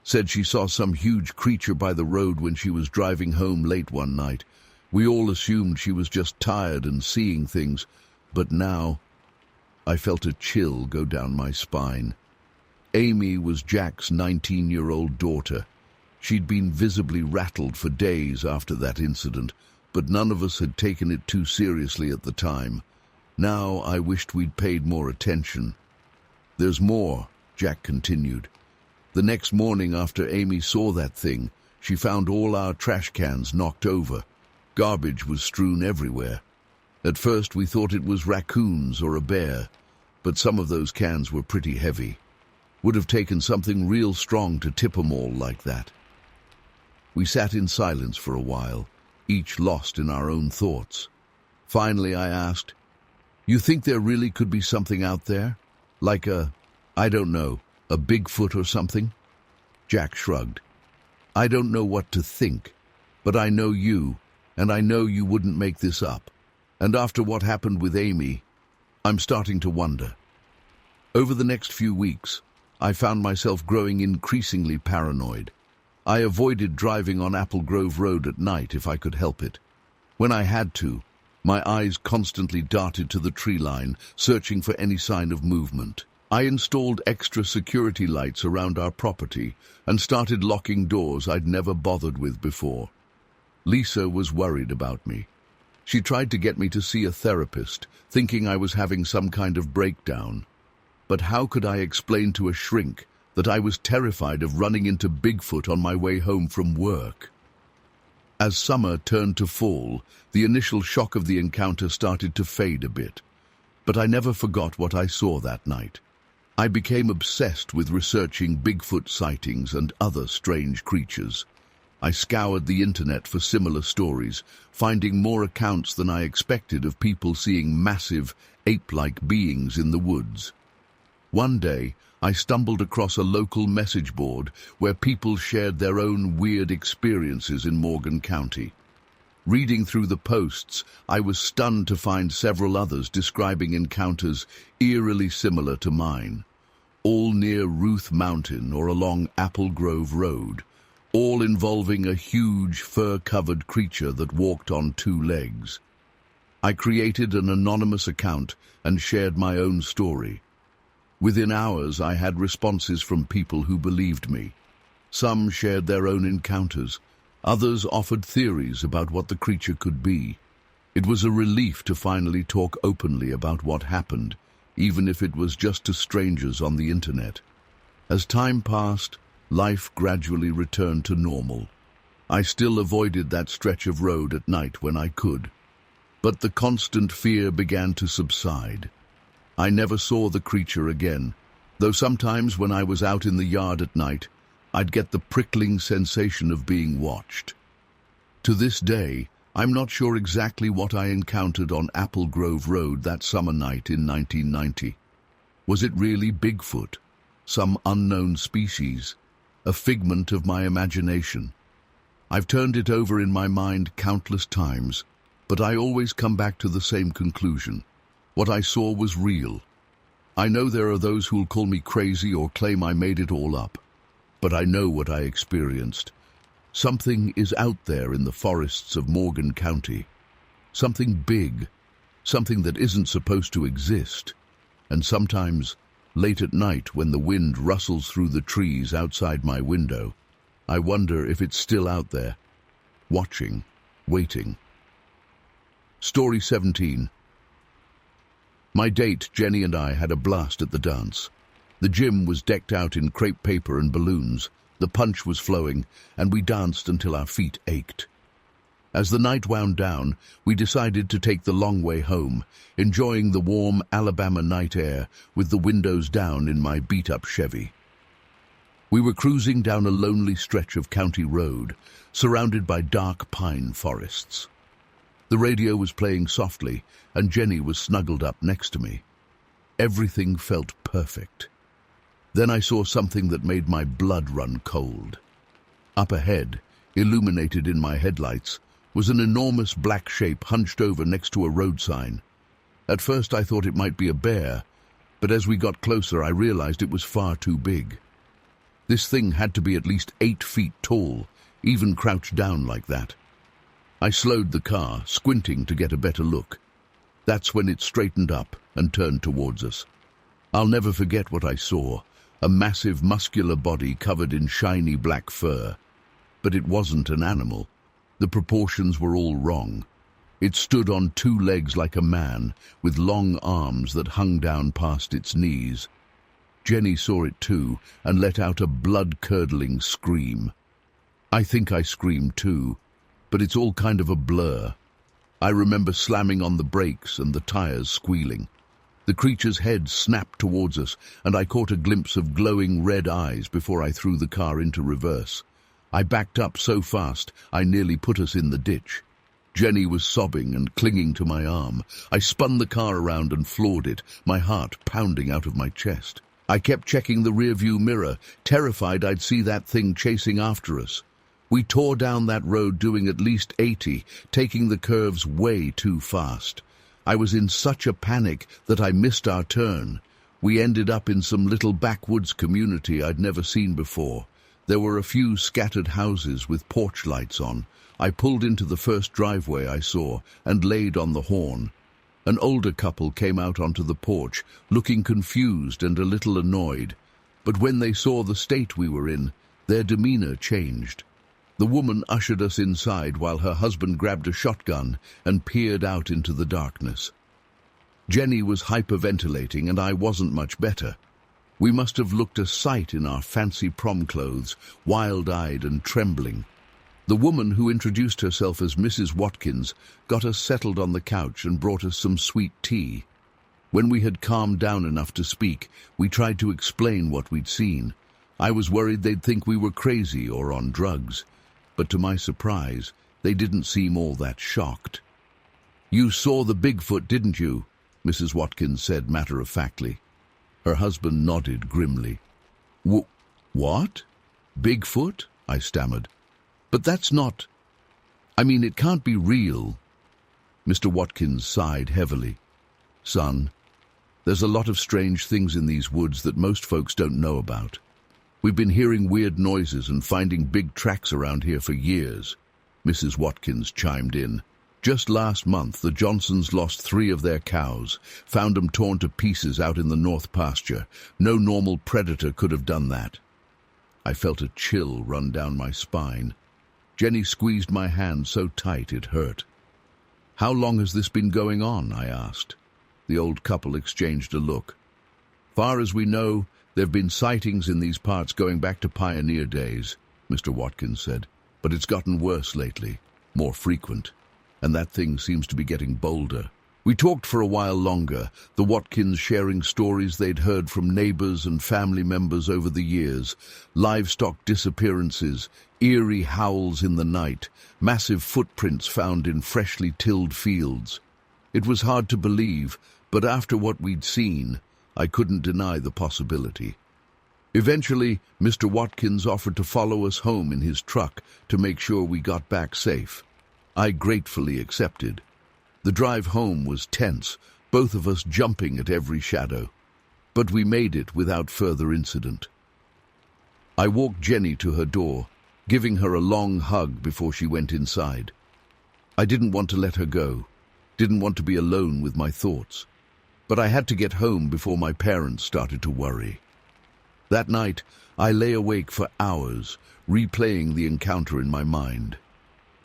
Said she saw some huge creature by the road when she was driving home late one night. We all assumed she was just tired and seeing things, but now..." I felt a chill go down my spine. Amy was Jack's 19-year-old daughter. She'd been visibly rattled for days after that incident, but none of us had taken it too seriously at the time. Now I wished we'd paid more attention. "There's more," Jack continued. "The next morning after Amy saw that thing, she found all our trash cans knocked over. Garbage was strewn everywhere. At first we thought it was raccoons or a bear, but some of those cans were pretty heavy. Would have taken something real strong to tip 'em all like that." We sat in silence for a while, each lost in our own thoughts. Finally, I asked, "You think there really could be something out there? Like I don't know, a Bigfoot or something?" Jack shrugged. "I don't know what to think, but I know you, and I know you wouldn't make this up. And after what happened with Amy, I'm starting to wonder." Over the next few weeks, I found myself growing increasingly paranoid. I avoided driving on Apple Grove Road at night if I could help it. When I had to, my eyes constantly darted to the tree line, searching for any sign of movement. I installed extra security lights around our property and started locking doors I'd never bothered with before. Lisa was worried about me. She tried to get me to see a therapist, thinking I was having some kind of breakdown. But how could I explain to a shrink that I was terrified of running into Bigfoot on my way home from work? As summer turned to fall, the initial shock of the encounter started to fade a bit. But I never forgot what I saw that night. I became obsessed with researching Bigfoot sightings and other strange creatures. I scoured the internet for similar stories, finding more accounts than I expected of people seeing massive, ape-like beings in the woods. One day, I stumbled across a local message board where people shared their own weird experiences in Morgan County. Reading through the posts, I was stunned to find several others describing encounters eerily similar to mine, all near Ruth Mountain or along Apple Grove Road, all involving a huge fur-covered creature that walked on two legs. I created an anonymous account and shared my own story. Within hours, I had responses from people who believed me. Some shared their own encounters. Others offered theories about what the creature could be. It was a relief to finally talk openly about what happened, even if it was just to strangers on the internet. As time passed, life gradually returned to normal. I still avoided that stretch of road at night when I could. But the constant fear began to subside. I never saw the creature again, though sometimes when I was out in the yard at night, I'd get the prickling sensation of being watched. To this day, I'm not sure exactly what I encountered on Apple Grove Road that summer night in 1990. Was it really Bigfoot, some unknown species, a figment of my imagination? I've turned it over in my mind countless times, but I always come back to the same conclusion. What I saw was real. I know there are those who'll call me crazy or claim I made it all up, but I know what I experienced. Something is out there in the forests of Morgan County. Something big, something that isn't supposed to exist. And sometimes, late at night when the wind rustles through the trees outside my window, I wonder if it's still out there, watching, waiting. Story 17. My date, Jenny, and I had a blast at the dance. The gym was decked out in crepe paper and balloons, the punch was flowing, and we danced until our feet ached. As the night wound down, we decided to take the long way home, enjoying the warm Alabama night air with the windows down in my beat-up Chevy. We were cruising down a lonely stretch of county road, surrounded by dark pine forests. The radio was playing softly, and Jenny was snuggled up next to me. Everything felt perfect. Then I saw something that made my blood run cold. Up ahead, illuminated in my headlights, was an enormous black shape hunched over next to a road sign. At first I thought it might be a bear, but as we got closer I realized it was far too big. This thing had to be at least 8 feet tall, even crouched down like that. I slowed the car, squinting to get a better look. That's when it straightened up and turned towards us. I'll never forget what I saw, a massive muscular body covered in shiny black fur. But it wasn't an animal. The proportions were all wrong. It stood on 2 legs like a man, with long arms that hung down past its knees. Jenny saw it too, and let out a blood-curdling scream. I think I screamed too, but it's all kind of a blur. I remember slamming on the brakes and the tires squealing. The creature's head snapped towards us, and I caught a glimpse of glowing red eyes before I threw the car into reverse. I backed up so fast I nearly put us in the ditch. Jenny was sobbing and clinging to my arm. I spun the car around and floored it, my heart pounding out of my chest. I kept checking the rearview mirror, terrified I'd see that thing chasing after us. We tore down that road doing at least 80, taking the curves way too fast. I was in such a panic that I missed our turn. We ended up in some little backwoods community I'd never seen before. There were a few scattered houses with porch lights on. I pulled into the first driveway I saw and laid on the horn. An older couple came out onto the porch, looking confused and a little annoyed. But when they saw the state we were in, their demeanor changed. The woman ushered us inside while her husband grabbed a shotgun and peered out into the darkness. Jenny was hyperventilating and I wasn't much better. We must have looked a sight in our fancy prom clothes, wild-eyed and trembling. The woman who introduced herself as Mrs. Watkins got us settled on the couch and brought us some sweet tea. When we had calmed down enough to speak, we tried to explain what we'd seen. I was worried they'd think we were crazy or on drugs, but to my surprise, they didn't seem all that shocked. "You saw the Bigfoot, didn't you?" Mrs. Watkins said matter-of-factly. Her husband nodded grimly. What? Bigfoot?" I stammered. "But that's not... it can't be real." Mr. Watkins sighed heavily. "Son, there's a lot of strange things in these woods that most folks don't know about. We've been hearing weird noises and finding big tracks around here for years," Mrs. Watkins chimed in. "Just last month, the Johnsons lost 3 of their cows, found them torn to pieces out in the north pasture. No normal predator could have done that." I felt a chill run down my spine. Jenny squeezed my hand so tight it hurt. "How long has this been going on?" I asked. The old couple exchanged a look. "Far as we know, there've been sightings in these parts going back to pioneer days," Mr. Watkins said. "But it's gotten worse lately, more frequent. And that thing seems to be getting bolder." We talked for a while longer, the Watkins sharing stories they'd heard from neighbors and family members over the years, livestock disappearances, eerie howls in the night, massive footprints found in freshly tilled fields. It was hard to believe, but after what we'd seen, I couldn't deny the possibility. Eventually, Mr. Watkins offered to follow us home in his truck to make sure we got back safe. I gratefully accepted. The drive home was tense, both of us jumping at every shadow. But we made it without further incident. I walked Jenny to her door, giving her a long hug before she went inside. I didn't want to let her go, didn't want to be alone with my thoughts. But I had to get home before my parents started to worry. That night, I lay awake for hours, replaying the encounter in my mind.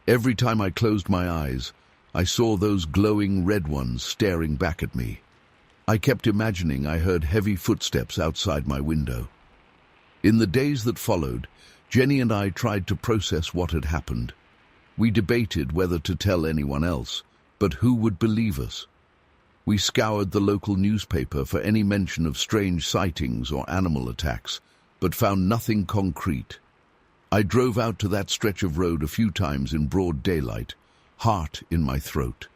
Every time I closed my eyes, I saw those glowing red ones staring back at me. I kept imagining I heard heavy footsteps outside my window. In the days that followed, Jenny and I tried to process what had happened. We debated whether to tell anyone else, but who would believe us? We scoured the local newspaper for any mention of strange sightings or animal attacks, but found nothing concrete. I drove out to that stretch of road a few times in broad daylight, heart in my throat.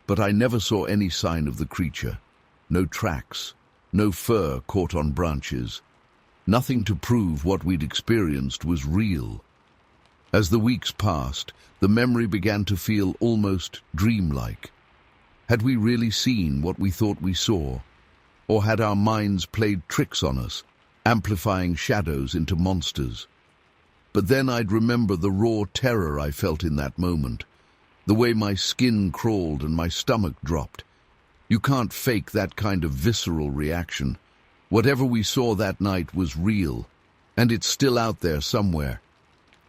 But I never saw any sign of the creature. No tracks, no fur caught on branches. Nothing to prove what we'd experienced was real. As the weeks passed, the memory began to feel almost dreamlike. Had we really seen what we thought we saw? Or had our minds played tricks on us, amplifying shadows into monsters? But then I'd remember the raw terror I felt in that moment, the way my skin crawled and my stomach dropped. You can't fake that kind of visceral reaction. Whatever we saw that night was real, and it's still out there somewhere.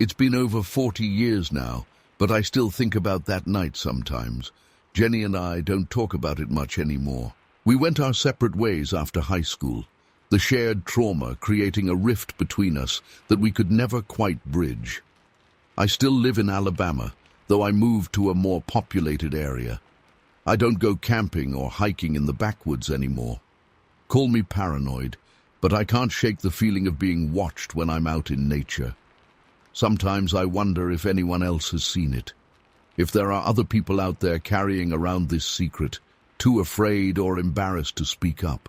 It's been over 40 years now, but I still think about that night sometimes. Jenny and I don't talk about it much anymore. We went our separate ways after high school, the shared trauma creating a rift between us that we could never quite bridge. I still live in Alabama, though I moved to a more populated area. I don't go camping or hiking in the backwoods anymore. Call me paranoid, but I can't shake the feeling of being watched when I'm out in nature. Sometimes I wonder if anyone else has seen it, If there are other people out there carrying around this secret, too afraid or embarrassed to speak up.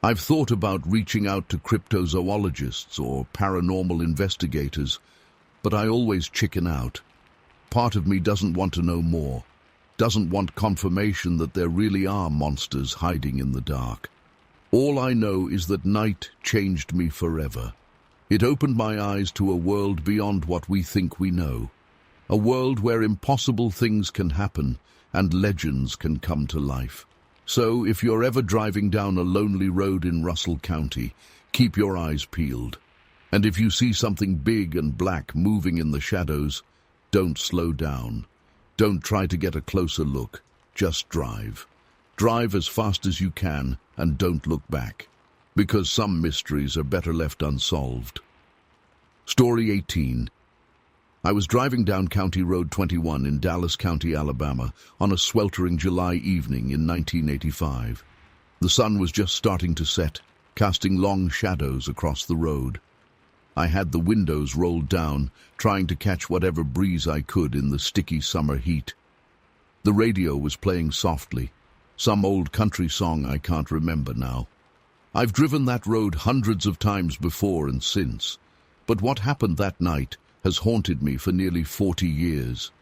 I've thought about reaching out to cryptozoologists or paranormal investigators, but I always chicken out. Part of me doesn't want to know more, doesn't want confirmation that there really are monsters hiding in the dark. All I know is that night changed me forever. It opened my eyes to a world beyond what we think we know. A world where impossible things can happen and legends can come to life. So, if you're ever driving down a lonely road in Russell County, keep your eyes peeled. And if you see something big and black moving in the shadows, don't slow down. Don't try to get a closer look. Just drive. Drive as fast as you can and don't look back, because some mysteries are better left unsolved. Story 18. I was driving down County Road 21 in Dallas County, Alabama, on a sweltering July evening in 1985. The sun was just starting to set, casting long shadows across the road. I had the windows rolled down, trying to catch whatever breeze I could in the sticky summer heat. The radio was playing softly, some old country song I can't remember now. I've driven that road hundreds of times before and since, but what happened that night has haunted me for nearly 40 years.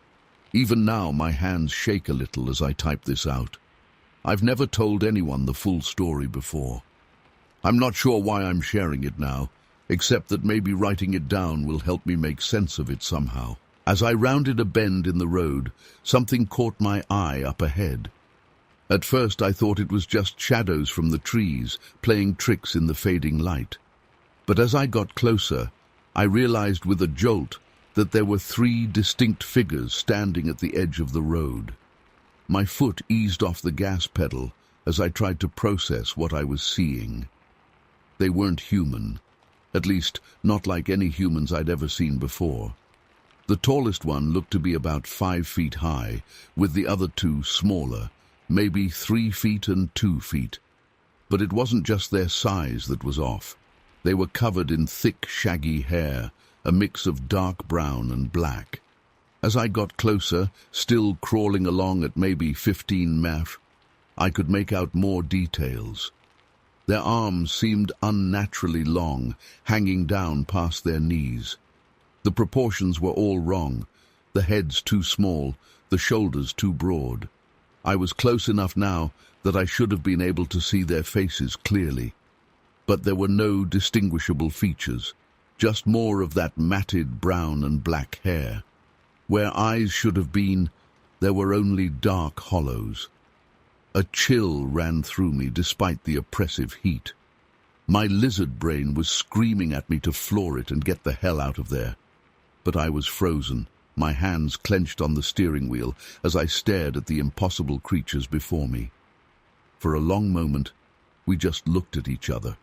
Even now, my hands shake a little as I type this out. I've never told anyone the full story before. I'm not sure why I'm sharing it now, except that maybe writing it down will help me make sense of it somehow. As I rounded a bend in the road, something caught my eye up ahead. At first, I thought it was just shadows from the trees playing tricks in the fading light. But as I got closer, I realized with a jolt that there were 3 distinct figures standing at the edge of the road. My foot eased off the gas pedal as I tried to process what I was seeing. They weren't human, at least not like any humans I'd ever seen before. The tallest one looked to be about 5 feet high, with the other 2 smaller, maybe 3 feet and 2 feet. But it wasn't just their size that was off. They were covered in thick, shaggy hair, a mix of dark brown and black. As I got closer, still crawling along at maybe 15 mph, I could make out more details. Their arms seemed unnaturally long, hanging down past their knees. The proportions were all wrong, the heads too small, the shoulders too broad. I was close enough now that I should have been able to see their faces clearly. But there were no distinguishable features, just more of that matted brown and black hair. Where eyes should have been, there were only dark hollows. A chill ran through me despite the oppressive heat. My lizard brain was screaming at me to floor it and get the hell out of there. But I was frozen, my hands clenched on the steering wheel as I stared at the impossible creatures before me. For a long moment, we just looked at each other.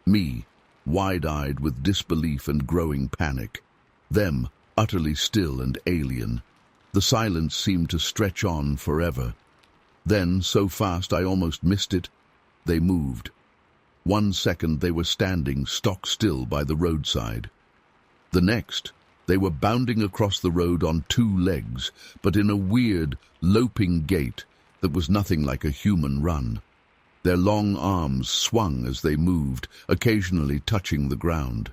Me, wide-eyed with disbelief and growing panic. Them, utterly still and alien. The silence seemed to stretch on forever. Then, so fast I almost missed it, they moved. 1 second they were standing stock still by the roadside. The next, they were bounding across the road on 2 legs, but in a weird, loping gait that was nothing like a human run. Their long arms swung as they moved, occasionally touching the ground.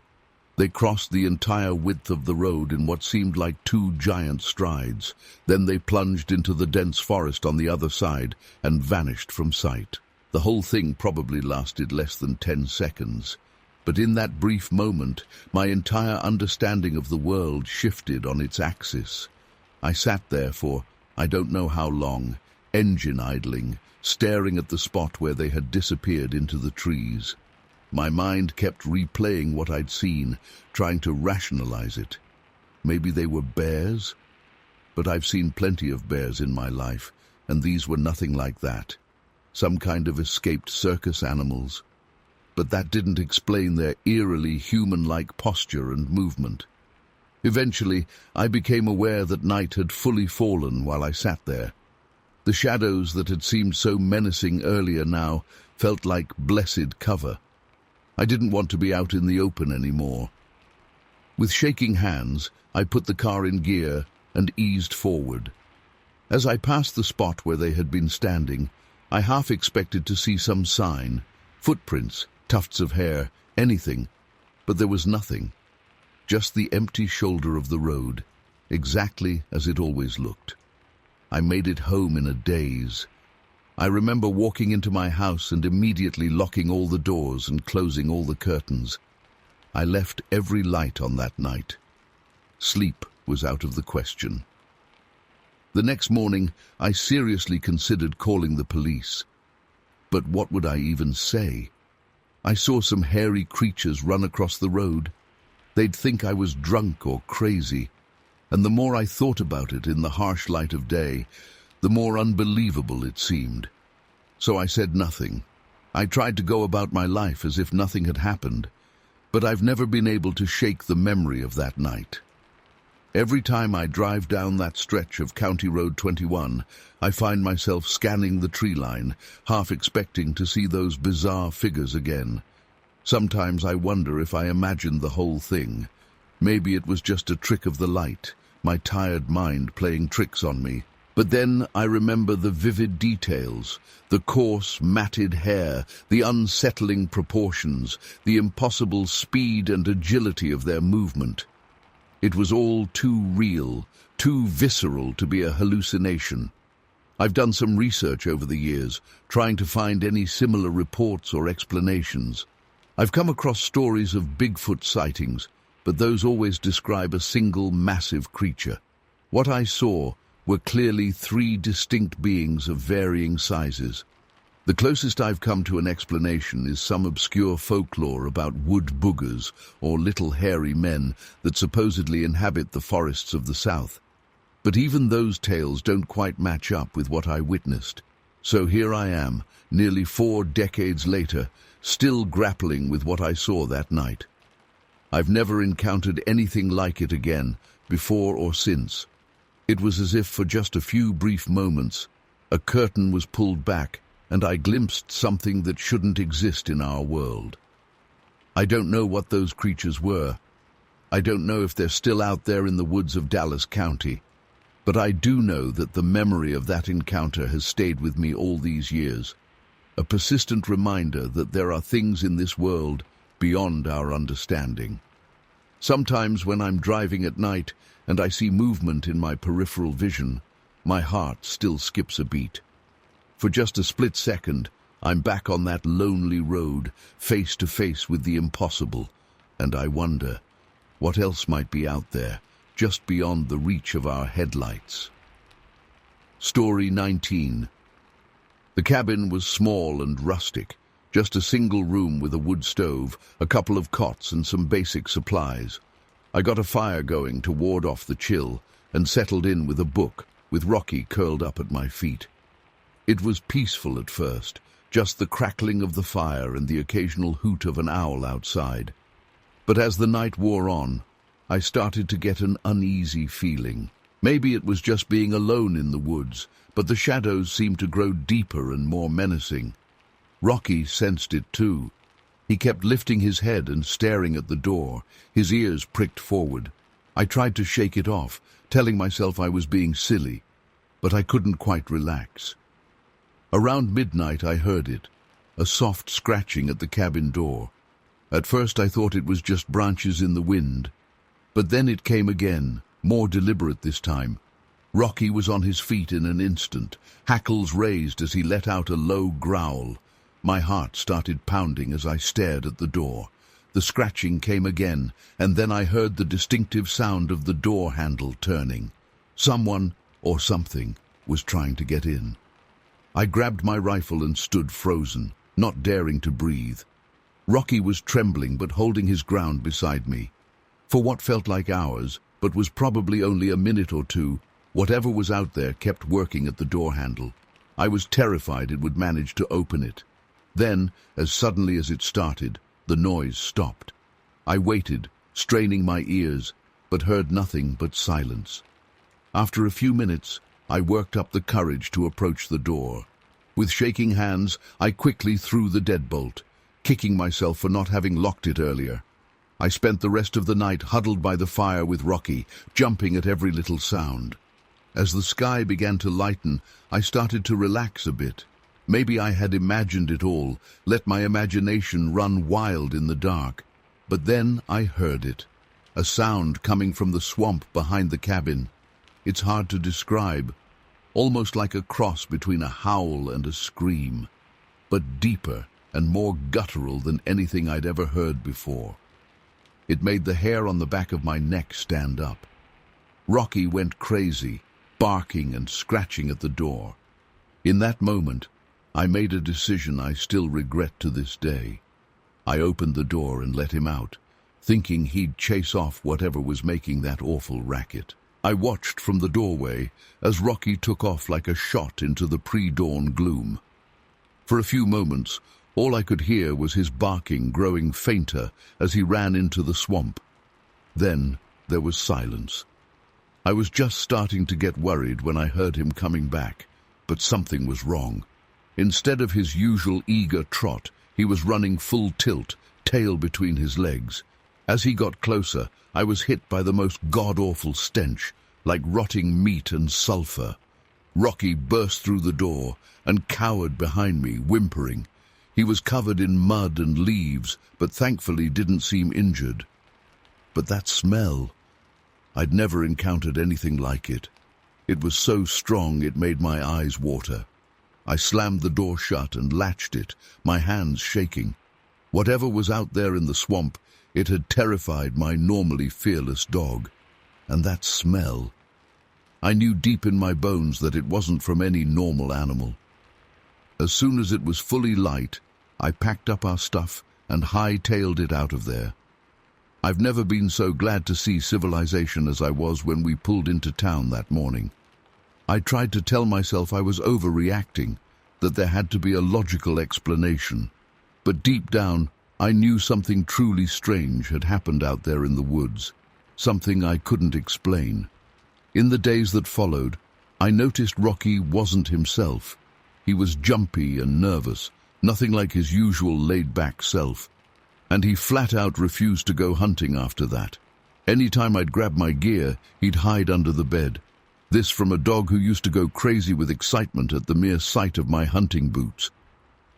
They crossed the entire width of the road in what seemed like 2 giant strides. Then they plunged into the dense forest on the other side and vanished from sight. The whole thing probably lasted less than 10 seconds. But in that brief moment, my entire understanding of the world shifted on its axis. I sat there for, I don't know how long, engine idling, staring at the spot where they had disappeared into the trees. My mind kept replaying what I'd seen, trying to rationalize it. Maybe they were bears? But I've seen plenty of bears in my life, and these were nothing like that. Some kind of escaped circus animals. But that didn't explain their eerily human-like posture and movement. Eventually, I became aware that night had fully fallen while I sat there. The shadows that had seemed so menacing earlier now felt like blessed cover. I didn't want to be out in the open anymore. With shaking hands, I put the car in gear and eased forward. As I passed the spot where they had been standing, I half expected to see some sign, footprints, tufts of hair, anything, but there was nothing. Just the empty shoulder of the road, exactly as it always looked. I made it home in a daze. I remember walking into my house and immediately locking all the doors and closing all the curtains. I left every light on that night. Sleep was out of the question. The next morning, I seriously considered calling the police. But what would I even say? I saw some hairy creatures run across the road. They'd think I was drunk or crazy, and the more I thought about it in the harsh light of day, the more unbelievable it seemed. So I said nothing. I tried to go about my life as if nothing had happened, but I've never been able to shake the memory of that night. Every time I drive down that stretch of County Road 21, I find myself scanning the tree line, half expecting to see those bizarre figures again. Sometimes I wonder if I imagined the whole thing. Maybe it was just a trick of the light, my tired mind playing tricks on me. But then I remember the vivid details, the coarse, matted hair, the unsettling proportions, the impossible speed and agility of their movement. It was all too real, too visceral to be a hallucination. I've done some research over the years, trying to find any similar reports or explanations. I've come across stories of Bigfoot sightings, but those always describe a single massive creature. What I saw were clearly three distinct beings of varying sizes. The closest I've come to an explanation is some obscure folklore about wood boogers, or little hairy men that supposedly inhabit the forests of the south. But even those tales don't quite match up with what I witnessed. So here I am, nearly 4 decades later, still grappling with what I saw that night. I've never encountered anything like it again, before or since. It was as if for just a few brief moments, a curtain was pulled back, and I glimpsed something that shouldn't exist in our world. I don't know what those creatures were. I don't know if they're still out there in the woods of Dallas County. But I do know that the memory of that encounter has stayed with me all these years. A persistent reminder that there are things in this world beyond our understanding. Sometimes when I'm driving at night and I see movement in my peripheral vision, my heart still skips a beat. For just a split second, I'm back on that lonely road, face to face with the impossible, and I wonder, what else might be out there, just beyond the reach of our headlights? Story 19. The cabin was small and rustic, just a single room with a wood stove, a couple of cots and some basic supplies. I got a fire going to ward off the chill and settled in with a book, with Rocky curled up at my feet. It was peaceful at first, just the crackling of the fire and the occasional hoot of an owl outside. But as the night wore on, I started to get an uneasy feeling. Maybe it was just being alone in the woods, but the shadows seemed to grow deeper and more menacing. Rocky sensed it too. He kept lifting his head and staring at the door, his ears pricked forward. I tried to shake it off, telling myself I was being silly, but I couldn't quite relax. Around midnight I heard it, a soft scratching at the cabin door. At first I thought it was just branches in the wind, but then it came again, more deliberate this time. Rocky was on his feet in an instant, hackles raised as he let out a low growl. My heart started pounding as I stared at the door. The scratching came again, and then I heard the distinctive sound of the door handle turning. Someone, or something, was trying to get in. I grabbed my rifle and stood frozen, not daring to breathe. Rocky was trembling but holding his ground beside me. For what felt like hours, but was probably only a minute or two, whatever was out there kept working at the door handle. I was terrified it would manage to open it. Then, as suddenly as it started, the noise stopped. I waited, straining my ears, but heard nothing but silence. After a few minutes, I worked up the courage to approach the door. With shaking hands, I quickly threw the deadbolt, kicking myself for not having locked it earlier. I spent the rest of the night huddled by the fire with Rocky, jumping at every little sound. As the sky began to lighten, I started to relax a bit. Maybe I had imagined it all, let my imagination run wild in the dark. But then I heard it, a sound coming from the swamp behind the cabin. It's hard to describe, almost like a cross between a howl and a scream, but deeper and more guttural than anything I'd ever heard before. It made the hair on the back of my neck stand up. Rocky went crazy, barking and scratching at the door. In that moment, I made a decision I still regret to this day. I opened the door and let him out, thinking he'd chase off whatever was making that awful racket. I watched from the doorway as Rocky took off like a shot into the pre-dawn gloom. For a few moments, all I could hear was his barking growing fainter as he ran into the swamp. Then there was silence. I was just starting to get worried when I heard him coming back, but something was wrong. Instead of his usual eager trot, he was running full tilt, tail between his legs. As he got closer, I was hit by the most god-awful stench, like rotting meat and sulfur. Rocky burst through the door and cowered behind me, whimpering. He was covered in mud and leaves, but thankfully didn't seem injured. But that smell, I'd never encountered anything like it. It was so strong it made my eyes water. I slammed the door shut and latched it, my hands shaking. Whatever was out there in the swamp, it had terrified my normally fearless dog. And that smell, I knew deep in my bones that it wasn't from any normal animal. As soon as it was fully light, I packed up our stuff and hightailed it out of there. I've never been so glad to see civilization as I was when we pulled into town that morning. I tried to tell myself I was overreacting, that there had to be a logical explanation. But deep down, I knew something truly strange had happened out there in the woods, something I couldn't explain. In the days that followed, I noticed Rocky wasn't himself. He was jumpy and nervous, nothing like his usual laid-back self. And he flat-out refused to go hunting after that. Anytime I'd grab my gear, he'd hide under the bed. This from a dog who used to go crazy with excitement at the mere sight of my hunting boots.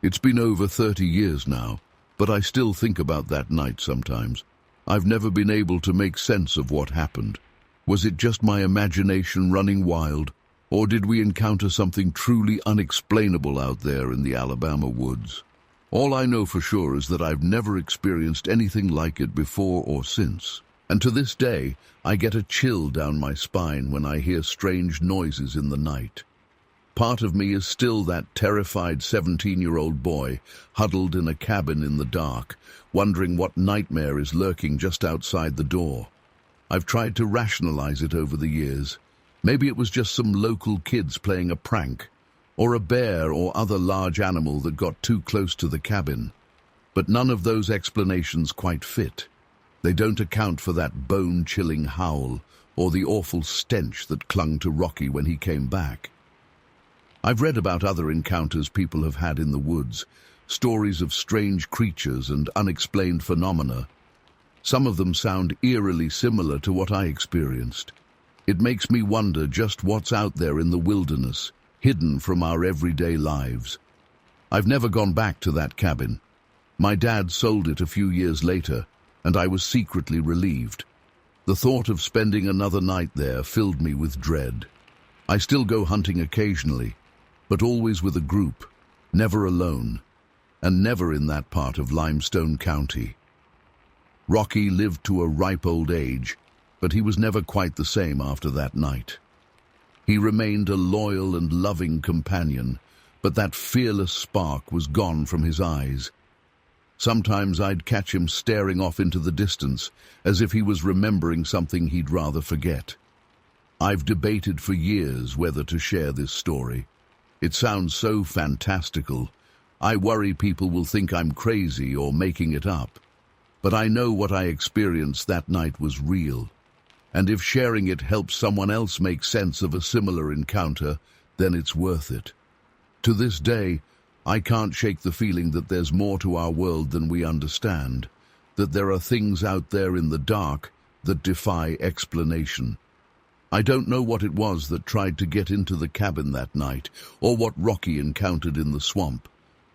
It's been over 30 years now, but I still think about that night sometimes. I've never been able to make sense of what happened. Was it just my imagination running wild, or did we encounter something truly unexplainable out there in the Alabama woods? All I know for sure is that I've never experienced anything like it before or since. And to this day, I get a chill down my spine when I hear strange noises in the night. Part of me is still that terrified 17-year-old boy huddled in a cabin in the dark, wondering what nightmare is lurking just outside the door. I've tried to rationalize it over the years. Maybe it was just some local kids playing a prank, or a bear or other large animal that got too close to the cabin. But none of those explanations quite fit. They don't account for that bone-chilling howl or the awful stench that clung to Rocky when he came back. I've read about other encounters people have had in the woods, stories of strange creatures and unexplained phenomena. Some of them sound eerily similar to what I experienced. It makes me wonder just what's out there in the wilderness, hidden from our everyday lives. I've never gone back to that cabin. My dad sold it a few years later, and I was secretly relieved. The thought of spending another night there filled me with dread. I still go hunting occasionally, but always with a group, never alone, and never in that part of Limestone County. Rocky lived to a ripe old age, but he was never quite the same after that night. He remained a loyal and loving companion, but that fearless spark was gone from his eyes. Sometimes I'd catch him staring off into the distance, as if he was remembering something he'd rather forget. I've debated for years whether to share this story. It sounds so fantastical. I worry people will think I'm crazy or making it up. But I know what I experienced that night was real. And if sharing it helps someone else make sense of a similar encounter, then it's worth it. To this day, I can't shake the feeling that there's more to our world than we understand, that there are things out there in the dark that defy explanation. I don't know what it was that tried to get into the cabin that night, or what Rocky encountered in the swamp,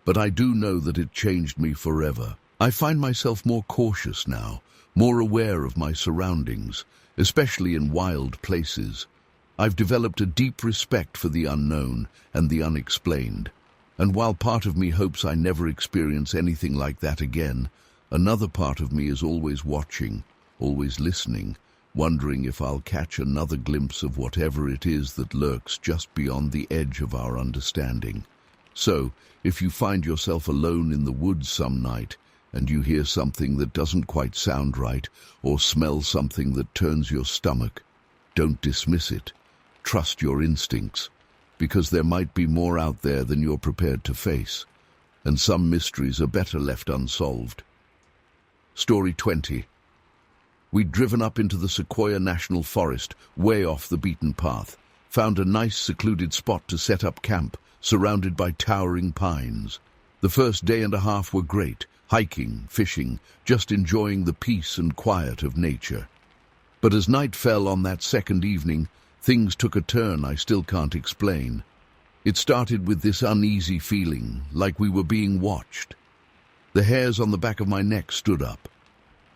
but I do know that it changed me forever. I find myself more cautious now, more aware of my surroundings, especially in wild places. I've developed a deep respect for the unknown and the unexplained, and while part of me hopes I never experience anything like that again, another part of me is always watching, always listening, wondering if I'll catch another glimpse of whatever it is that lurks just beyond the edge of our understanding. So, if you find yourself alone in the woods some night, and you hear something that doesn't quite sound right, or smell something that turns your stomach, don't dismiss it. Trust your instincts, because there might be more out there than you're prepared to face, and some mysteries are better left unsolved. Story 20. We'd driven up into the Sequoia National Forest, way off the beaten path, found a nice secluded spot to set up camp, surrounded by towering pines. The first day and a half were great, hiking, fishing, just enjoying the peace and quiet of nature. But as night fell on that second evening, things took a turn I still can't explain. It started with this uneasy feeling, like we were being watched. The hairs on the back of my neck stood up.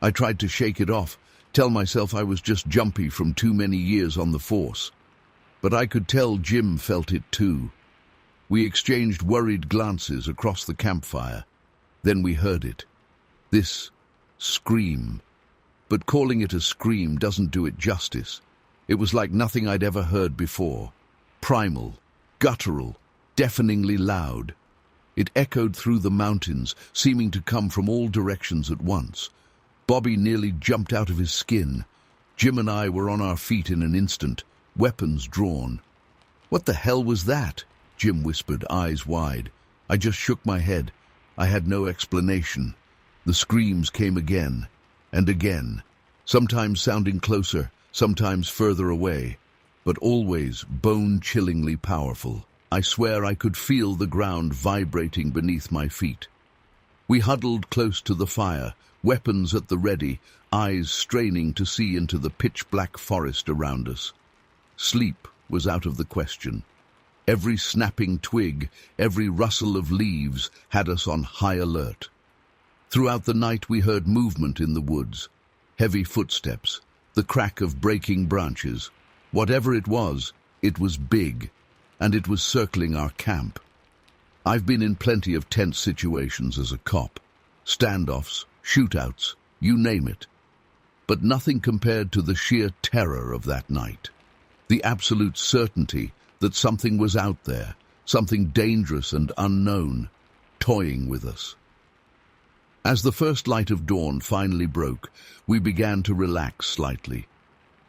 I tried to shake it off, tell myself I was just jumpy from too many years on the force. But I could tell Jim felt it too. We exchanged worried glances across the campfire. Then we heard it. This scream. But calling it a scream doesn't do it justice. It was like nothing I'd ever heard before. Primal, guttural, deafeningly loud. It echoed through the mountains, seeming to come from all directions at once. Bobby nearly jumped out of his skin. Jim and I were on our feet in an instant, weapons drawn. "What the hell was that?" Jim whispered, eyes wide. I just shook my head. I had no explanation. The screams came again and again, sometimes sounding closer, sometimes further away, but always bone-chillingly powerful. I swear I could feel the ground vibrating beneath my feet. We huddled close to the fire, weapons at the ready, eyes straining to see into the pitch-black forest around us. Sleep was out of the question. Every snapping twig, every rustle of leaves had us on high alert. Throughout the night we heard movement in the woods, heavy footsteps, the crack of breaking branches. Whatever it was big, and it was circling our camp. I've been in plenty of tense situations as a cop, standoffs, shootouts, you name it. But nothing compared to the sheer terror of that night. The absolute certainty that something was out there, something dangerous and unknown, toying with us. As the first light of dawn finally broke, we began to relax slightly.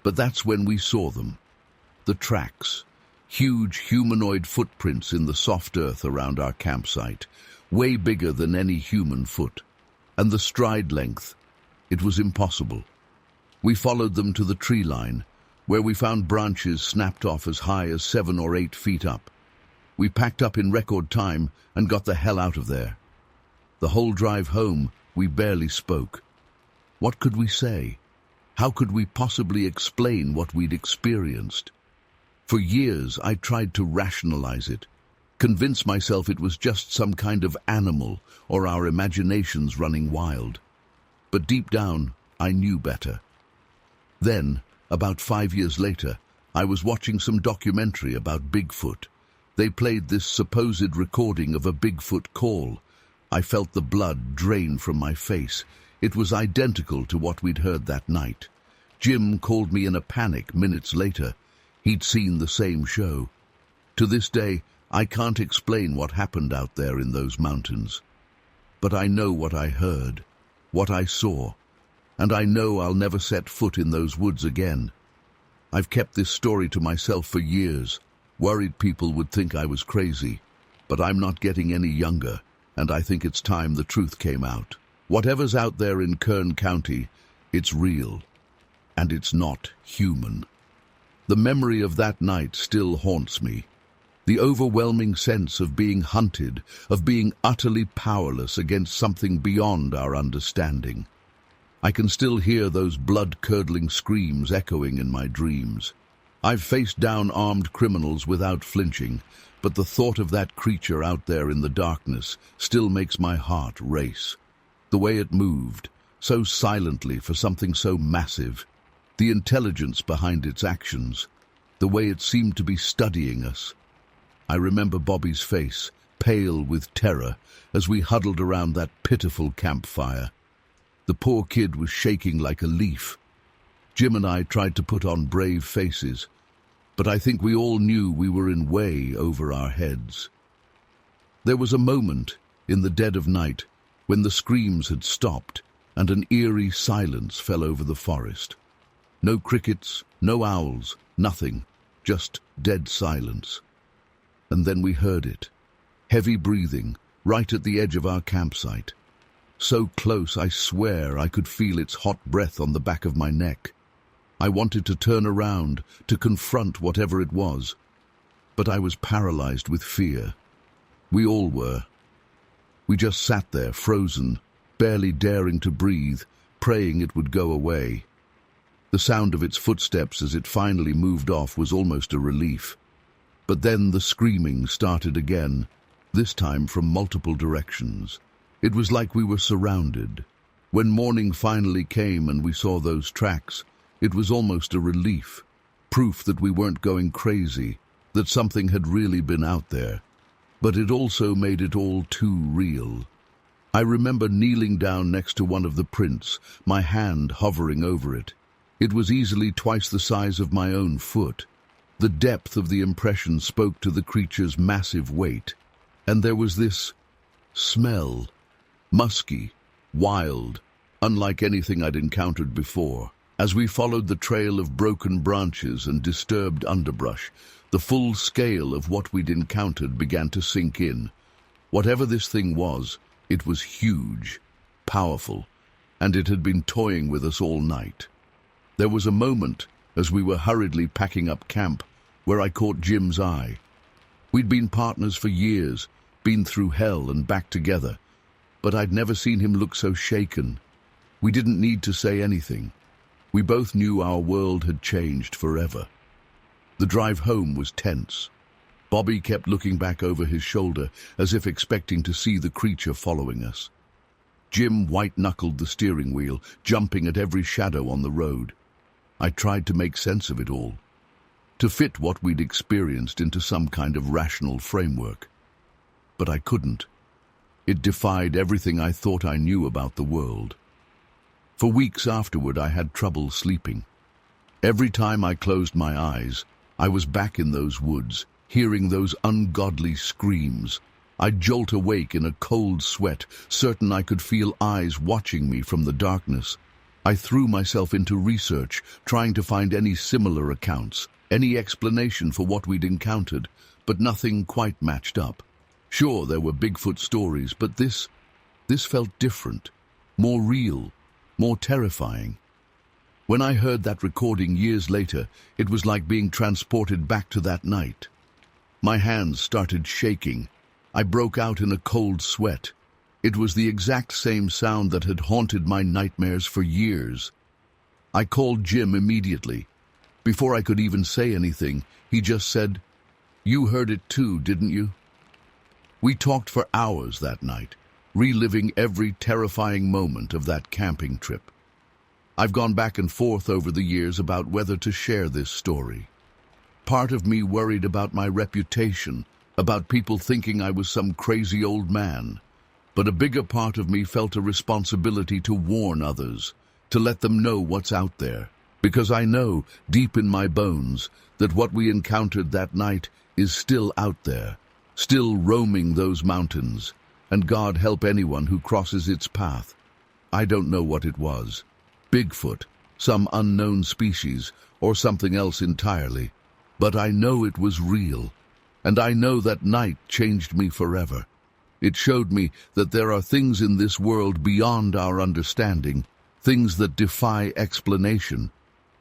But that's when we saw them. The tracks, huge humanoid footprints in the soft earth around our campsite, way bigger than any human foot. And the stride length, it was impossible. We followed them to the tree line, where we found branches snapped off as high as 7 or 8 feet up. We packed up in record time and got the hell out of there. The whole drive home, we barely spoke. What could we say? How could we possibly explain what we'd experienced? For years, I tried to rationalize it, convince myself it was just some kind of animal or our imaginations running wild. But deep down, I knew better. Then, about 5 years later, I was watching some documentary about Bigfoot. They played this supposed recording of a Bigfoot call. I felt the blood drain from my face. It was identical to what we'd heard that night. Jim called me in a panic minutes later. He'd seen the same show. To this day, I can't explain what happened out there in those mountains. But I know what I heard, what I saw, and I know I'll never set foot in those woods again. I've kept this story to myself for years, worried people would think I was crazy, but I'm not getting any younger, and I think it's time the truth came out. Whatever's out there in Kern County, it's real, and it's not human. The memory of that night still haunts me. The overwhelming sense of being hunted, of being utterly powerless against something beyond our understanding. I can still hear those blood-curdling screams echoing in my dreams. I've faced down armed criminals without flinching, but the thought of that creature out there in the darkness still makes my heart race. The way it moved, so silently for something so massive, the intelligence behind its actions, the way it seemed to be studying us. I remember Bobby's face, pale with terror, as we huddled around that pitiful campfire. The poor kid was shaking like a leaf. Jim and I tried to put on brave faces, but I think we all knew we were in way over our heads. There was a moment, in the dead of night, when the screams had stopped and an eerie silence fell over the forest. No crickets, no owls, nothing, just dead silence. And then we heard it. Heavy breathing, right at the edge of our campsite. So close, I swear I could feel its hot breath on the back of my neck. I wanted to turn around, to confront whatever it was, but I was paralyzed with fear. We all were. We just sat there, frozen, barely daring to breathe, praying it would go away. The sound of its footsteps as it finally moved off was almost a relief. But then the screaming started again, this time from multiple directions. It was like we were surrounded. When morning finally came and we saw those tracks, it was almost a relief, proof that we weren't going crazy, that something had really been out there. But it also made it all too real. I remember kneeling down next to one of the prints, my hand hovering over it. It was easily twice the size of my own foot. The depth of the impression spoke to the creature's massive weight. And there was this smell, musky, wild, unlike anything I'd encountered before. As we followed the trail of broken branches and disturbed underbrush, the full scale of what we'd encountered began to sink in. Whatever this thing was, it was huge, powerful, and it had been toying with us all night. There was a moment, as we were hurriedly packing up camp, where I caught Jim's eye. We'd been partners for years, been through hell and back together, but I'd never seen him look so shaken. We didn't need to say anything. We both knew our world had changed forever. The drive home was tense. Bobby kept looking back over his shoulder as if expecting to see the creature following us. Jim white-knuckled the steering wheel, jumping at every shadow on the road. I tried to make sense of it all, to fit what we'd experienced into some kind of rational framework. But I couldn't. It defied everything I thought I knew about the world. For weeks afterward, I had trouble sleeping. Every time I closed my eyes, I was back in those woods, hearing those ungodly screams. I'd jolt awake in a cold sweat, certain I could feel eyes watching me from the darkness. I threw myself into research, trying to find any similar accounts, any explanation for what we'd encountered, but nothing quite matched up. Sure, there were Bigfoot stories, but this felt different, more real, more terrifying. When I heard that recording years later, it was like being transported back to that night. My hands started shaking. I broke out in a cold sweat. It was the exact same sound that had haunted my nightmares for years. I called Jim immediately. Before I could even say anything, he just said, "You heard it too, didn't you?" We talked for hours that night, reliving every terrifying moment of that camping trip. I've gone back and forth over the years about whether to share this story. Part of me worried about my reputation, about people thinking I was some crazy old man. But a bigger part of me felt a responsibility to warn others, to let them know what's out there. Because I know, deep in my bones, that what we encountered that night is still out there, still roaming those mountains, and God help anyone who crosses its path. I don't know what it was. Bigfoot, some unknown species, or something else entirely. But I know it was real, and I know that night changed me forever. It showed me that there are things in this world beyond our understanding, things that defy explanation.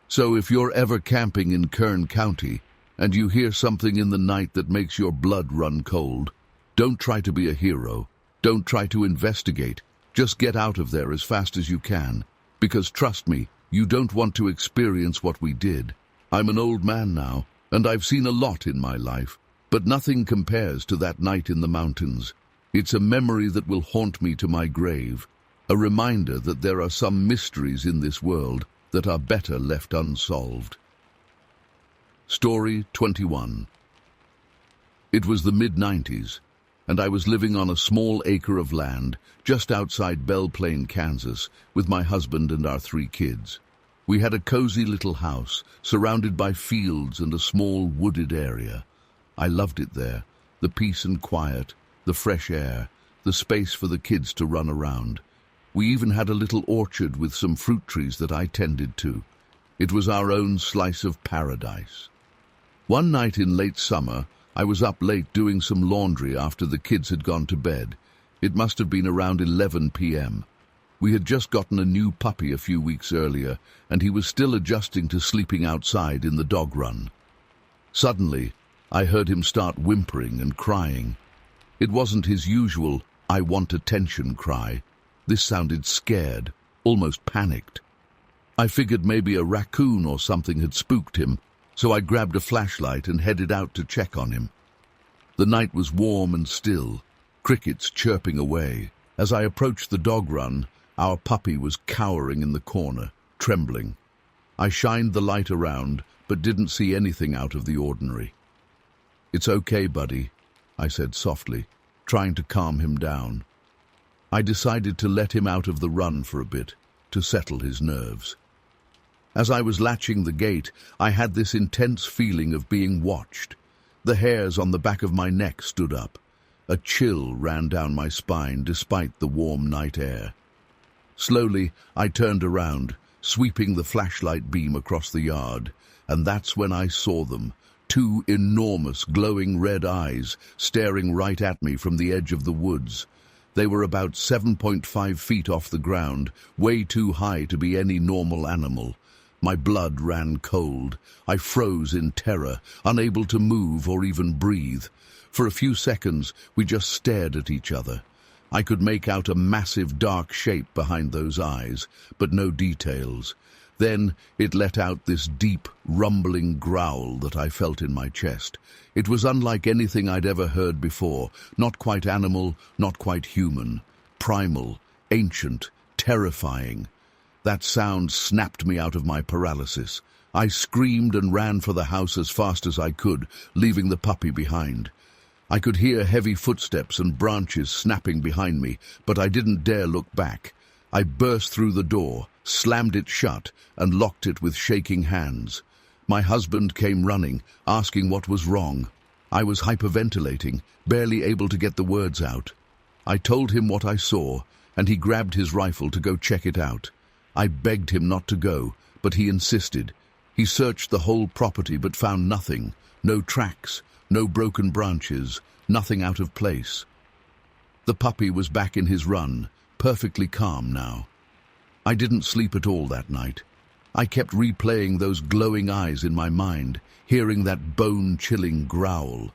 So if you're ever camping in Kern County, and you hear something in the night that makes your blood run cold, don't try to be a hero. Don't try to investigate. Just get out of there as fast as you can. Because trust me, you don't want to experience what we did. I'm an old man now, and I've seen a lot in my life, but nothing compares to that night in the mountains. It's a memory that will haunt me to my grave, a reminder that there are some mysteries in this world that are better left unsolved. Story 21. It was the mid-90s, and I was living on a small acre of land just outside Belle Plaine, Kansas, with my husband and our 3 kids. We had a cozy little house surrounded by fields and a small wooded area. I loved it there, the peace and quiet, the fresh air, the space for the kids to run around. We even had a little orchard with some fruit trees that I tended to. It was our own slice of paradise. One night in late summer, I was up late doing some laundry after the kids had gone to bed. It must have been around 11 p.m. We had just gotten a new puppy a few weeks earlier, and he was still adjusting to sleeping outside in the dog run. Suddenly, I heard him start whimpering and crying. It wasn't his usual, "I want attention" cry. This sounded scared, almost panicked. I figured maybe a raccoon or something had spooked him, so I grabbed a flashlight and headed out to check on him. The night was warm and still, crickets chirping away. As I approached the dog run, our puppy was cowering in the corner, trembling. I shined the light around, but didn't see anything out of the ordinary. "It's okay, buddy," I said softly, trying to calm him down. I decided to let him out of the run for a bit, to settle his nerves. As I was latching the gate, I had this intense feeling of being watched. The hairs on the back of my neck stood up. A chill ran down my spine despite the warm night air. Slowly, I turned around, sweeping the flashlight beam across the yard, and that's when I saw them, 2 enormous glowing red eyes staring right at me from the edge of the woods. They were about 7.5 feet off the ground, way too high to be any normal animal. My blood ran cold. I froze in terror, unable to move or even breathe. For a few seconds, we just stared at each other. I could make out a massive dark shape behind those eyes, but no details. Then it let out this deep, rumbling growl that I felt in my chest. It was unlike anything I'd ever heard before, not quite animal, not quite human. Primal, ancient, terrifying. That sound snapped me out of my paralysis. I screamed and ran for the house as fast as I could, leaving the puppy behind. I could hear heavy footsteps and branches snapping behind me, but I didn't dare look back. I burst through the door, slammed it shut, and locked it with shaking hands. My husband came running, asking what was wrong. I was hyperventilating, barely able to get the words out. I told him what I saw, and he grabbed his rifle to go check it out. I begged him not to go, but he insisted. He searched the whole property but found nothing. No tracks, no broken branches, nothing out of place. The puppy was back in his run, perfectly calm now. I didn't sleep at all that night. I kept replaying those glowing eyes in my mind, hearing that bone-chilling growl.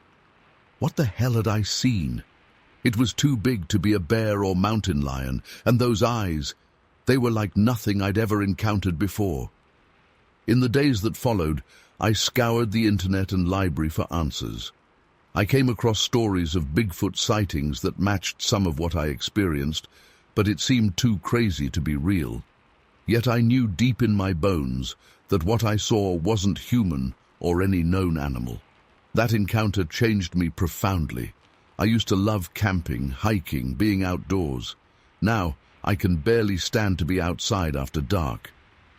What the hell had I seen? It was too big to be a bear or mountain lion, and those eyes, they were like nothing I'd ever encountered before. In the days that followed, I scoured the internet and library for answers. I came across stories of Bigfoot sightings that matched some of what I experienced, but it seemed too crazy to be real. Yet I knew deep in my bones that what I saw wasn't human or any known animal. That encounter changed me profoundly. I used to love camping, hiking, being outdoors. Now, I can barely stand to be outside after dark.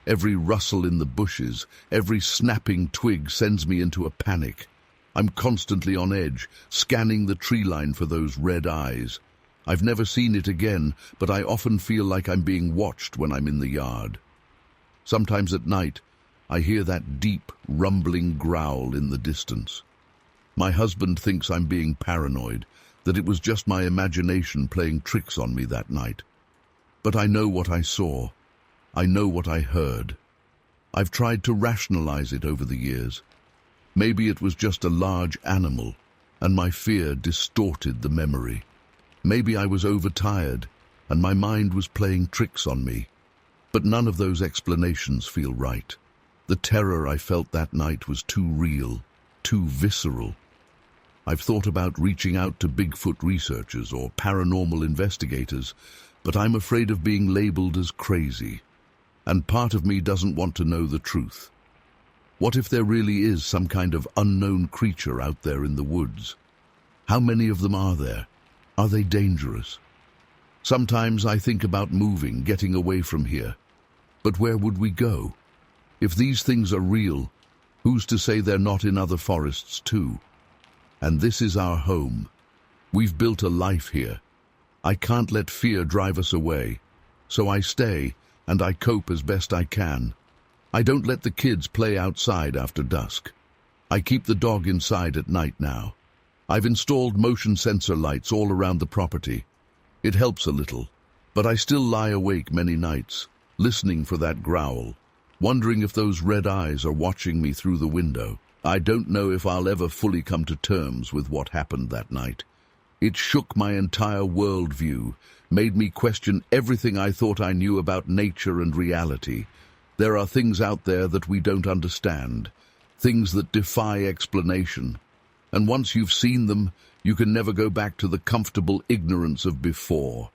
Every rustle in the bushes, every snapping twig sends me into a panic. I'm constantly on edge, scanning the tree line for those red eyes. I've never seen it again, but I often feel like I'm being watched when I'm in the yard. Sometimes at night, I hear that deep, rumbling growl in the distance. My husband thinks I'm being paranoid, that it was just my imagination playing tricks on me that night. But I know what I saw. I know what I heard. I've tried to rationalize it over the years. Maybe it was just a large animal, and my fear distorted the memory. Maybe I was overtired, and my mind was playing tricks on me. But none of those explanations feel right. The terror I felt that night was too real, too visceral. I've thought about reaching out to Bigfoot researchers or paranormal investigators, but I'm afraid of being labeled as crazy. And part of me doesn't want to know the truth. What if there really is some kind of unknown creature out there in the woods? How many of them are there? Are they dangerous? Sometimes I think about moving, getting away from here. But where would we go? If these things are real, who's to say they're not in other forests too? And this is our home. We've built a life here. I can't let fear drive us away. So I stay, and I cope as best I can. I don't let the kids play outside after dusk. I keep the dog inside at night now. I've installed motion sensor lights all around the property. It helps a little, but I still lie awake many nights, listening for that growl, wondering if those red eyes are watching me through the window. I don't know if I'll ever fully come to terms with what happened that night. It shook my entire worldview, made me question everything I thought I knew about nature and reality. There are things out there that we don't understand, things that defy explanation. And once you've seen them, you can never go back to the comfortable ignorance of before.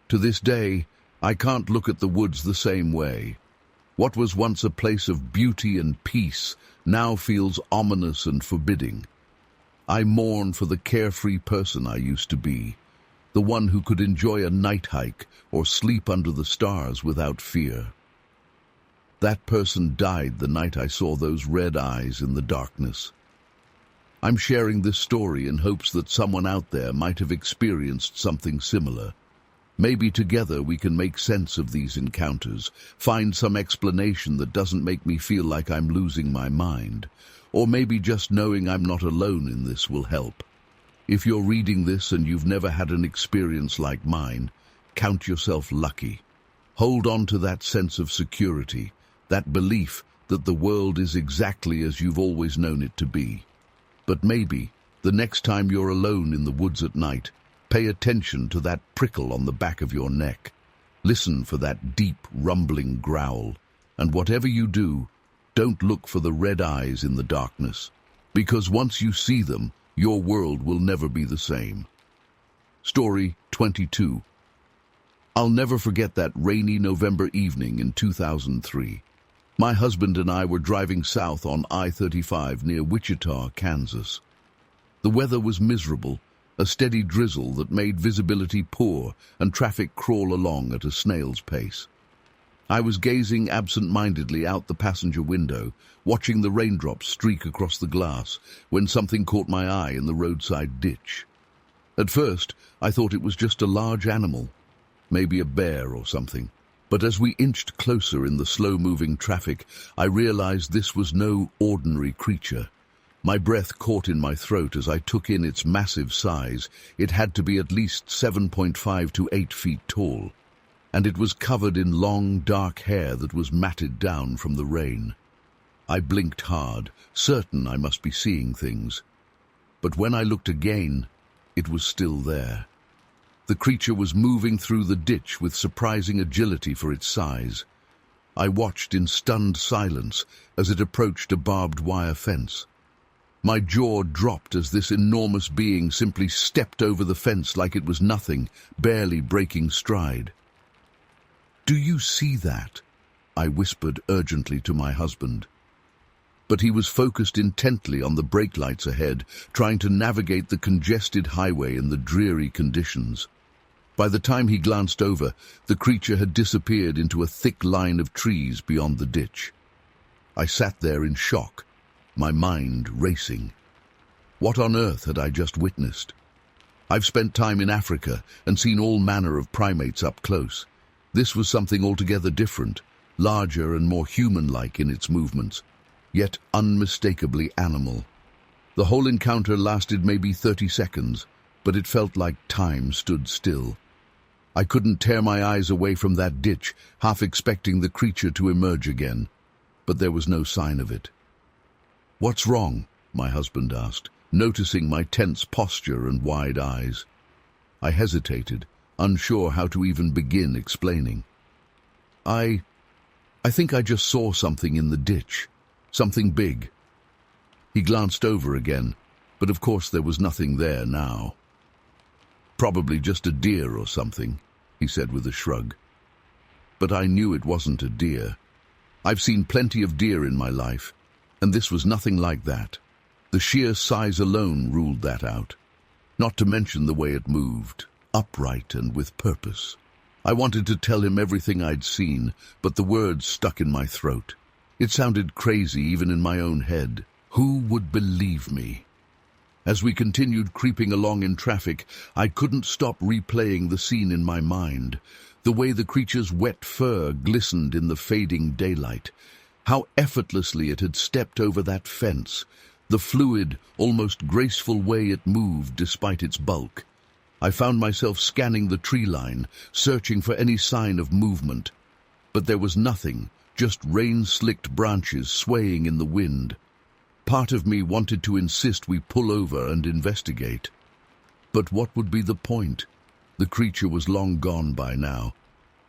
To this day, I can't look at the woods the same way. What was once a place of beauty and peace now feels ominous and forbidding. I mourn for the carefree person I used to be, the one who could enjoy a night hike or sleep under the stars without fear. That person died the night I saw those red eyes in the darkness. I'm sharing this story in hopes that someone out there might have experienced something similar. Maybe together we can make sense of these encounters, find some explanation that doesn't make me feel like I'm losing my mind. Or maybe just knowing I'm not alone in this will help. If you're reading this and you've never had an experience like mine, count yourself lucky. Hold on to that sense of security, that belief that the world is exactly as you've always known it to be. But maybe, the next time you're alone in the woods at night, pay attention to that prickle on the back of your neck. Listen for that deep, rumbling growl. And whatever you do, don't look for the red eyes in the darkness. Because once you see them, your world will never be the same. Story 22. I'll never forget that rainy November evening in 2003. My husband and I were driving south on I-35 near Wichita, Kansas. The weather was miserable, a steady drizzle that made visibility poor and traffic crawl along at a snail's pace. I was gazing absent-mindedly out the passenger window, watching the raindrops streak across the glass, when something caught my eye in the roadside ditch. At first, I thought it was just a large animal, maybe a bear or something. But as we inched closer in the slow-moving traffic, I realized this was no ordinary creature. My breath caught in my throat as I took in its massive size. It had to be at least 7.5 to 8 feet tall, and it was covered in long, dark hair that was matted down from the rain. I blinked hard, certain I must be seeing things. But when I looked again, it was still there. The creature was moving through the ditch with surprising agility for its size. I watched in stunned silence as it approached a barbed wire fence. My jaw dropped as this enormous being simply stepped over the fence like it was nothing, barely breaking stride. "Do you see that?" I whispered urgently to my husband. But he was focused intently on the brake lights ahead, trying to navigate the congested highway in the dreary conditions. By the time he glanced over, the creature had disappeared into a thick line of trees beyond the ditch. I sat there in shock, my mind racing. What on earth had I just witnessed? I've spent time in Africa and seen all manner of primates up close. This was something altogether different, larger and more human-like in its movements, yet unmistakably animal. The whole encounter lasted maybe 30 seconds, but it felt like time stood still. I couldn't tear my eyes away from that ditch, half expecting the creature to emerge again, but there was no sign of it. "What's wrong?" my husband asked, noticing my tense posture and wide eyes. I hesitated, unsure how to even begin explaining. I think I just saw something in the ditch. Something big." He glanced over again, but of course there was nothing there now. "Probably just a deer or something," he said with a shrug. But I knew it wasn't a deer. I've seen plenty of deer in my life, and this was nothing like that. The sheer size alone ruled that out. Not to mention the way it moved, upright and with purpose. I wanted to tell him everything I'd seen, but the words stuck in my throat. It sounded crazy even in my own head. Who would believe me? As we continued creeping along in traffic, I couldn't stop replaying the scene in my mind. The way the creature's wet fur glistened in the fading daylight. How effortlessly it had stepped over that fence. The fluid, almost graceful way it moved despite its bulk. I found myself scanning the tree line, searching for any sign of movement. But there was nothing, just rain-slicked branches swaying in the wind. Part of me wanted to insist we pull over and investigate. But what would be the point? The creature was long gone by now.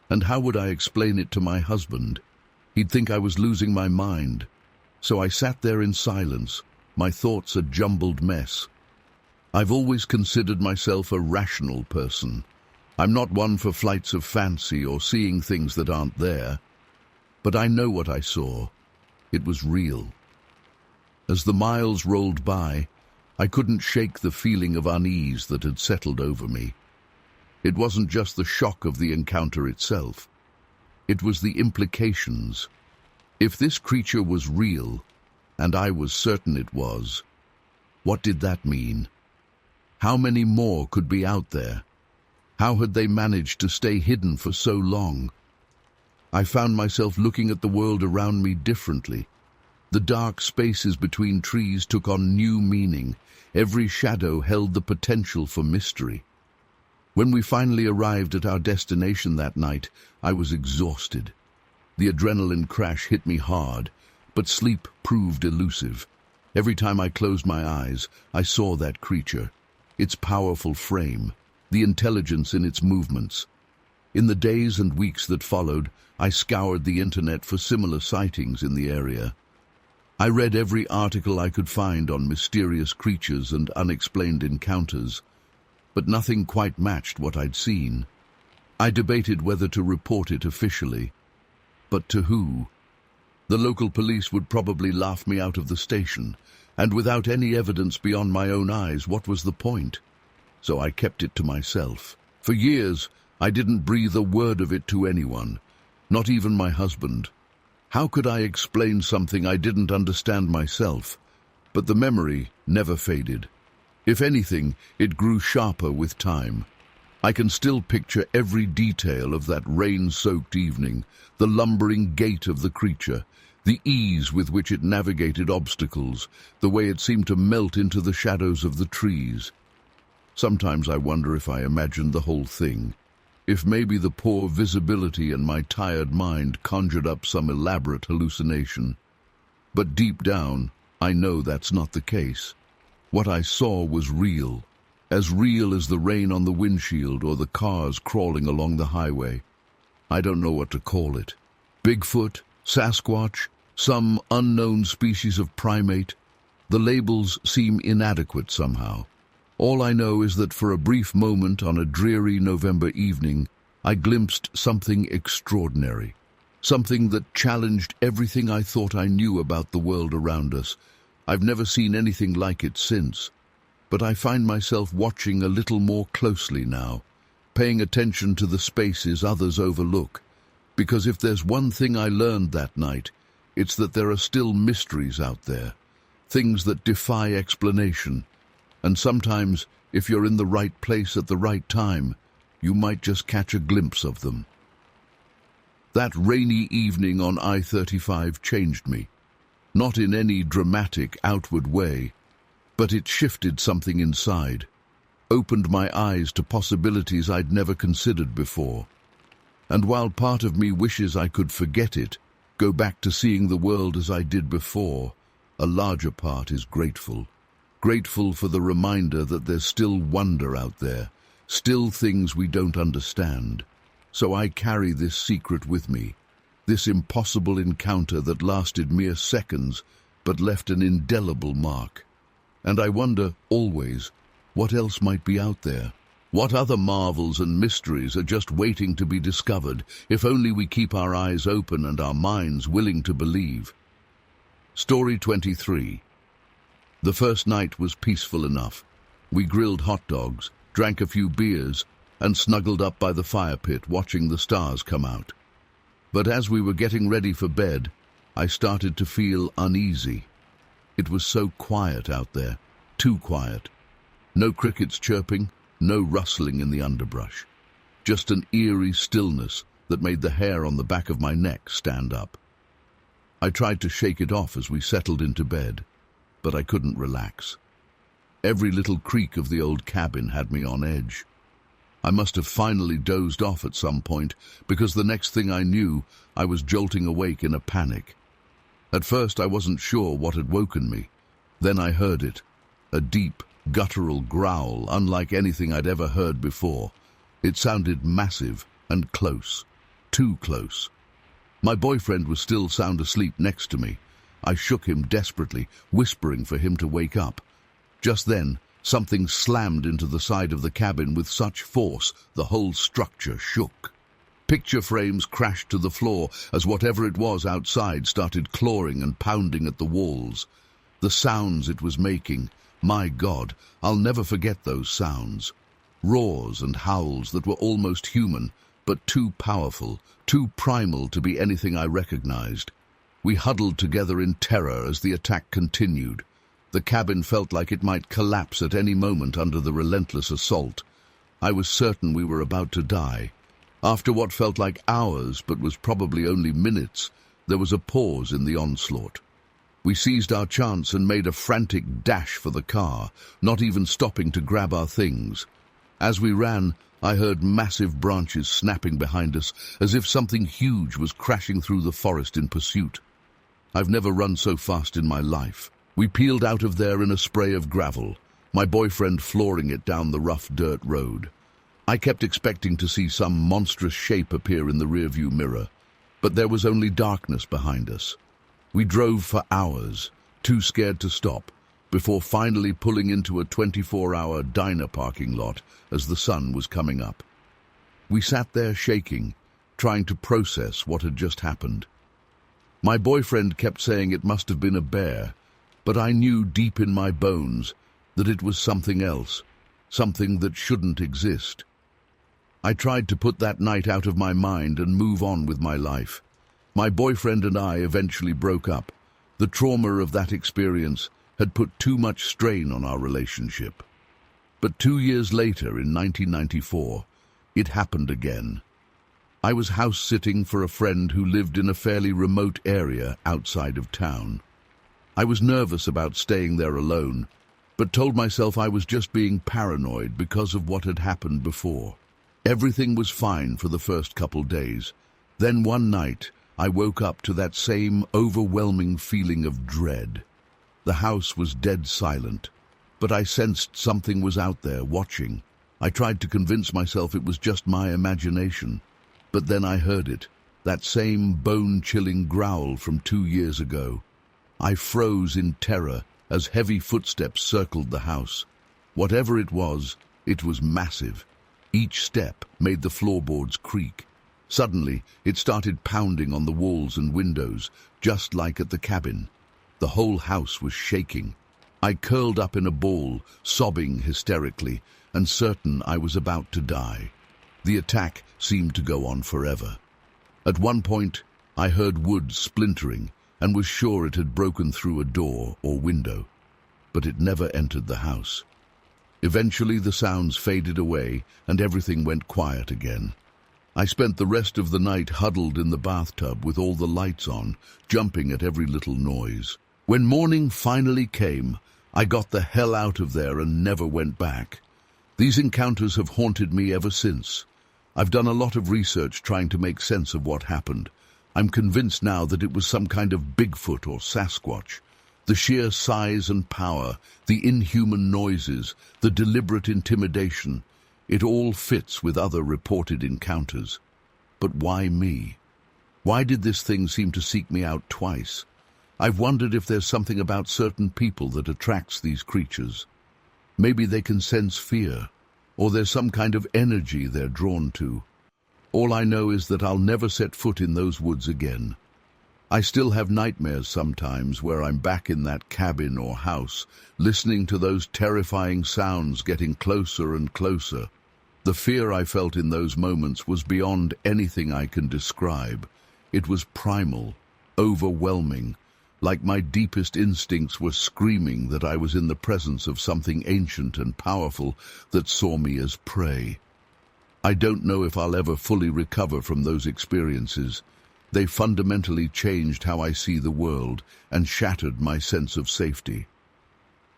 And how would I explain it to my husband? He'd think I was losing my mind. So I sat there in silence, my thoughts a jumbled mess. I've always considered myself a rational person. I'm not one for flights of fancy or seeing things that aren't there. But I know what I saw. It was real. As the miles rolled by, I couldn't shake the feeling of unease that had settled over me. It wasn't just the shock of the encounter itself. It was the implications. If this creature was real, and I was certain it was, what did that mean? How many more could be out there? How had they managed to stay hidden for so long? I found myself looking at the world around me differently. The dark spaces between trees took on new meaning. Every shadow held the potential for mystery. When we finally arrived at our destination that night, I was exhausted. The adrenaline crash hit me hard, but sleep proved elusive. Every time I closed my eyes, I saw that creature, its powerful frame, the intelligence in its movements. In the days and weeks that followed, I scoured the internet for similar sightings in the area. I read every article I could find on mysterious creatures and unexplained encounters, but nothing quite matched what I'd seen. I debated whether to report it officially, but to who? The local police would probably laugh me out of the station, and without any evidence beyond my own eyes, what was the point? So I kept it to myself. For years, I didn't breathe a word of it to anyone, not even my husband. How could I explain something I didn't understand myself? But the memory never faded. If anything, it grew sharper with time. I can still picture every detail of that rain-soaked evening, the lumbering gait of the creature, the ease with which it navigated obstacles, the way it seemed to melt into the shadows of the trees. Sometimes I wonder if I imagined the whole thing, if maybe the poor visibility and my tired mind conjured up some elaborate hallucination. But deep down, I know that's not the case. What I saw was real as the rain on the windshield or the cars crawling along the highway. I don't know what to call it. Bigfoot, Sasquatch, some unknown species of primate. The labels seem inadequate somehow. All I know is that for a brief moment on a dreary November evening, I glimpsed something extraordinary. Something that challenged everything I thought I knew about the world around us. I've never seen anything like it since, but I find myself watching a little more closely now, paying attention to the spaces others overlook, because if there's one thing I learned that night, it's that there are still mysteries out there, things that defy explanation, and sometimes, if you're in the right place at the right time, you might just catch a glimpse of them. That rainy evening on I-35 changed me. Not in any dramatic outward way, but it shifted something inside, opened my eyes to possibilities I'd never considered before. And while part of me wishes I could forget it, go back to seeing the world as I did before, a larger part is grateful. Grateful for the reminder that there's still wonder out there, still things we don't understand. So I carry this secret with me. This impossible encounter that lasted mere seconds but left an indelible mark. And I wonder, always, what else might be out there? What other marvels and mysteries are just waiting to be discovered, if only we keep our eyes open and our minds willing to believe? Story 23. The first night was peaceful enough. We grilled hot dogs, drank a few beers, and snuggled up by the fire pit watching the stars come out. But as we were getting ready for bed, I started to feel uneasy. It was so quiet out there, too quiet. No crickets chirping, no rustling in the underbrush. Just an eerie stillness that made the hair on the back of my neck stand up. I tried to shake it off as we settled into bed, but I couldn't relax. Every little creak of the old cabin had me on edge. I must have finally dozed off at some point, because the next thing I knew, I was jolting awake in a panic. At first I wasn't sure what had woken me. Then I heard it, a deep, guttural growl unlike anything I'd ever heard before. It sounded massive and close, too close. My boyfriend was still sound asleep next to me. I shook him desperately, whispering for him to wake up. Just then, something slammed into the side of the cabin with such force the whole structure shook. Picture frames crashed to the floor as whatever it was outside started clawing and pounding at the walls. The sounds it was making, my God, I'll never forget those sounds. Roars and howls that were almost human, but too powerful, too primal to be anything I recognized. We huddled together in terror as the attack continued. The cabin felt like it might collapse at any moment under the relentless assault. I was certain we were about to die. After what felt like hours, but was probably only minutes, there was a pause in the onslaught. We seized our chance and made a frantic dash for the car, not even stopping to grab our things. As we ran, I heard massive branches snapping behind us, as if something huge was crashing through the forest in pursuit. I've never run so fast in my life. We peeled out of there in a spray of gravel, my boyfriend flooring it down the rough dirt road. I kept expecting to see some monstrous shape appear in the rearview mirror, but there was only darkness behind us. We drove for hours, too scared to stop, before finally pulling into a 24-hour diner parking lot as the sun was coming up. We sat there shaking, trying to process what had just happened. My boyfriend kept saying it must have been a bear, but I knew deep in my bones that it was something else, something that shouldn't exist. I tried to put that night out of my mind and move on with my life. My boyfriend and I eventually broke up. The trauma of that experience had put too much strain on our relationship. But 2 years later, in 1994, it happened again. I was house-sitting for a friend who lived in a fairly remote area outside of town. I was nervous about staying there alone, but told myself I was just being paranoid because of what had happened before. Everything was fine for the first couple days. Then one night, I woke up to that same overwhelming feeling of dread. The house was dead silent, but I sensed something was out there watching. I tried to convince myself it was just my imagination, but then I heard it, that same bone-chilling growl from 2 years ago. I froze in terror as heavy footsteps circled the house. Whatever it was massive. Each step made the floorboards creak. Suddenly, it started pounding on the walls and windows, just like at the cabin. The whole house was shaking. I curled up in a ball, sobbing hysterically, and certain I was about to die. The attack seemed to go on forever. At one point, I heard wood splintering and was sure it had broken through a door or window, but it never entered the house. Eventually, the sounds faded away and everything went quiet again. I spent the rest of the night huddled in the bathtub with all the lights on, jumping at every little noise. When morning finally came, I got the hell out of there and never went back. These encounters have haunted me ever since. I've done a lot of research trying to make sense of what happened. I'm convinced now that it was some kind of Bigfoot or Sasquatch. The sheer size and power, the inhuman noises, the deliberate intimidation, it all fits with other reported encounters. But why me? Why did this thing seem to seek me out twice? I've wondered if there's something about certain people that attracts these creatures. Maybe they can sense fear, or there's some kind of energy they're drawn to. All I know is that I'll never set foot in those woods again. I still have nightmares sometimes where I'm back in that cabin or house, listening to those terrifying sounds getting closer and closer. The fear I felt in those moments was beyond anything I can describe. It was primal, overwhelming, like my deepest instincts were screaming that I was in the presence of something ancient and powerful that saw me as prey. I don't know if I'll ever fully recover from those experiences. They fundamentally changed how I see the world and shattered my sense of safety.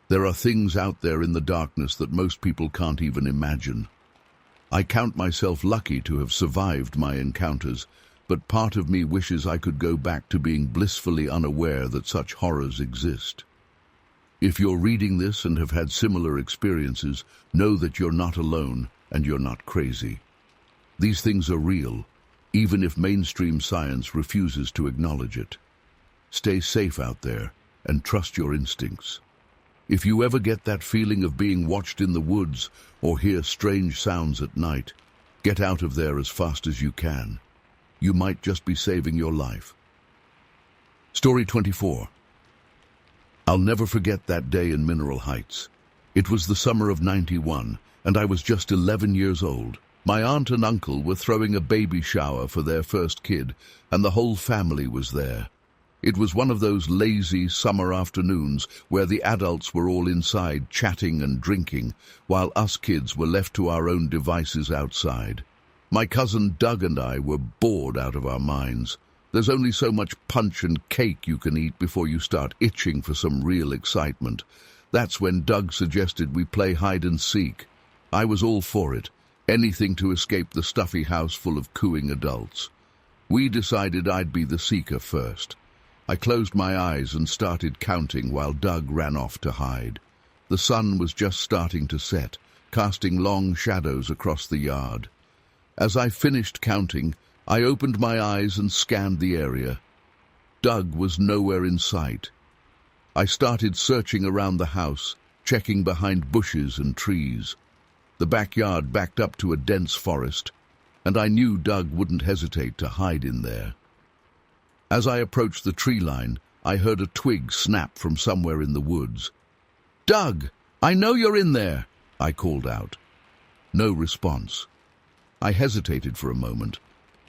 There are things out there in the darkness that most people can't even imagine. I count myself lucky to have survived my encounters, but part of me wishes I could go back to being blissfully unaware that such horrors exist. If you're reading this and have had similar experiences, know that you're not alone and you're not crazy. These things are real, even if mainstream science refuses to acknowledge it. Stay safe out there and trust your instincts. If you ever get that feeling of being watched in the woods or hear strange sounds at night, get out of there as fast as you can. You might just be saving your life. Story 24. I'll never forget that day in Mineral Heights. It was the summer of '91, and I was just 11 years old. My aunt and uncle were throwing a baby shower for their first kid, and the whole family was there. It was one of those lazy summer afternoons where the adults were all inside chatting and drinking, while us kids were left to our own devices outside. My cousin Doug and I were bored out of our minds. There's only so much punch and cake you can eat before you start itching for some real excitement. That's when Doug suggested we play hide and seek. I was all for it, anything to escape the stuffy house full of cooing adults. We decided I'd be the seeker first. I closed my eyes and started counting while Doug ran off to hide. The sun was just starting to set, casting long shadows across the yard. As I finished counting, I opened my eyes and scanned the area. Doug was nowhere in sight. I started searching around the house, checking behind bushes and trees. The backyard backed up to a dense forest, and I knew Doug wouldn't hesitate to hide in there. As I approached the tree line, I heard a twig snap from somewhere in the woods. "Doug, I know you're in there," I called out. No response. I hesitated for a moment.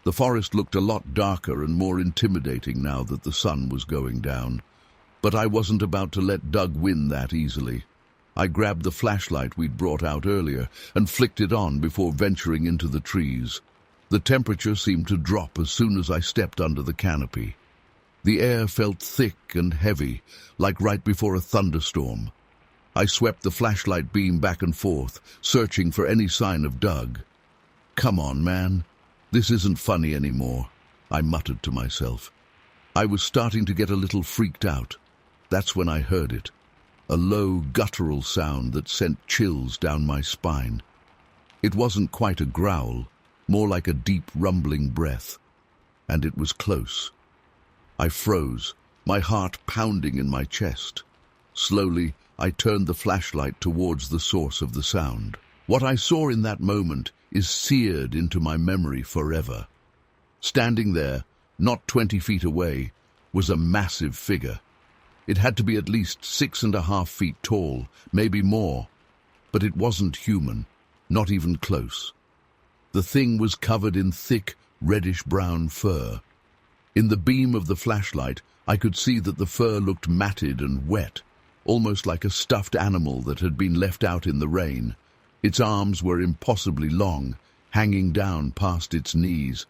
The forest looked a lot darker and more intimidating now that the sun was going down. But I wasn't about to let Doug win that easily. I grabbed the flashlight we'd brought out earlier and flicked it on before venturing into the trees. The temperature seemed to drop as soon as I stepped under the canopy. The air felt thick and heavy, like right before a thunderstorm. I swept the flashlight beam back and forth, searching for any sign of Doug. "Come on, man. This isn't funny anymore," I muttered to myself. I was starting to get a little freaked out. That's when I heard it. A low, guttural sound that sent chills down my spine. It wasn't quite a growl, more like a deep, rumbling breath. And it was close. I froze, my heart pounding in my chest. Slowly, I turned the flashlight towards the source of the sound. What I saw in that moment is seared into my memory forever. Standing there, not 20 feet away, was a massive figure. It had to be at least 6.5 feet tall, maybe more. But it wasn't human, not even close. The thing was covered in thick, reddish-brown fur. In the beam of the flashlight, I could see that the fur looked matted and wet, almost like a stuffed animal that had been left out in the rain. Its arms were impossibly long, hanging down past its knees,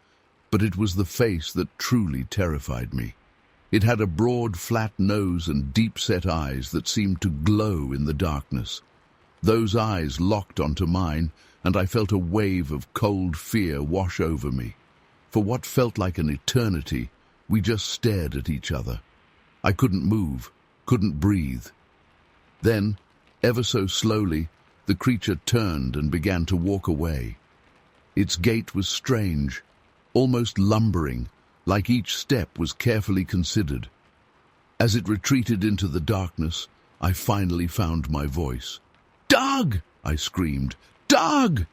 but it was the face that truly terrified me. It had a broad, flat nose and deep-set eyes that seemed to glow in the darkness. Those eyes locked onto mine, and I felt a wave of cold fear wash over me. For what felt like an eternity, we just stared at each other. I couldn't move, couldn't breathe. Then, ever so slowly, the creature turned and began to walk away. Its gait was strange, almost lumbering, like each step was carefully considered. As it retreated into the darkness, I finally found my voice. "Doug!" I screamed. "Doug!"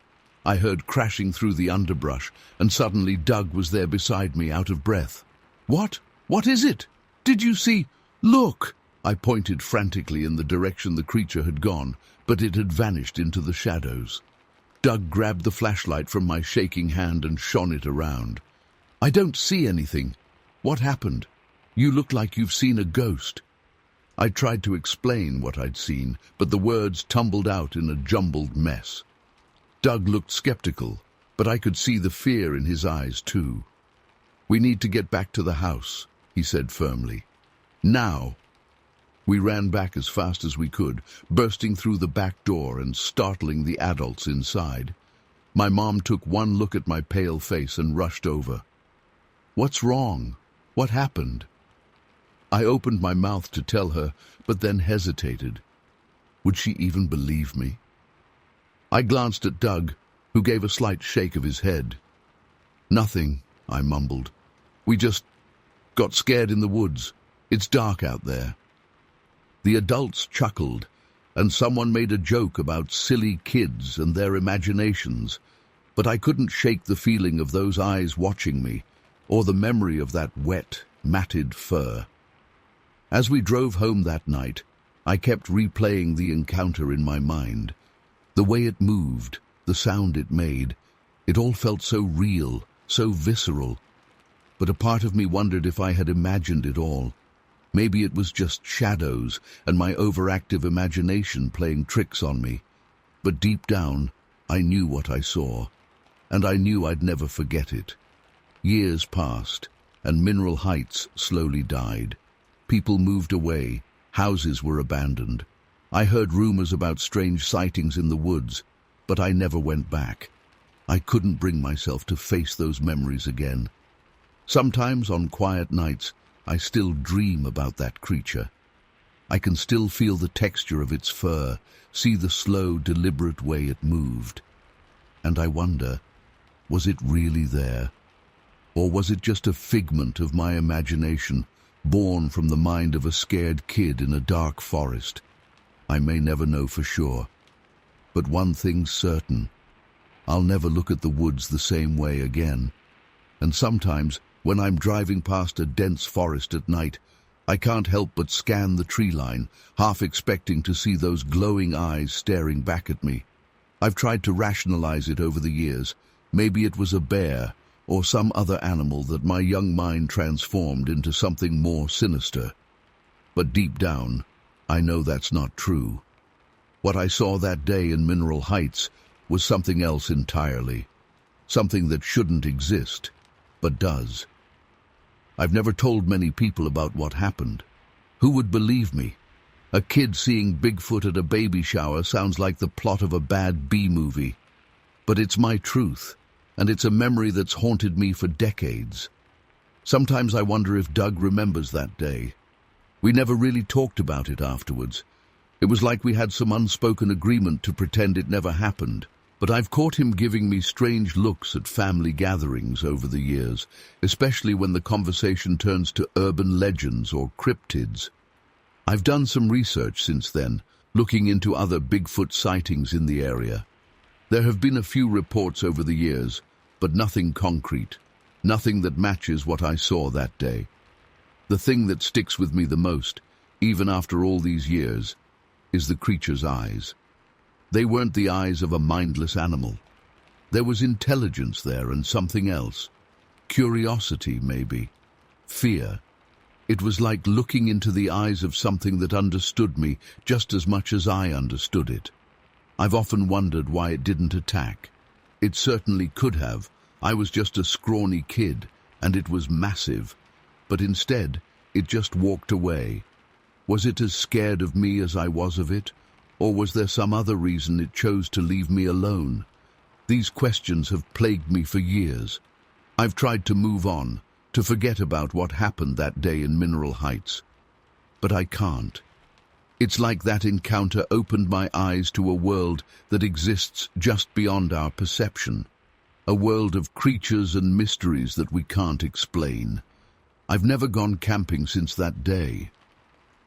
I heard crashing through the underbrush, and suddenly Doug was there beside me, out of breath. "What? What is it? Did you see? Look!" I pointed frantically in the direction the creature had gone, but it had vanished into the shadows. Doug grabbed the flashlight from my shaking hand and shone it around. "I don't see anything. What happened? You look like you've seen a ghost." I tried to explain what I'd seen, but the words tumbled out in a jumbled mess. Doug looked skeptical, but I could see the fear in his eyes too. "We need to get back to the house," he said firmly. "Now." We ran back as fast as we could, bursting through the back door and startling the adults inside. My mom took one look at my pale face and rushed over. "What's wrong? What happened?" I opened my mouth to tell her, but then hesitated. Would she even believe me? I glanced at Doug, who gave a slight shake of his head. "Nothing," I mumbled. "We just got scared in the woods. It's dark out there." The adults chuckled, and someone made a joke about silly kids and their imaginations, but I couldn't shake the feeling of those eyes watching me, or the memory of that wet, matted fur. As we drove home that night, I kept replaying the encounter in my mind. The way it moved, the sound it made, it all felt so real, so visceral. But a part of me wondered if I had imagined it all. Maybe it was just shadows and my overactive imagination playing tricks on me. But deep down, I knew what I saw, and I knew I'd never forget it. Years passed, and Mineral Heights slowly died. People moved away, houses were abandoned. I heard rumors about strange sightings in the woods, but I never went back. I couldn't bring myself to face those memories again. Sometimes on quiet nights, I still dream about that creature. I can still feel the texture of its fur, see the slow, deliberate way it moved. And I wonder, was it really there? Or was it just a figment of my imagination, born from the mind of a scared kid in a dark forest? I may never know for sure. But one thing's certain. I'll never look at the woods the same way again. And sometimes, when I'm driving past a dense forest at night, I can't help but scan the tree line, half expecting to see those glowing eyes staring back at me. I've tried to rationalize it over the years. Maybe it was a bear or some other animal that my young mind transformed into something more sinister. But deep down, I know that's not true. What I saw that day in Mineral Heights was something else entirely. Something that shouldn't exist, but does. I've never told many people about what happened. Who would believe me? A kid seeing Bigfoot at a baby shower sounds like the plot of a bad B-movie. But it's my truth, and it's a memory that's haunted me for decades. Sometimes I wonder if Doug remembers that day. We never really talked about it afterwards. It was like we had some unspoken agreement to pretend it never happened. But I've caught him giving me strange looks at family gatherings over the years, especially when the conversation turns to urban legends or cryptids. I've done some research since then, looking into other Bigfoot sightings in the area. There have been a few reports over the years, but nothing concrete, nothing that matches what I saw that day. The thing that sticks with me the most, even after all these years, is the creature's eyes. They weren't the eyes of a mindless animal. There was intelligence there and something else. Curiosity, maybe. Fear. It was like looking into the eyes of something that understood me just as much as I understood it. I've often wondered why it didn't attack. It certainly could have. I was just a scrawny kid, and it was massive. But instead, it just walked away. Was it as scared of me as I was of it? Or was there some other reason it chose to leave me alone? These questions have plagued me for years. I've tried to move on, to forget about what happened that day in Mineral Heights. But I can't. It's like that encounter opened my eyes to a world that exists just beyond our perception. a world of creatures and mysteries that we can't explain. I've never gone camping since that day.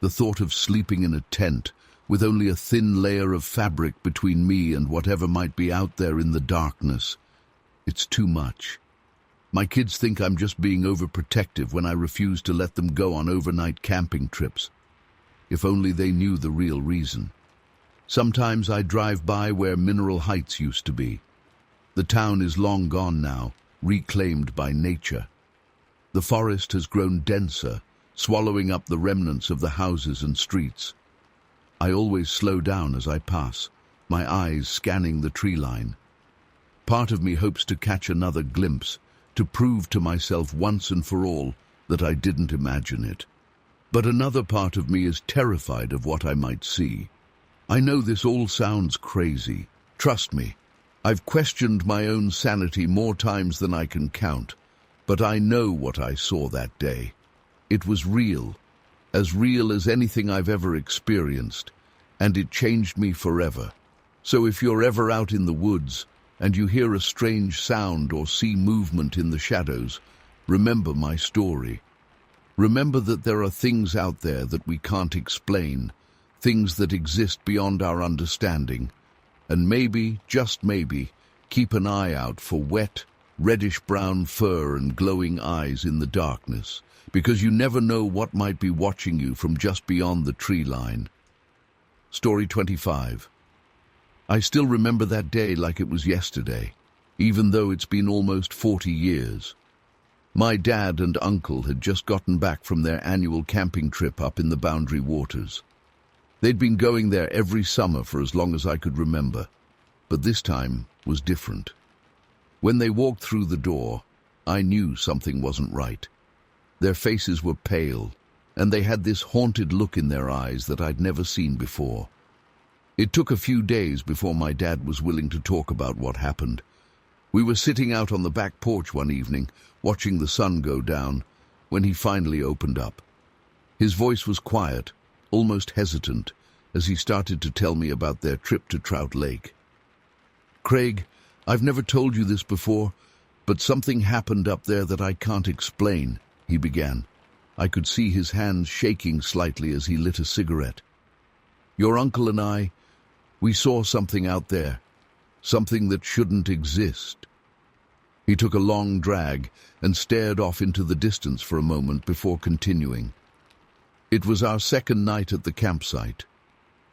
The thought of sleeping in a tent with only a thin layer of fabric between me and whatever might be out there in the darkness, it's too much. My kids think I'm just being overprotective when I refuse to let them go on overnight camping trips. If only they knew the real reason. Sometimes I drive by where Mineral Heights used to be. The town is long gone now, reclaimed by nature. The forest has grown denser, swallowing up the remnants of the houses and streets. I always slow down as I pass, my eyes scanning the tree line. Part of me hopes to catch another glimpse, to prove to myself once and for all that I didn't imagine it. But another part of me is terrified of what I might see. I know this all sounds crazy. Trust me, I've questioned my own sanity more times than I can count, but I know what I saw that day. It was real as anything I've ever experienced, and it changed me forever. So if you're ever out in the woods and you hear a strange sound or see movement in the shadows, remember my story. Remember that there are things out there that we can't explain, things that exist beyond our understanding. And maybe, just maybe, keep an eye out for wet, reddish-brown fur and glowing eyes in the darkness, because you never know what might be watching you from just beyond the tree line. Story 25. I still remember that day like it was yesterday, even though it's been almost 40 years. My dad and uncle had just gotten back from their annual camping trip up in the Boundary Waters. They'd been going there every summer for as long as I could remember, but this time was different. When they walked through the door, I knew something wasn't right. Their faces were pale, and they had this haunted look in their eyes that I'd never seen before. It took a few days before my dad was willing to talk about what happened. We were sitting out on the back porch one evening, watching the sun go down, when he finally opened up. His voice was quiet, almost hesitant, as he started to tell me about their trip to Trout Lake. "Craig, I've never told you this before, but something happened up there that I can't explain," he began. I could see his hands shaking slightly as he lit a cigarette. "Your uncle and I, we saw something out there, something that shouldn't exist." He took a long drag and stared off into the distance for a moment before continuing. "It was our second night at the campsite.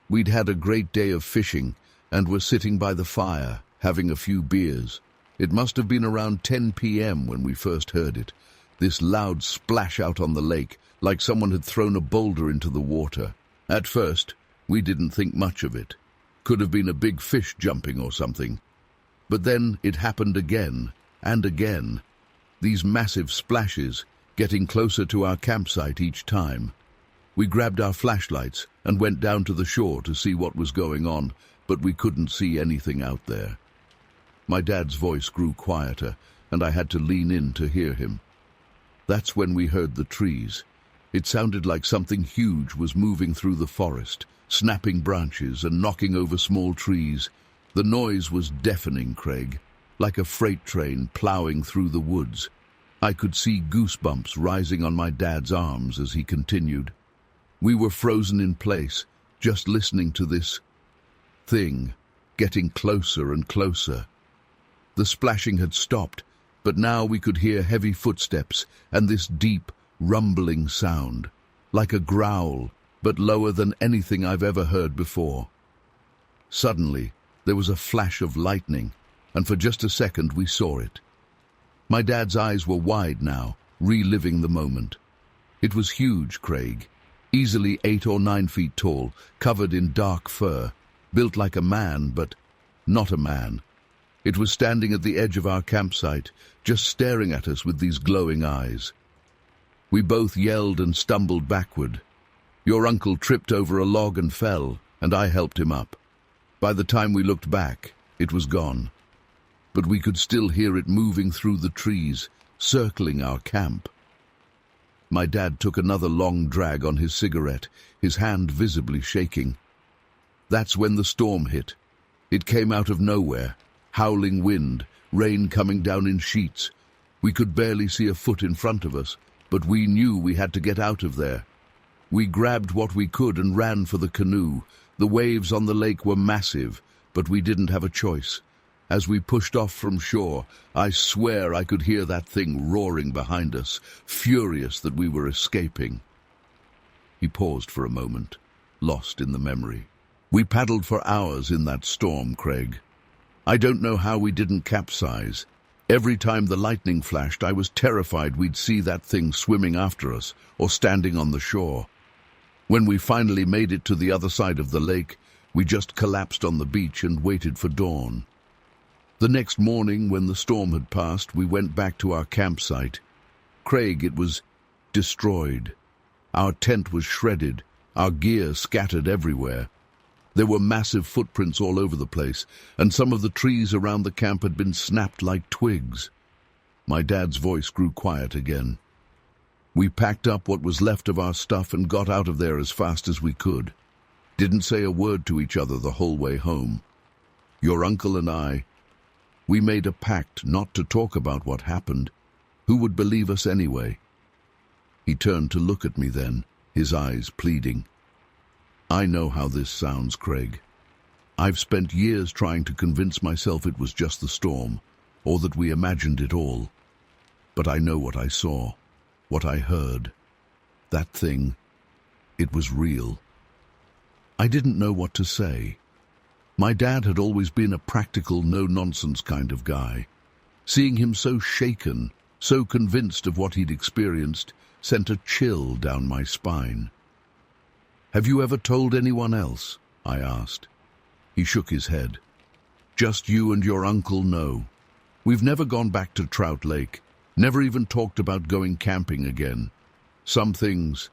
We'd had a great day of fishing and were sitting by the fire, having a few beers. It must have been around 10 p.m. when we first heard it, this loud splash out on the lake, like someone had thrown a boulder into the water. At first, we didn't think much of it. Could have been a big fish jumping or something. But then it happened again and again. These massive splashes, getting closer to our campsite each time. We grabbed our flashlights and went down to the shore to see what was going on, but we couldn't see anything out there." My dad's voice grew quieter, and I had to lean in to hear him. "That's when we heard the trees. It sounded like something huge was moving through the forest, snapping branches and knocking over small trees. The noise was deafening, Craig, like a freight train plowing through the woods. I could see goosebumps rising on my dad's arms as he continued. We were frozen in place, just listening to this thing, getting closer and closer. The splashing had stopped, but now we could hear heavy footsteps and this deep, rumbling sound, like a growl, but lower than anything I've ever heard before. Suddenly, there was a flash of lightning, and for just a second we saw it. My dad's eyes were wide now, reliving the moment. It was huge, Craig, easily 8 or 9 feet tall, covered in dark fur, built like a man, but not a man. It was standing at the edge of our campsite, just staring at us with these glowing eyes. We both yelled and stumbled backward. Your uncle tripped over a log and fell, and I helped him up. By the time we looked back, it was gone. But we could still hear it moving through the trees, circling our camp. My dad took another long drag on his cigarette, his hand visibly shaking. That's when the storm hit. It came out of nowhere, howling wind, rain coming down in sheets. We could barely see a foot in front of us, but we knew we had to get out of there. We grabbed what we could and ran for the canoe. The waves on the lake were massive, but we didn't have a choice. As we pushed off from shore, I swear I could hear that thing roaring behind us, furious that we were escaping. He paused for a moment, lost in the memory. We paddled for hours in that storm, Craig. I don't know how we didn't capsize. Every time the lightning flashed, I was terrified we'd see that thing swimming after us or standing on the shore. When we finally made it to the other side of the lake, we just collapsed on the beach and waited for dawn. The next morning, when the storm had passed, we went back to our campsite. Craig, it was destroyed. Our tent was shredded, our gear scattered everywhere. There were massive footprints all over the place, and some of the trees around the camp had been snapped like twigs. My dad's voice grew quiet again. We packed up what was left of our stuff and got out of there as fast as we could. Didn't say a word to each other the whole way home. Your uncle and I, we made a pact not to talk about what happened. Who would believe us anyway? He turned to look at me then, his eyes pleading. I know how this sounds, Craig. I've spent years trying to convince myself it was just the storm, or that we imagined it all. But I know what I saw, what I heard. That thing, it was real. I didn't know what to say. My dad had always been a practical, no-nonsense kind of guy. Seeing him so shaken, so convinced of what he'd experienced, sent a chill down my spine. Have you ever told anyone else? I asked. He shook his head. Just you and your uncle know. We've never gone back to Trout Lake, never even talked about going camping again. Some things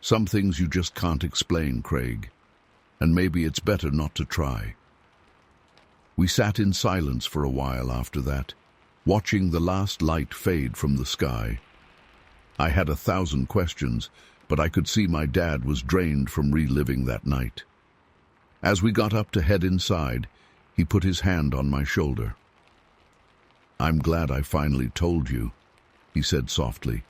you just can't explain, Craig. And maybe it's better not to try. We sat in silence for a while after that, watching the last light fade from the sky. I had 1,000 questions, but I could see my dad was drained from reliving that night. As we got up to head inside, he put his hand on my shoulder. I'm glad I finally told you, he said softly.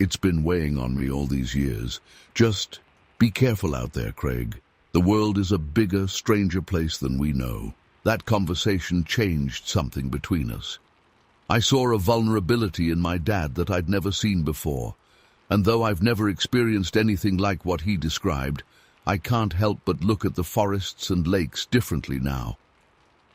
It's been weighing on me all these years. Just be careful out there, Craig. The world is a bigger, stranger place than we know. That conversation changed something between us. I saw a vulnerability in my dad that I'd never seen before, and though I've never experienced anything like what he described, I can't help but look at the forests and lakes differently now.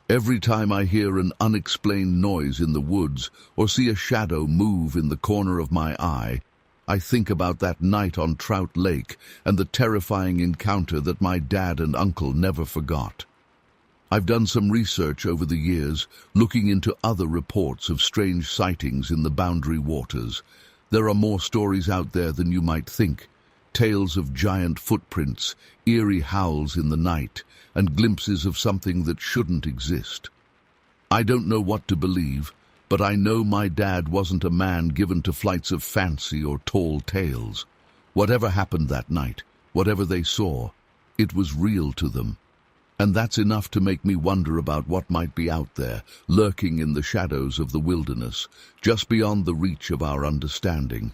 Every time I hear an unexplained noise in the woods or see a shadow move in the corner of my eye, I think about that night on Trout Lake and the terrifying encounter that my dad and uncle never forgot. I've done some research over the years, looking into other reports of strange sightings in the Boundary Waters. There are more stories out there than you might think. Tales of giant footprints, eerie howls in the night, and glimpses of something that shouldn't exist. I don't know what to believe, but I know my dad wasn't a man given to flights of fancy or tall tales. Whatever happened that night, whatever they saw, it was real to them. And that's enough to make me wonder about what might be out there, lurking in the shadows of the wilderness, just beyond the reach of our understanding.